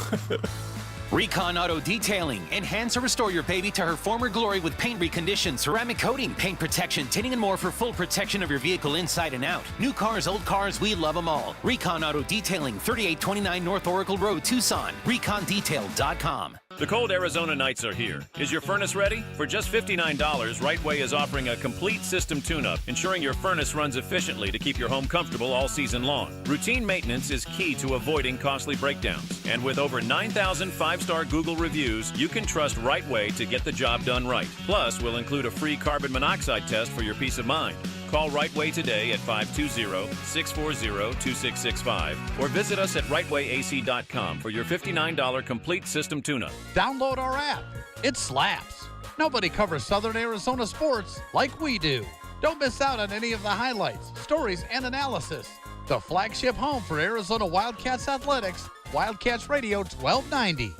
Recon Auto Detailing. Enhance or restore your baby to her former glory with paint recondition, ceramic coating, paint protection, tinting, and more for full protection of your vehicle inside and out. New cars, old cars, we love them all. Recon Auto Detailing, 3829 North Oracle Road, Tucson. ReconDetail.com. The cold Arizona nights are here. Is your furnace ready? For just $59, Right Way is offering a complete system tune-up, ensuring your furnace runs efficiently to keep your home comfortable all season long. Routine maintenance is key to avoiding costly breakdowns. And with over 9,000 five-star Google reviews, you can trust Right Way to get the job done right. Plus, we'll include a free carbon monoxide test for your peace of mind. Call Right Way today at 520-640-2665 or visit us at rightwayac.com for your $59 complete system tune-up. Download our app. It slaps. Nobody covers Southern Arizona sports like we do. Don't miss out on any of the highlights, stories, and analysis. The flagship home for Arizona Wildcats athletics, Wildcats Radio 1290.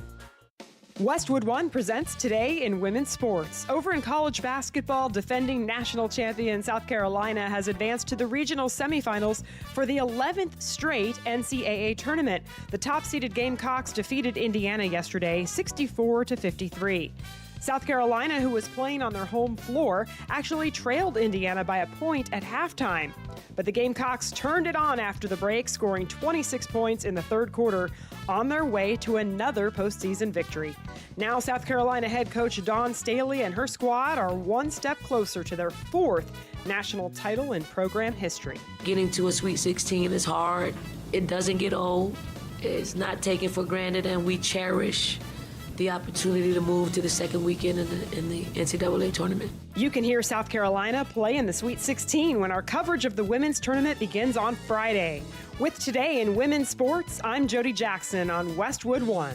Westwood One presents Today in Women's Sports. Over in college basketball, defending national champion South Carolina has advanced to the regional semifinals for the 11th straight NCAA tournament. The top-seeded Gamecocks defeated Indiana yesterday, 64-53. South Carolina, who was playing on their home floor, actually trailed Indiana by a point at halftime. But the Gamecocks turned it on after the break, scoring 26 points in the third quarter, on their way to another postseason victory. Now South Carolina head coach Dawn Staley and her squad are one step closer to their fourth national title in program history. Getting to a Sweet 16 is hard. It doesn't get old. It's not taken for granted, and we cherish the opportunity to move to the second weekend in the NCAA tournament. You can hear South Carolina play in the Sweet 16 when our coverage of the women's tournament begins on Friday. With Today in Women's Sports, I'm Jody Jackson on Westwood One.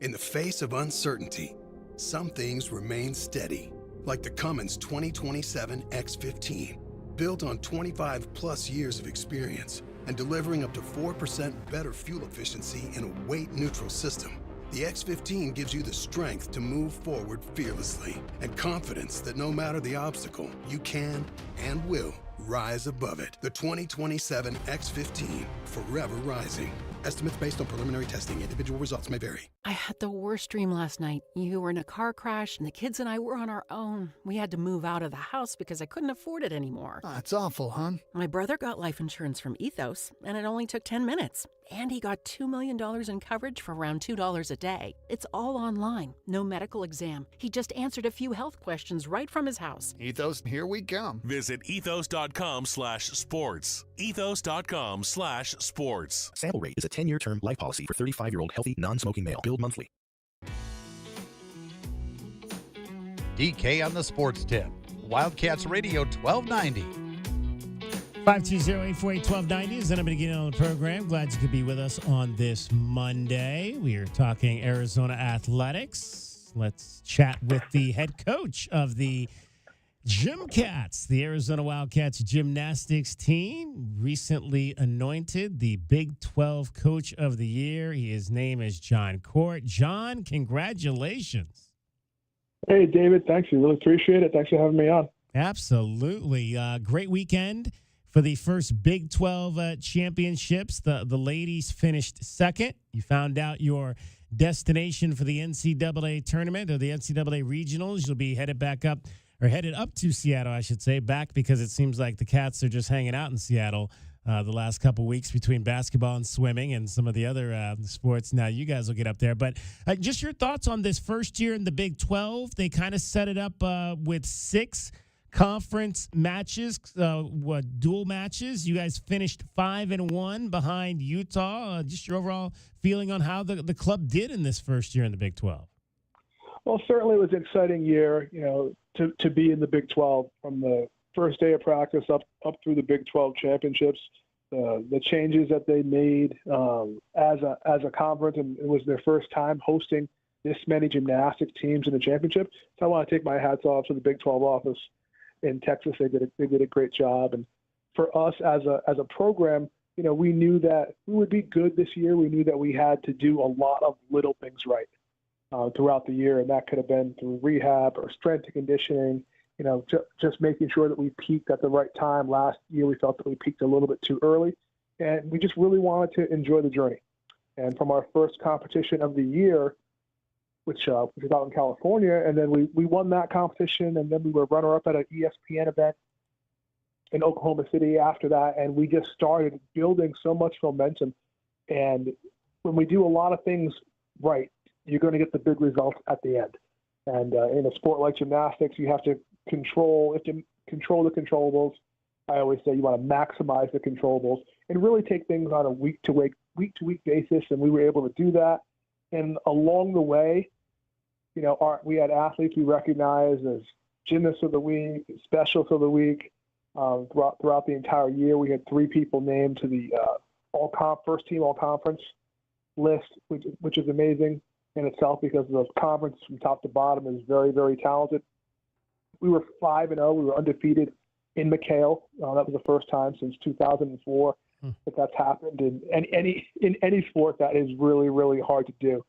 In the face of uncertainty, some things remain steady, like the Cummins 2027 X15, built on 25-plus years of experience and delivering up to 4% better fuel efficiency in a weight-neutral system. The X15 gives you the strength to move forward fearlessly and confidence that no matter the obstacle, you can and will rise above it. The 2027 X15, forever rising. Estimates based on preliminary testing. Individual results may vary. I had the worst dream last night. You were in a car crash, and the kids and I were on our own. We had to move out of the house because I couldn't afford it anymore. That's awful, hon. My brother got life insurance from Ethos, and it only took 10 minutes. And he got $2 million in coverage for around $2 a day. It's all online. No medical exam. He just answered a few health questions right from his house. Ethos, here we come. Visit ethos.com/sports. Ethos.com/sports. Sample rate is a 10-year term life policy for 35-year-old healthy, non-smoking male. Billed monthly. DK on the Sports Tip. Wildcats Radio 1290. 520-848-1290 is the number to get in on the program. Glad you could be with us on this Monday. We are talking Arizona athletics. Let's chat with the head coach of the Gymcats, the Arizona Wildcats gymnastics team, recently anointed the Big 12 Coach of the Year. His name is John Court. John, congratulations. Hey, David. Thanks. We really appreciate it. Thanks for having me on. Absolutely. Great weekend for the first Big 12 championships. The ladies finished second. You found out your destination for the NCAA tournament or the NCAA regionals. You'll be headed up to Seattle, I should say, back because it seems like the Cats are just hanging out in Seattle the last couple weeks between basketball and swimming and some of the other sports. Now you guys will get up there. But just your thoughts on this first year in the Big 12. They kind of set it up with 6 conference matches, dual matches. You guys finished 5-1 behind Utah. Just your overall feeling on how the club did in this first year in the Big 12. Well, certainly it was an exciting year, to be in the Big 12 from the first day of practice up through the Big 12 championships. The changes that they made as a conference, and it was their first time hosting this many gymnastics teams in the championship. So I want to take my hats off to the Big 12 office in Texas. They did a great job. And for us as a program, we knew that we would be good this year. We knew that we had to do a lot of little things right throughout the year, and that could have been through rehab or strength and conditioning. Just making sure that we peaked at the right time. Last year, we felt that we peaked a little bit too early, and we just really wanted to enjoy the journey. And from our first competition of the year, which was out in California, and then we won that competition, and then we were runner-up at an ESPN event in Oklahoma City after that, and we just started building so much momentum. And when we do a lot of things right, you're going to get the big results at the end. And in a sport like gymnastics, you have to control the controllables. I always say you want to maximize the controllables and really take things on a week-to-week basis, and we were able to do that. And along the way, we had athletes we recognized as gymnasts of the week, specialists of the week. Throughout the entire year, we had 3 people named to the first team all-conference list, which is amazing in itself because the conference from top to bottom is very, very talented. We were 5-0. We were undefeated in McHale. That was the first time since 2004 that that's happened. And in any sport, that is really, really hard to do.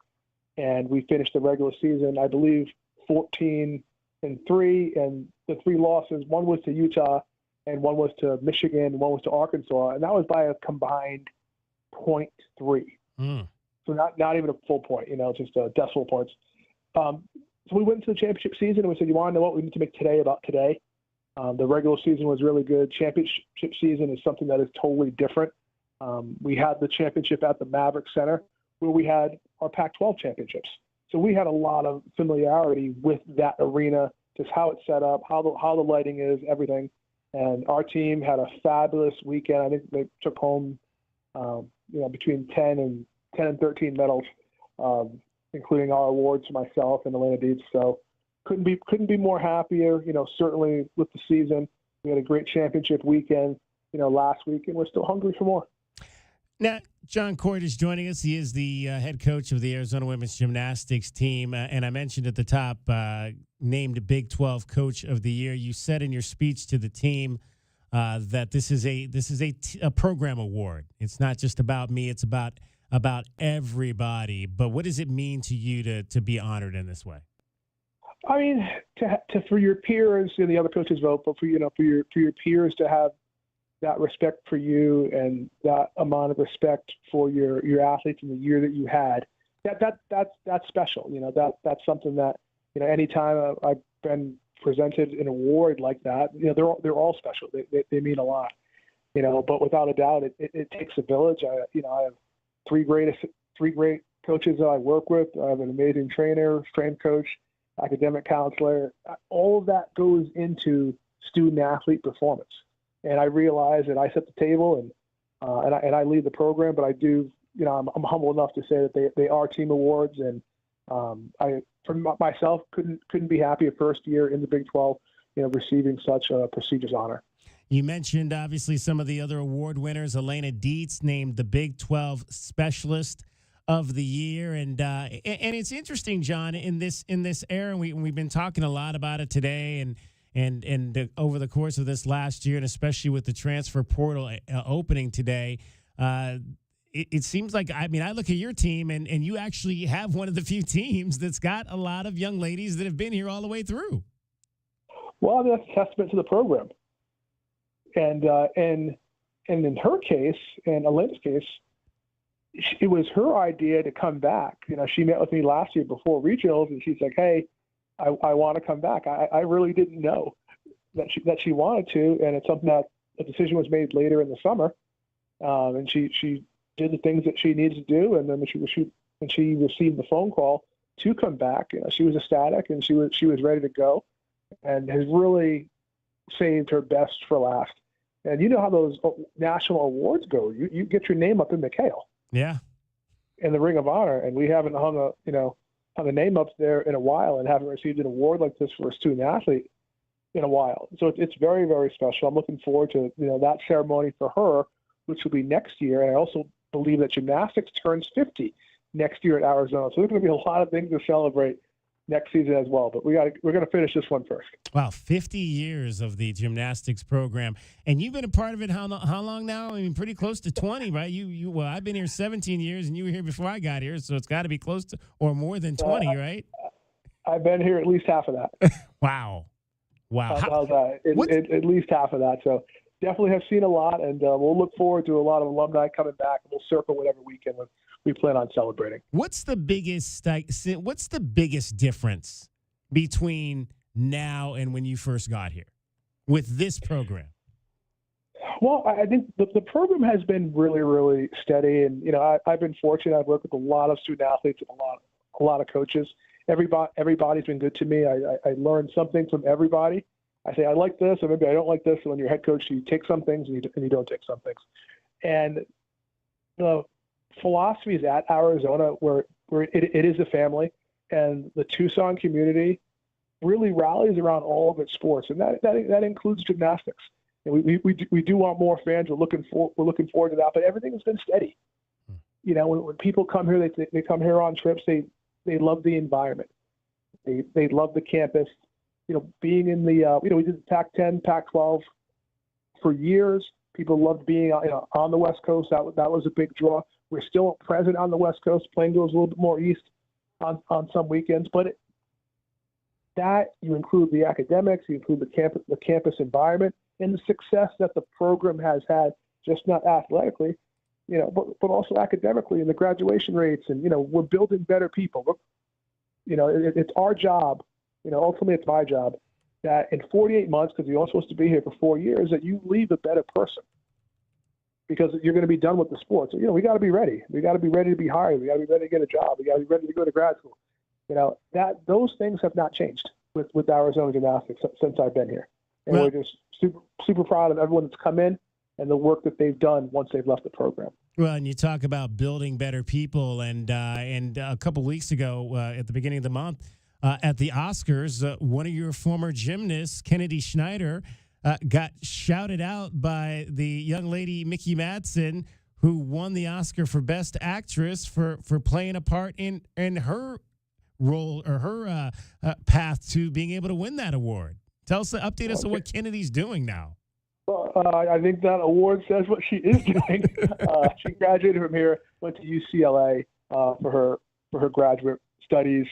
And we finished the regular season, I believe, 14-3, and the 3 losses, one was to Utah, and one was to Michigan, and one was to Arkansas, and that was by a combined 0.3. So not even a full point, just decimal points. So we went into the championship season, and we said, you want to know what we need to make today about today? The regular season was really good. Championship season is something that is totally different. We had the championship at the Maverick Center, where we had our Pac-12 championships. So we had a lot of familiarity with that arena, just how it's set up, how the lighting is, everything. And our team had a fabulous weekend. I think they took home, between 10 and 13 medals, including our awards for myself and Elena Dietz. So couldn't be more happier. Certainly with the season, we had a great championship weekend, last week, and we're still hungry for more. Now, John Court is joining us. He is the head coach of the Arizona women's gymnastics team. And I mentioned at the top, named Big 12 Coach of the Year. You said in your speech to the team that this is a program award. It's not just about me. It's about everybody. But what does it mean to you to be honored in this way? I mean, for your peers and the other coaches vote, but for your peers to have that respect for you and that amount of respect for your athletes in the year that you had, that's special. That's something that, anytime I've been presented an award like that, they're all special. They mean a lot, but without a doubt, it takes a village. I have three great coaches that I work with. I have an amazing strength coach, academic counselor. All of that goes into student athlete performance. And I realize that I set the table and I lead the program, but I do, I'm humble enough to say that they are team awards. And I, for myself, couldn't be happier first year in the Big 12, receiving such a prestigious honor. You mentioned obviously some of the other award winners. Elena Dietz named the Big 12 Specialist of the Year, and it's interesting, John, in this era. And we've been talking a lot about it today, and over the course of this last year, and especially with the transfer portal opening today, it seems like, I look at your team, and you actually have one of the few teams that's got a lot of young ladies that have been here all the way through. Well, that's a testament to the program. And in her case, in Elena's case, it was her idea to come back. She met with me last year before regionals, and she's like, "Hey, I want to come back." I really didn't know that she wanted to, and it's something that a decision was made later in the summer. And she did the things that she needed to do, and then when she received the phone call to come back, she was ecstatic and she was ready to go, and has really saved her best for last. And you know how those national awards go. You get your name up in the Kale. Yeah. In the Ring of Honor, and we haven't hung a name up there in a while, and haven't received an award like this for a student athlete in a while. So it's very, very special. I'm looking forward to that ceremony for her, which will be next year. And I also believe that gymnastics turns 50 next year at Arizona. So there's going to be a lot of things to celebrate next season as well. But we're going to finish this one first. Wow, 50 years of the gymnastics program, and you've been a part of it how long now? Pretty close to 20, right? Well, I've been here 17 years, and you were here before I got here, so it's got to be close to or more than 20, right? I've been here at least half of that. Wow. How's that? At least half of that. So definitely have seen a lot, and we'll look forward to a lot of alumni coming back, and we'll circle whatever weekend we plan on celebrating. What's the biggest difference between now and when you first got here with this program? Well, I think the program has been really, really steady, and I've been fortunate. I've worked with a lot of student athletes and a lot of coaches. Everybody's been good to me. I learned something from everybody. I say I like this, or maybe I don't like this. And when you're head coach, you take some things and you don't take some things. And the philosophy is at Arizona where it is a family, and the Tucson community really rallies around all of its sports, and that includes gymnastics. And we do want more fans. We're looking forward to that, but everything has been steady. When people come here, they come here on trips. They love the environment. They love the campus. Being in the we did the Pac-10, Pac-12 for years. People loved being on the West Coast. That was a big draw. We're still present on the West Coast. Playing goes a little bit more east on some weekends, but that you include the academics, you include the campus environment, and the success that the program has had, just not athletically, but also academically, and the graduation rates, and we're building better people. It's our job. Ultimately, it's my job that in 48 months, because you're only supposed to be here for 4 years, that you leave a better person, because you're going to be done with the sport. So, we got to be ready. We got to be ready to be hired. We got to be ready to get a job. We got to be ready to go to grad school. Those things have not changed with Arizona Gymnastics since I've been here. And we're just super, super proud of everyone that's come in and the work that they've done once they've left the program. Well, and you talk about building better people, and a couple weeks ago, at the beginning of the month, at the Oscars, one of your former gymnasts, Kennedy Schneider, got shouted out by the young lady, Mickey Madsen, who won the Oscar for Best Actress for playing a part in her role or her path to being able to win that award. Update us on what Kennedy's doing now. Well, I think that award says what she is doing. She graduated from here, went to UCLA for her graduate studies,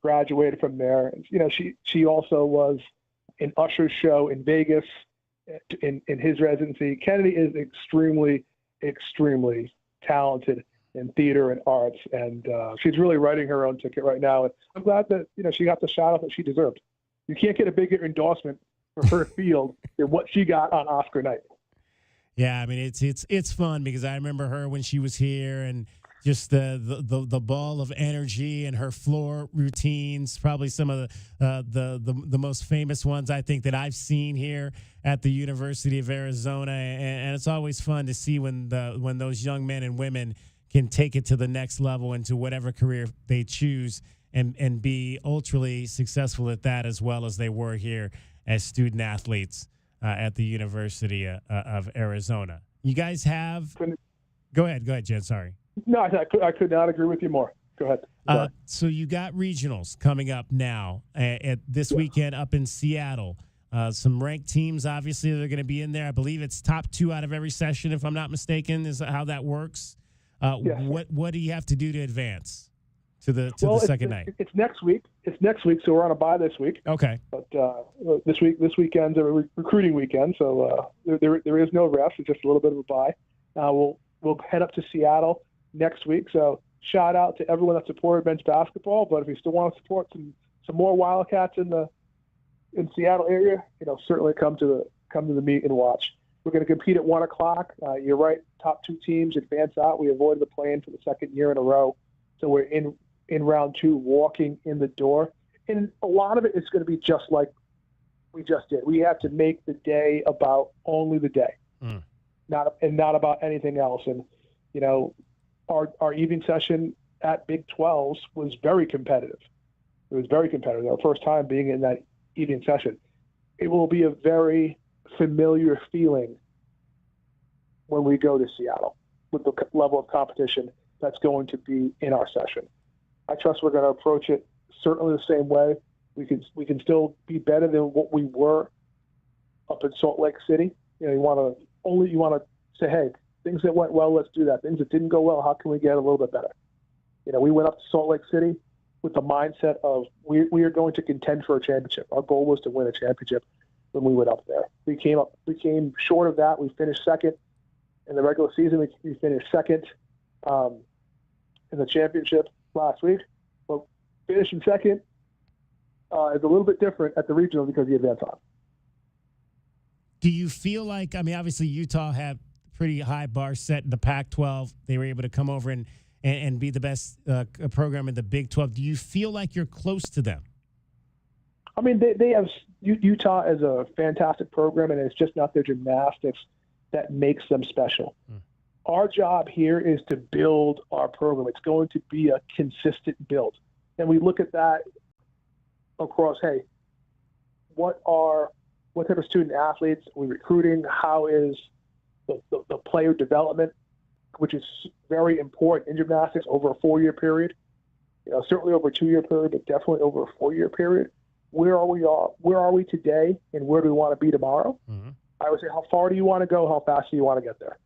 graduated from there. You know, she also was in Usher's show in Vegas in his residency. Kennedy is extremely, extremely talented in theater and arts, and she's really writing her own ticket right now. And I'm glad that she got the shout out that she deserved. You can't get a bigger endorsement for her field than what she got on Oscar night. Yeah, I mean it's fun because I remember her when she was here and just the ball of energy and her floor routines. Probably some of the most famous ones I think that I've seen here at the University of Arizona, and it's always fun to see when those young men and women can take it to the next level into whatever career they choose and be ultra successful at that as well as they were here as student athletes at the University of Arizona. You guys have – go ahead, Jen, sorry. No, I could not agree with you more. Go ahead. So you got regionals coming up now at this weekend up in Seattle. Some ranked teams, obviously, they're going to be in there. I believe it's top 2 out of every session, if I'm not mistaken, is how that works. Yes. What do you have to do to advance to the second night? It's next week. So we're on a bye this week. Okay. But this weekend's a recruiting weekend, so there is no rest. It's just a little bit of a bye. We'll head up to Seattle next week. So shout out to everyone that supported men's basketball. But if you still want to support some more Wildcats in Seattle area, certainly come to the meet and watch. We're going to compete at 1:00. You're right. Top 2 teams advance out. We avoided the play-in for the second year in a row. So we're in round 2, walking in the door. And a lot of it is going to be just like we just did. We have to make the day about only the day, not about anything else. And, our evening session at Big 12s was very competitive. It was very competitive. Our first time being in that evening session. It will be a very familiar feeling when we go to Seattle with the level of competition that's going to be in our session. I trust we're going to approach it certainly the same way. We can still be better than what we were up in Salt Lake City. You want to say, hey, things that went well, let's do that. Things that didn't go well, how can we get a little bit better? We went up to Salt Lake City with the mindset of we are going to contend for a championship. Our goal was to win a championship when we went up there. We came short of that. We finished second in the regular season. We finished second in the championship last week. But finishing second is a little bit different at the regional because you advance on. Do you feel like, obviously Utah had pretty high bar set in the Pac-12. They were able to come over and be the best program in the Big 12. Do you feel like you're close to them? They have Utah as a fantastic program, and it's just not their gymnastics that makes them special. Our job here is to build our program. It's going to be a consistent build. And we look at that across, hey, what type of student athletes are we recruiting? How is the player development, which is very important in gymnastics over a 4-year period, certainly over a 2-year period, but definitely over a 4-year period. Where are we today, and where do we want to be tomorrow? I would say, how far do you want to go? How fast do you want to get there?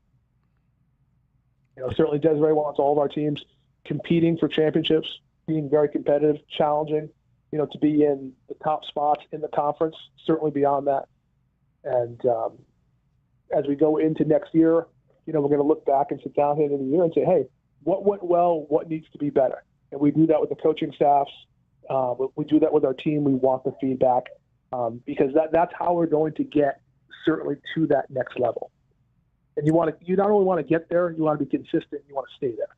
Certainly Desiree wants all of our teams competing for championships, being very competitive, challenging, to be in the top spots in the conference, certainly beyond that. And as we go into next year, we're going to look back and sit down at the end of the year and say, hey, what went well, what needs to be better? And we do that with the coaching staffs. We do that with our team. We want the feedback because that's how we're going to get certainly to that next level. And you not only want to get there, you want to be consistent. You want to stay there.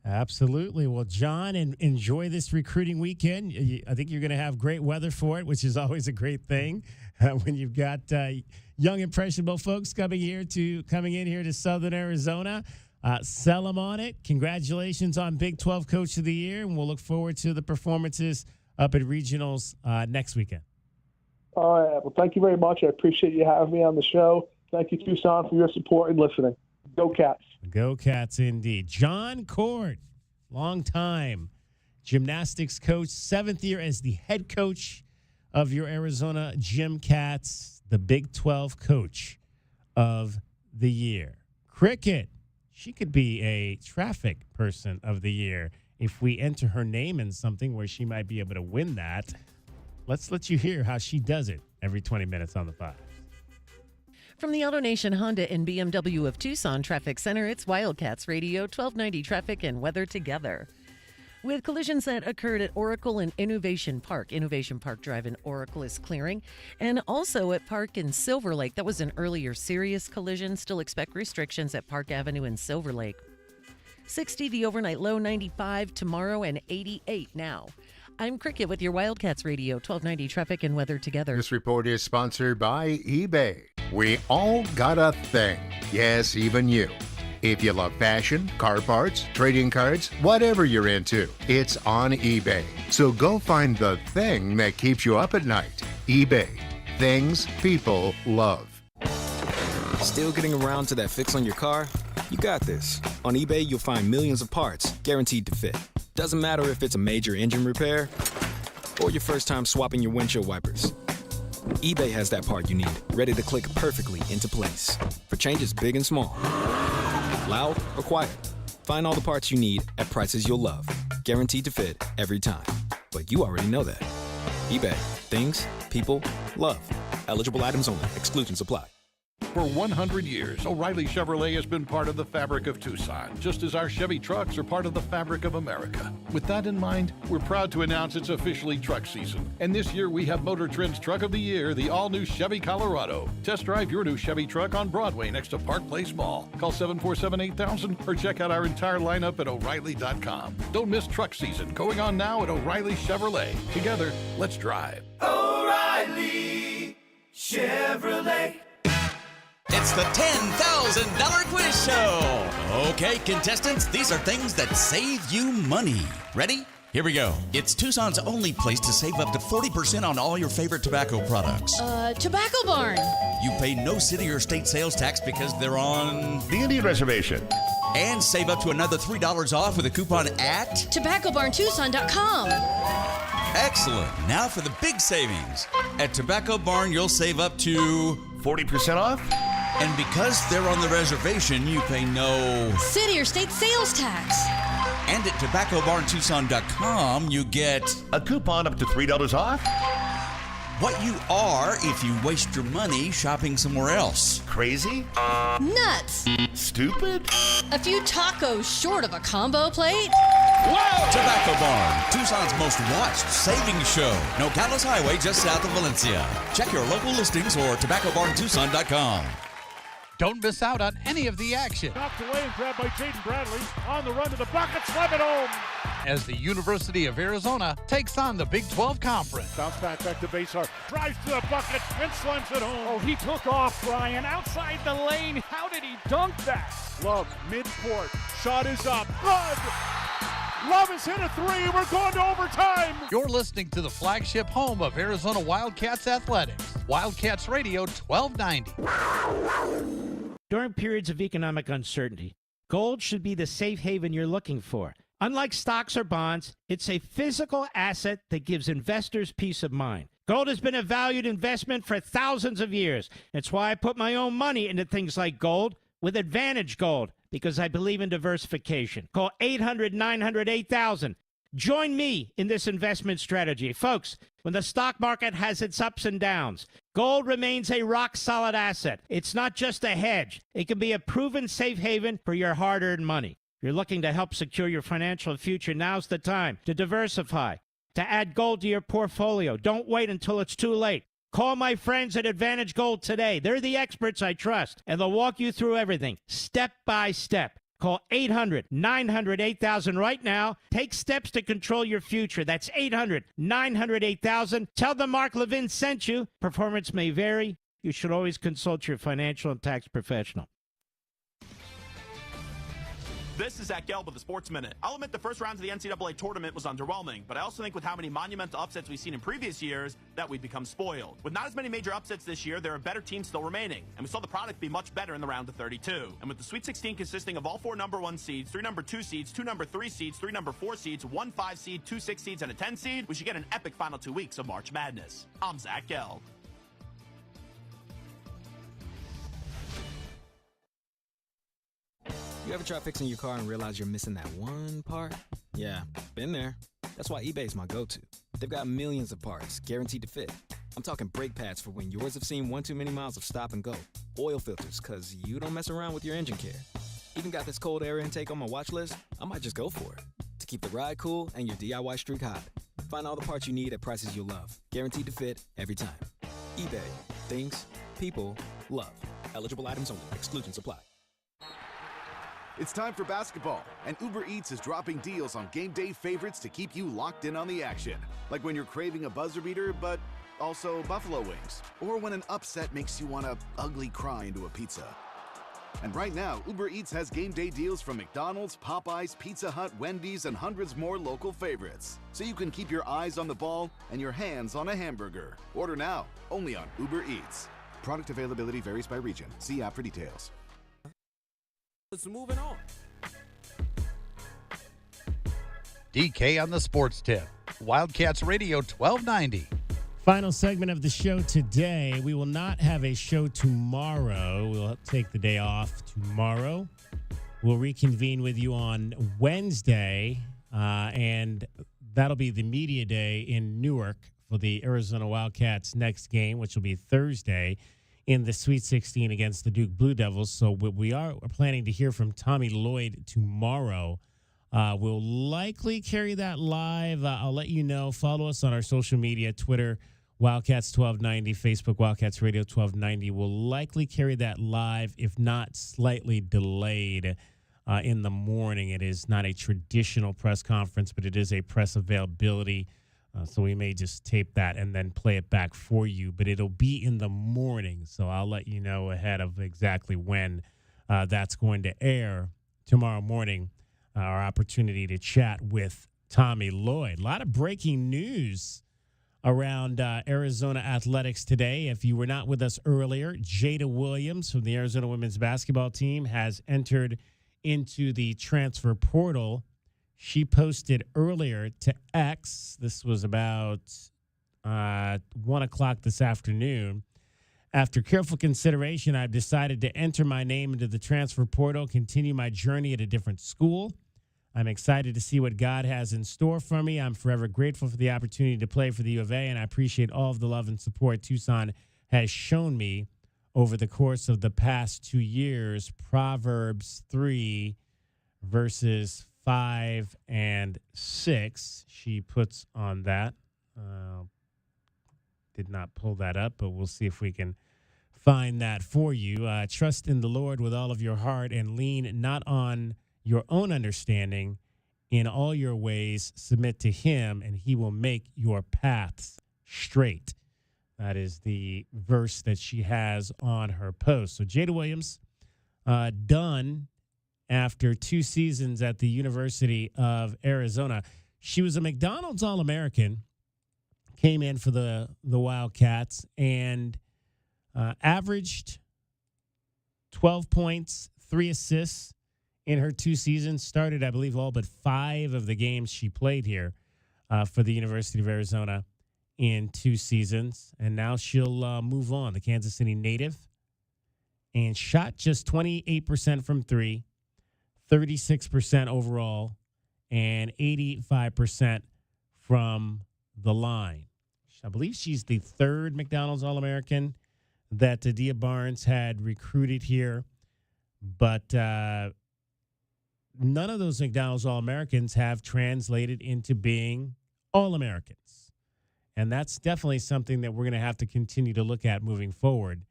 Absolutely. Well, John, enjoy this recruiting weekend. I think you're going to have great weather for it, which is always a great thing when you've got young, impressionable folks coming in here to Southern Arizona. Sell them on it. Congratulations on Big 12 Coach of the Year, and we'll look forward to the performances up at regionals next weekend. All right. Well, thank you very much. I appreciate you having me on the show. Thank you, Tucson, for your support and listening. Go Cats. Go Cats indeed. John Cord, long-time gymnastics coach, 7th year as the head coach of your Arizona Gym Cats, the Big 12 coach of the year. Cricket, she could be a traffic person of the year if we enter her name in something where she might be able to win that. Let's let you hear how she does it every 20 minutes on the 5. From the AutoNation Honda and BMW of Tucson Traffic Center, it's Wildcats Radio, 1290 Traffic and Weather together. With collisions that occurred at Oracle and Innovation Park Drive in Oracle is clearing. And also at Park in Silver Lake. That was an earlier serious collision. Still expect restrictions at Park Avenue in Silver Lake. 60 the overnight low, 95 tomorrow, and 88 now. I'm Cricket with your Wildcats Radio, 1290 Traffic and Weather together. This report is sponsored by eBay. We all got a thing. Yes, even you. If you love fashion, car parts, trading cards, whatever you're into, it's on eBay. So go find the thing that keeps you up at night. eBay. Things people love. Still getting around to that fix on your car? You got this. On eBay, you'll find millions of parts guaranteed to fit. Doesn't matter if it's a major engine repair or your first time swapping your windshield wipers. eBay has that part you need, ready to click perfectly into place for changes big and small. Loud or quiet. Find all the parts you need at prices you'll love. Guaranteed to fit every time. But you already know that. eBay. Things people love. Eligible items only. Exclusions apply. For 100 years, O'Reilly Chevrolet has been part of the fabric of Tucson, just as our Chevy trucks are part of the fabric of America. With that in mind, we're proud to announce it's officially truck season. And this year we have Motor Trend's Truck of the Year, the all-new Chevy Colorado. Test drive your new Chevy truck on Broadway next to Park Place Mall. Call 747-8000 or check out our entire lineup at O'Reilly.com. Don't miss truck season, going on now at O'Reilly Chevrolet. Together, let's drive. O'Reilly Chevrolet. It's the $10,000 quiz show. Okay, contestants, these are things that save you money. Ready? Here we go. It's Tucson's only place to save up to 40% on all your favorite tobacco products. Tobacco Barn. You pay no city or state sales tax because they're on the Indian Reservation. And save up to another $3 off with a coupon at TobaccoBarnTucson.com. Excellent. Now for the big savings. At Tobacco Barn, you'll save up to 40% off? And because they're on the reservation, you pay no city or state sales tax. And at TobaccoBarnTucson.com, you get a coupon up to $3 off? What you are if you waste your money shopping somewhere else. Crazy? Nuts. Stupid? A few tacos short of a combo plate? Wow! Tobacco Barn, Tucson's most watched savings show. Nogales Highway just south of Valencia. Check your local listings or TobaccoBarnTucson.com. Don't miss out on any of the action. Knocked away and grabbed by Jaden Bradley. On the run to the bucket, slap it home. As the University of Arizona takes on the Big 12 Conference. Bounce back to Basehart. Drives to the bucket and slams it home. Oh, he took off, Brian. Outside the lane. How did he dunk that? Love, midcourt. Shot is up. Good. Love has hit a three. We're going to overtime. You're listening to the flagship home of Arizona Wildcats athletics. Wildcats Radio 1290. During periods of economic uncertainty, gold should be the safe haven you're looking for. Unlike stocks or bonds, it's a physical asset that gives investors peace of mind. Gold has been a valued investment for thousands of years. It's why I put my own money into things like gold with Advantage Gold, because I believe in diversification. Call 800-900-8000. Join me in this investment strategy. Folks, when the stock market has its ups and downs, gold remains a rock-solid asset. It's not just a hedge. It can be a proven safe haven for your hard-earned money. If you're looking to help secure your financial future, now's the time to diversify, to add gold to your portfolio. Don't wait until it's too late. Call my friends at Advantage Gold today. They're the experts I trust, and they'll walk you through everything, step by step. Call 800-900-8000 right now. Take steps to control your future. That's 800-900-8000. Tell them Mark Levin sent you. Performance may vary. You should always consult your financial and tax professional. This is Zach Gelb with the Sports Minute. I'll admit the first round of the NCAA tournament was underwhelming, but I also think with how many monumental upsets we've seen in previous years, that we've become spoiled. With not as many major upsets this year, there are better teams still remaining, and we saw the product be much better in the round of 32. And with the Sweet 16 consisting of all 4 number 1 seeds, 3 number 2 seeds, 2 number 3 seeds, 3 number 4 seeds, 1 5 seed, 2 6 seeds, and a 10 seed, we should get an epic final 2 weeks of March Madness. I'm Zach Gelb. You ever try fixing your car and realize you're missing that one part? Yeah, been there. That's why eBay's my go-to. They've got millions of parts, guaranteed to fit. I'm talking brake pads for when yours have seen one too many miles of stop and go. Oil filters, cause you don't mess around with your engine care. Even got this cold air intake on my watch list. I might just go for it. To keep the ride cool and your DIY streak hot. Find all the parts you need at prices you'll love. Guaranteed to fit every time. eBay. Things, people, love. Eligible items only. Exclusions apply. It's time for basketball, and Uber Eats is dropping deals on game day favorites to keep you locked in on the action. Like when you're craving a buzzer beater, but also buffalo wings. Or when an upset makes you want to ugly cry into a pizza. And right now, Uber Eats has game day deals from McDonald's, Popeyes, Pizza Hut, Wendy's, and hundreds more local favorites. So you can keep your eyes on the ball and your hands on a hamburger. Order now, only on Uber Eats. Product availability varies by region. See app for details. Let's moving on. DK on the sports tip. Wildcats Radio 1290. Final segment of the show today. We will not have a show tomorrow. We'll take the day off tomorrow. We'll reconvene with you on Wednesday, and that'll be the media day in Newark for the Arizona Wildcats' next game, which will be Thursday in the Sweet 16 against the Duke Blue Devils. So we are planning to hear from Tommy Lloyd tomorrow. We'll likely carry that live. I'll let you know. Follow us on our social media, Twitter, Wildcats 1290, Facebook, Wildcats Radio 1290. We'll likely carry that live, if not slightly delayed in the morning. It is not a traditional press conference, but it is a press availability. So we may just tape that and then play it back for you, but it'll be in the morning. So I'll let you know ahead of exactly when that's going to air tomorrow morning. Our opportunity to chat with Tommy Lloyd. A lot of breaking news around Arizona athletics today. If you were not with us earlier, Jada Williams from the Arizona women's basketball team has entered into the transfer portal. She posted earlier to X, this was about 1 o'clock this afternoon. After careful consideration, I've decided to enter my name into the transfer portal, continue my journey at a different school. I'm excited to see what God has in store for me. I'm forever grateful for the opportunity to play for the U of A, and I appreciate all of the love and support Tucson has shown me over the course of the past 2 years. Proverbs 3, verses 5 and 6, she puts on that. Did not pull that up, but we'll see if we can find that for you. Trust in the Lord with all of your heart and lean not on your own understanding. In all your ways, submit to him, and he will make your paths straight. That is the verse that she has on her post. So Jada Williams, done after 2 seasons at the University of Arizona. She was a McDonald's All-American, came in for the Wildcats, and averaged 12 points, 3 assists in her 2 seasons. Started, I believe, all but 5 of the games she played here for the University of Arizona in 2 seasons. And now she'll move on, the Kansas City native, and shot just 28% from 3, 36% overall, and 85% from the line. I believe she's the 3rd McDonald's All-American that Dia Barnes had recruited here, but none of those McDonald's All-Americans have translated into being All-Americans. And that's definitely something that we're going to have to continue to look at moving forward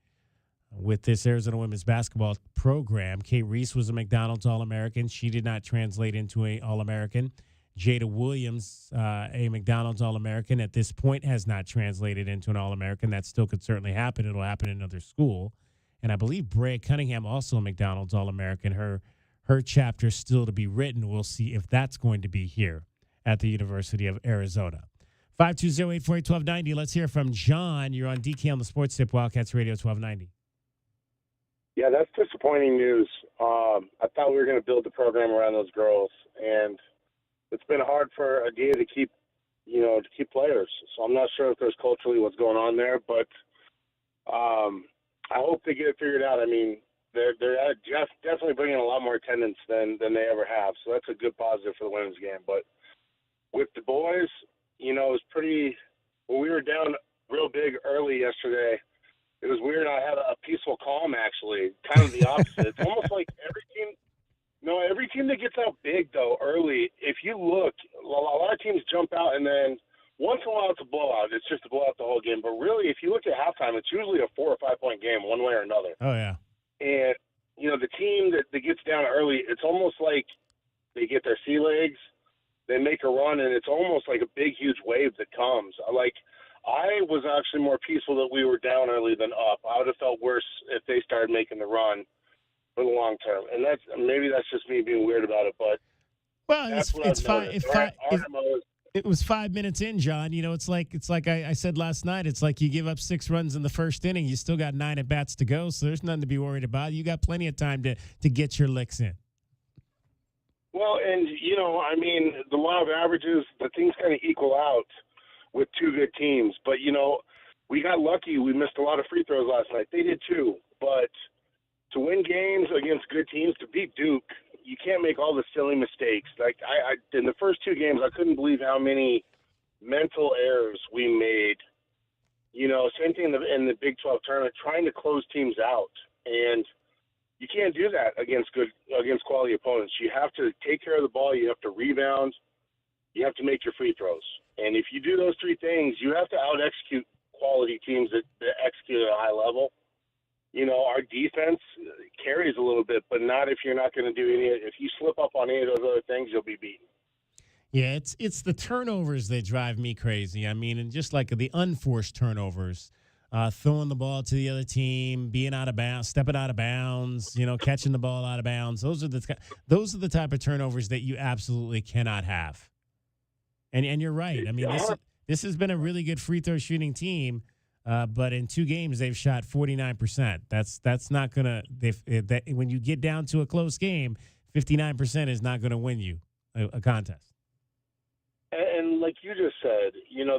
with this Arizona women's basketball program. Kate Reese was a McDonald's All-American. She did not translate into an All-American. Jada Williams, a McDonald's All-American, at this point has not translated into an All-American. That still could certainly happen. It'll happen in another school. And I believe Brea Cunningham, also a McDonald's All-American. Her her chapter still to be written. We'll see if that's going to be here at the University of Arizona. 520-848-1290. Let's hear from John. You're on DK on the Sports Tip, Wildcats Radio 1290. Yeah, that's disappointing news. I thought we were going to build the program around those girls, and it's been hard for Adia to keep players. So I'm not sure if there's culturally what's going on there, but I hope they get it figured out. I mean, they're just definitely bringing a lot more attendance than they ever have, so that's a good positive for the women's game. But with the boys, it was pretty. Well, we were down real big early yesterday. It was weird. I had a peaceful calm, actually, kind of the opposite. It's almost like every team that gets out big, though, early, if you look, a lot of teams jump out, and then once in a while it's a blowout. It's just a blowout the whole game. But really, if you look at halftime, it's usually a 4 or 5 point game one way or another. Oh, yeah. And, the team that gets down early, it's almost like they get their sea legs, they make a run, and it's almost like a big, huge wave that comes. I was actually more peaceful that we were down early than up. I would have felt worse if they started making the run for the long term. And maybe that's just me being weird about it, but it was 5 minutes in, John. It's like I said last night. It's like you give up 6 runs in the first inning. You still got 9 at bats to go, so there's nothing to be worried about. You got plenty of time to get your licks in. Well, and the law of averages, the things kind of equal out with 2 good teams. But, we got lucky. We missed a lot of free throws last night. They did too. But to win games against good teams, to beat Duke, you can't make all the silly mistakes. Like I in the first 2 games, I couldn't believe how many mental errors we made. Same thing in the Big 12 tournament, trying to close teams out. And you can't do that against quality opponents. You have to take care of the ball. You have to rebound. You have to make your free throws. And if you do those 3 things, you have to out-execute quality teams that execute at a high level. Our defense carries a little bit, but not if you're not going to do any. If you slip up on any of those other things, you'll be beaten. Yeah, it's the turnovers that drive me crazy. I mean, and just like the unforced turnovers, throwing the ball to the other team, being out of bounds, stepping out of bounds, catching the ball out of bounds. Those are the type of turnovers that you absolutely cannot have. And you're right. I mean, this has been a really good free throw shooting team, but in 2 games they've shot 49%. That's not gonna. When you get down to a close game, 59% is not going to win you a contest. And like you just said,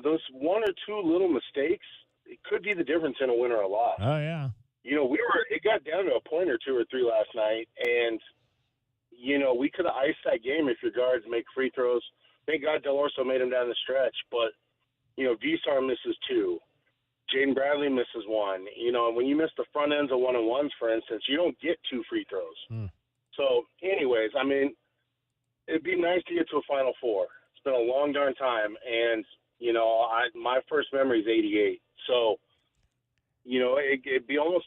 those 1 or 2 little mistakes, it could be the difference in a win or a loss. Oh yeah. It got down to a point or 2 or 3 last night, and we could have iced that game if your guards make free throws. Thank God Del Orso made him down the stretch, but D-Star misses 2. Jaden Bradley misses 1. When you miss the front ends of 1-on-1s, for instance, you don't get 2 free throws. So, anyways, I mean, it'd be nice to get to a Final Four. It's been a long darn time, and my first memory is '88. So, it'd be almost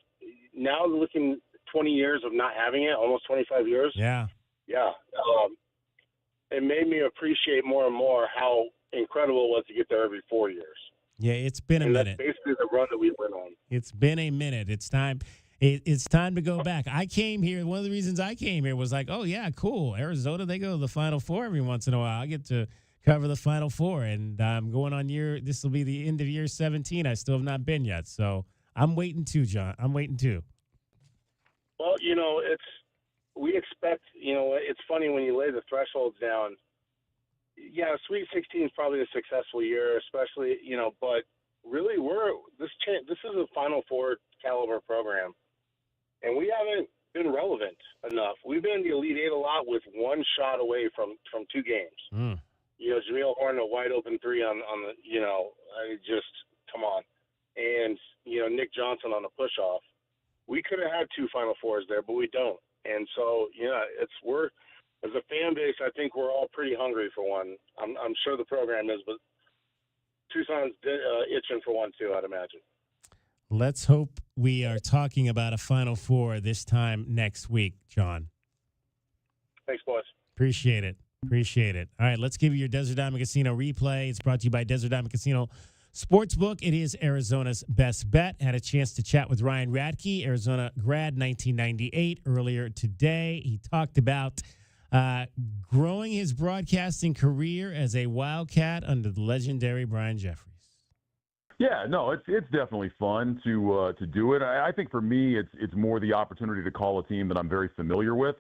now looking 20 years of not having it, almost 25 years. Yeah. It made me appreciate more and more how incredible it was to get there every 4 years. Yeah, it's been a minute. That's basically the run that we went on. It's been a minute. It's time. It's time to go back. I came here. One of the reasons I came here was like, oh yeah, cool. Arizona, they go to the Final Four every once in a while. I get to cover the Final Four, and I'm going on this will be the end of year 17. I still have not been yet, so I'm waiting too, John. I'm waiting too. Well, we expect, it's funny when you lay the thresholds down. Yeah, Sweet 16 is probably a successful year, especially, but really this is a Final Four caliber program, and we haven't been relevant enough. We've been in the Elite Eight a lot with 1 shot away from 2 games. Jameel Horn, a wide open 3 on the, come on. And, Nick Johnson on a push off. We could have had 2 Final Fours there, but we don't. And so, we're, as a fan base, I think we're all pretty hungry for one. I'm sure the program is, but Tucson's itching for one too, I'd imagine. Let's hope we are talking about a Final Four this time next week, John. Thanks, boys. Appreciate it. All right, let's give you your Desert Diamond Casino replay. It's brought to you by Desert Diamond Casino Sportsbook, it is Arizona's best bet. Had a chance to chat with Ryan Radke, Arizona grad, 1998, earlier today. He talked about growing his broadcasting career as a Wildcat under the legendary Brian Jeffries. Yeah, no, it's definitely fun to do it. I think for me, it's more the opportunity to call a team that I'm very familiar with.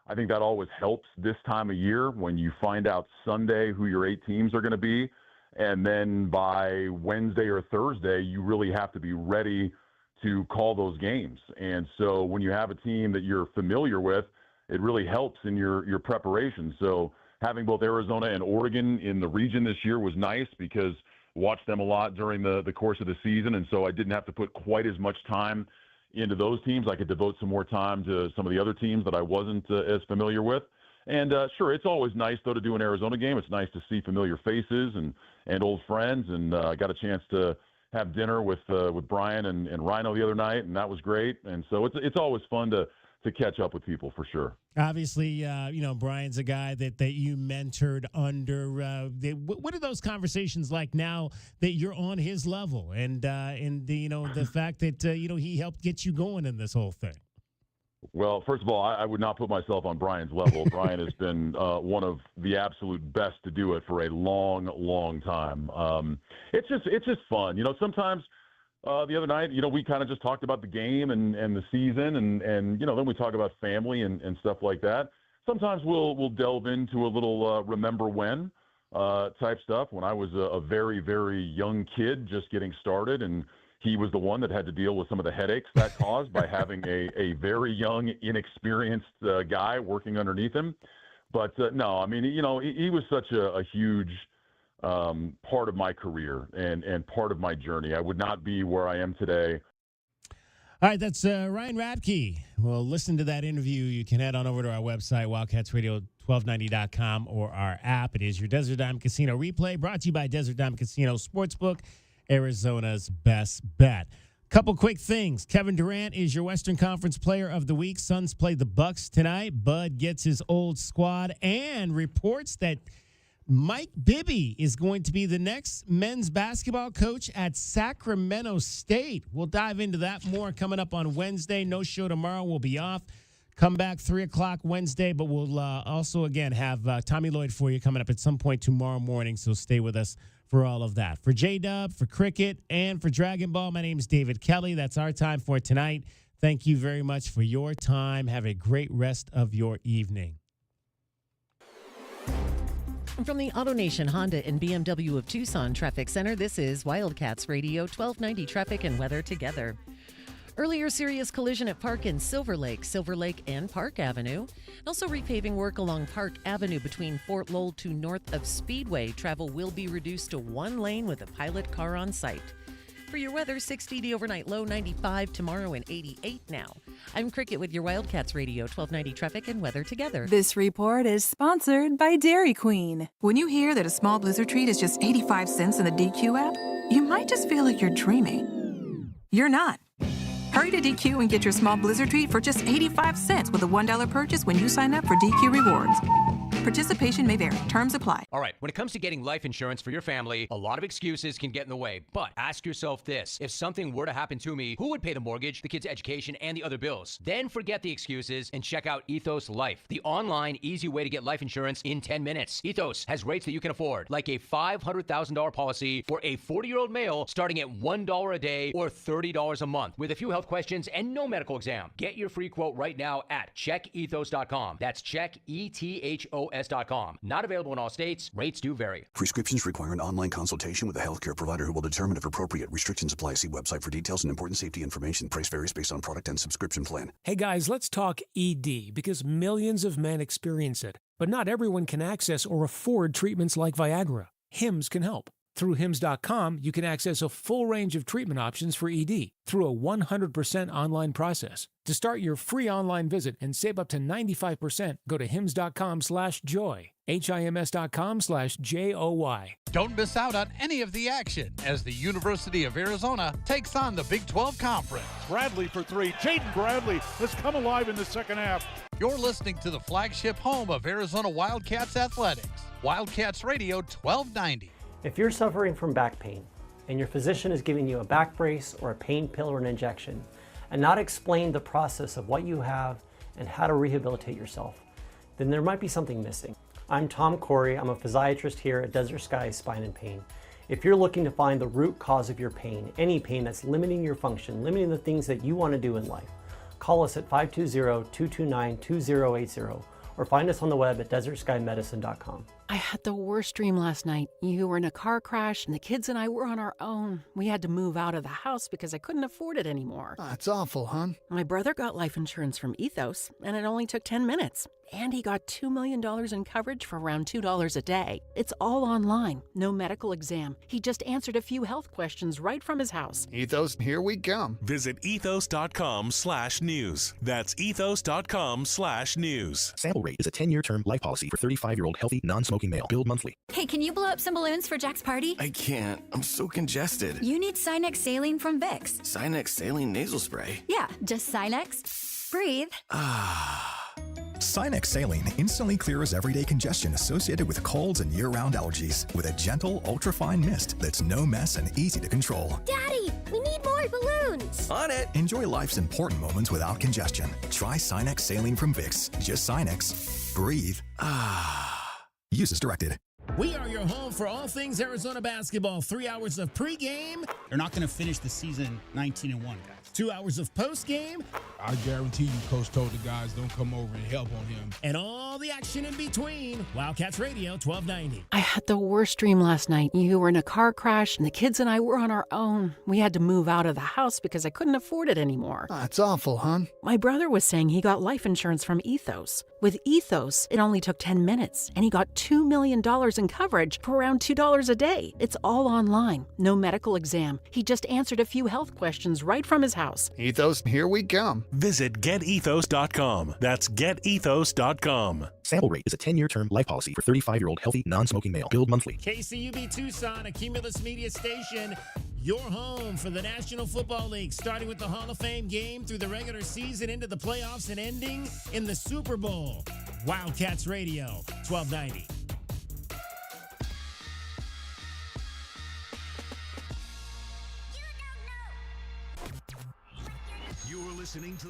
I think that always helps this time of year when you find out Sunday who your 8 teams are going to be, and then by Wednesday or Thursday, you really have to be ready to call those games. And so when you have a team that you're familiar with, it really helps in your preparation. So having both Arizona and Oregon in the region this year was nice because watched them a lot during the course of the season, and so I didn't have to put quite as much time into those teams. I could devote some more time to some of the other teams that I wasn't as familiar with. And sure, it's always nice, though, to do an Arizona game. It's nice to see familiar faces and old friends, and I got a chance to have dinner with Brian and Rhino the other night, and that was great. And so it's always fun to catch up with people for sure. Obviously, Brian's a guy that you mentored under. What are those conversations like now that you're on his level, and the fact that he helped get you going in this whole thing? Well, first of all, I would not put myself on Brian's level. Brian has been one of the absolute best to do it for a long, long time. It's just fun. Sometimes. The other night, we kind of just talked about the game and the season, and then we talk about family and stuff like that. Sometimes we'll delve into a little remember when type stuff. When I was a very, very young kid just getting started, and he was the one that had to deal with some of the headaches that caused by having a very young, inexperienced guy working underneath him. But no, I mean, he was such a huge part of my career and part of my journey. I would not be where I am today. All right, that's Ryan Radke. Well, listen to that interview. You can head on over to our website, wildcatsradio1290.com, or our app. It is your Desert Diamond Casino replay, brought to you by Desert Diamond Casino Sportsbook, Arizona's best bet. Couple quick things. Kevin Durant is your Western Conference Player of the Week. Suns play the Bucks tonight. Bud gets his old squad and reports that Mike Bibby is going to be the next men's basketball coach at Sacramento State. We'll dive into that more coming up on Wednesday. No show tomorrow. We'll be off. Come back 3 o'clock Wednesday, but we'll also, again, have Tommy Lloyd for you coming up at some point tomorrow morning, so stay with us for all of that. For J-Dub, for Cricket, and for Dragon Ball, my name is David Kelly. That's our time for tonight. Thank you very much for your time. Have a great rest of your evening. From the AutoNation Honda and BMW of Tucson Traffic Center, this is Wildcats Radio 1290 Traffic and Weather Together. Earlier serious collision at Park and Silver Lake and Park Avenue. Also repaving work along Park Avenue between Fort Lowell to north of Speedway. Travel will be reduced to one lane with a pilot car on site. For your weather, 60, the overnight low, 95 tomorrow and 88 now. I'm Cricket with your Wildcats Radio 1290 Traffic and Weather Together. This report is sponsored by Dairy Queen. When you hear that a small Blizzard treat is just 85 cents in the DQ app, you might just feel like you're dreaming. You're not. Hurry to DQ and get your small Blizzard treat for just 85 cents with a $1 purchase when you sign up for DQ Rewards. Participation may vary. Terms apply. All right, when it comes to getting life insurance for your family, a lot of excuses can get in the way. But ask yourself this. If something were to happen to me, who would pay the mortgage, the kids' education, and the other bills? Then forget the excuses and check out Ethos Life, the online, easy way to get life insurance in 10 minutes. Ethos has rates that you can afford, like a $500,000 policy for a 40-year-old male starting at $1 a day or $30 a month with a few health questions and no medical exam. Get your free quote right now at checkethos.com. That's checkethos.com. Not available in all states. Rates do vary. Prescriptions require an online consultation with a healthcare provider who will determine if appropriate. Restrictions apply. See website for details and important safety information. Price varies based on product and subscription plan. Hey guys, let's talk ED because millions of men experience it. But not everyone can access or afford treatments like Viagra. Hims can help. Through Hims.com, you can access a full range of treatment options for ED through a 100% online process. To start your free online visit and save up to 95%, go to hims.com/joy, HIMS.com/JOY. Don't miss out on any of the action as the University of Arizona takes on the Big 12 Conference. Bradley for three. Jaden Bradley has come alive in the second half. You're listening to the flagship home of Arizona Wildcats athletics, Wildcats Radio 1290. If you're suffering from back pain, and your physician is giving you a back brace or a pain pill or an injection, and not explain the process of what you have and how to rehabilitate yourself, then there might be something missing. I'm Tom Corey. I'm a physiatrist here at Desert Sky Spine and Pain. If you're looking to find the root cause of your pain, any pain that's limiting your function, limiting the things that you want to do in life, call us at 520-229-2080 or find us on the web at desertskymedicine.com. I had the worst dream last night. You were in a car crash and the kids and I were on our own. We had to move out of the house because I couldn't afford it anymore. That's awful, hon. My brother got life insurance from Ethos and it only took 10 minutes. And he got $2 million in coverage for around $2 a day. It's all online, no medical exam. He just answered a few health questions right from his house. Ethos, here we come. Visit ethos.com/news. That's ethos.com/news. Sample rate is a 10-year term life policy for 35-year-old healthy, non-smoking male. Billed monthly. Hey, can you blow up some balloons for Jack's party? I can't. I'm so congested. You need Sinex Saline from Vicks. Sinex Saline nasal spray? Yeah, just Sinex. Breathe. Sinex Saline instantly clears everyday congestion associated with colds and year-round allergies with a gentle, ultra-fine mist that's no mess and easy to control. Daddy, we need more balloons. On it. Enjoy life's important moments without congestion. Try Sinex Saline from Vicks. Just Sinex. Breathe. Use as directed. We are your home for all things Arizona basketball. 3 hours of pregame. They're not going to finish the season 19-1, guys. 2 hours of postgame. I guarantee you, Coach told the guys don't come over and help on him. And all the action in between. Wildcats Radio, 1290. I had the worst dream last night. You were in a car crash and the kids and I were on our own. We had to move out of the house because I couldn't afford it anymore. That's awful, hon. My brother was saying he got life insurance from Ethos. With Ethos, it only took 10 minutes, and he got $2 million in coverage for around $2 a day. It's all online, no medical exam. He just answered a few health questions right from his house. Ethos, here we come. Visit getethos.com. That's getethos.com. Sample rate is a 10-year term life policy for 35-year-old healthy, non-smoking male. Billed monthly. KCUB Tucson, a Cumulus Media station. Your home for the National Football League, starting with the Hall of Fame game through the regular season into the playoffs and ending in the Super Bowl. Wildcats Radio, 1290. You're listening to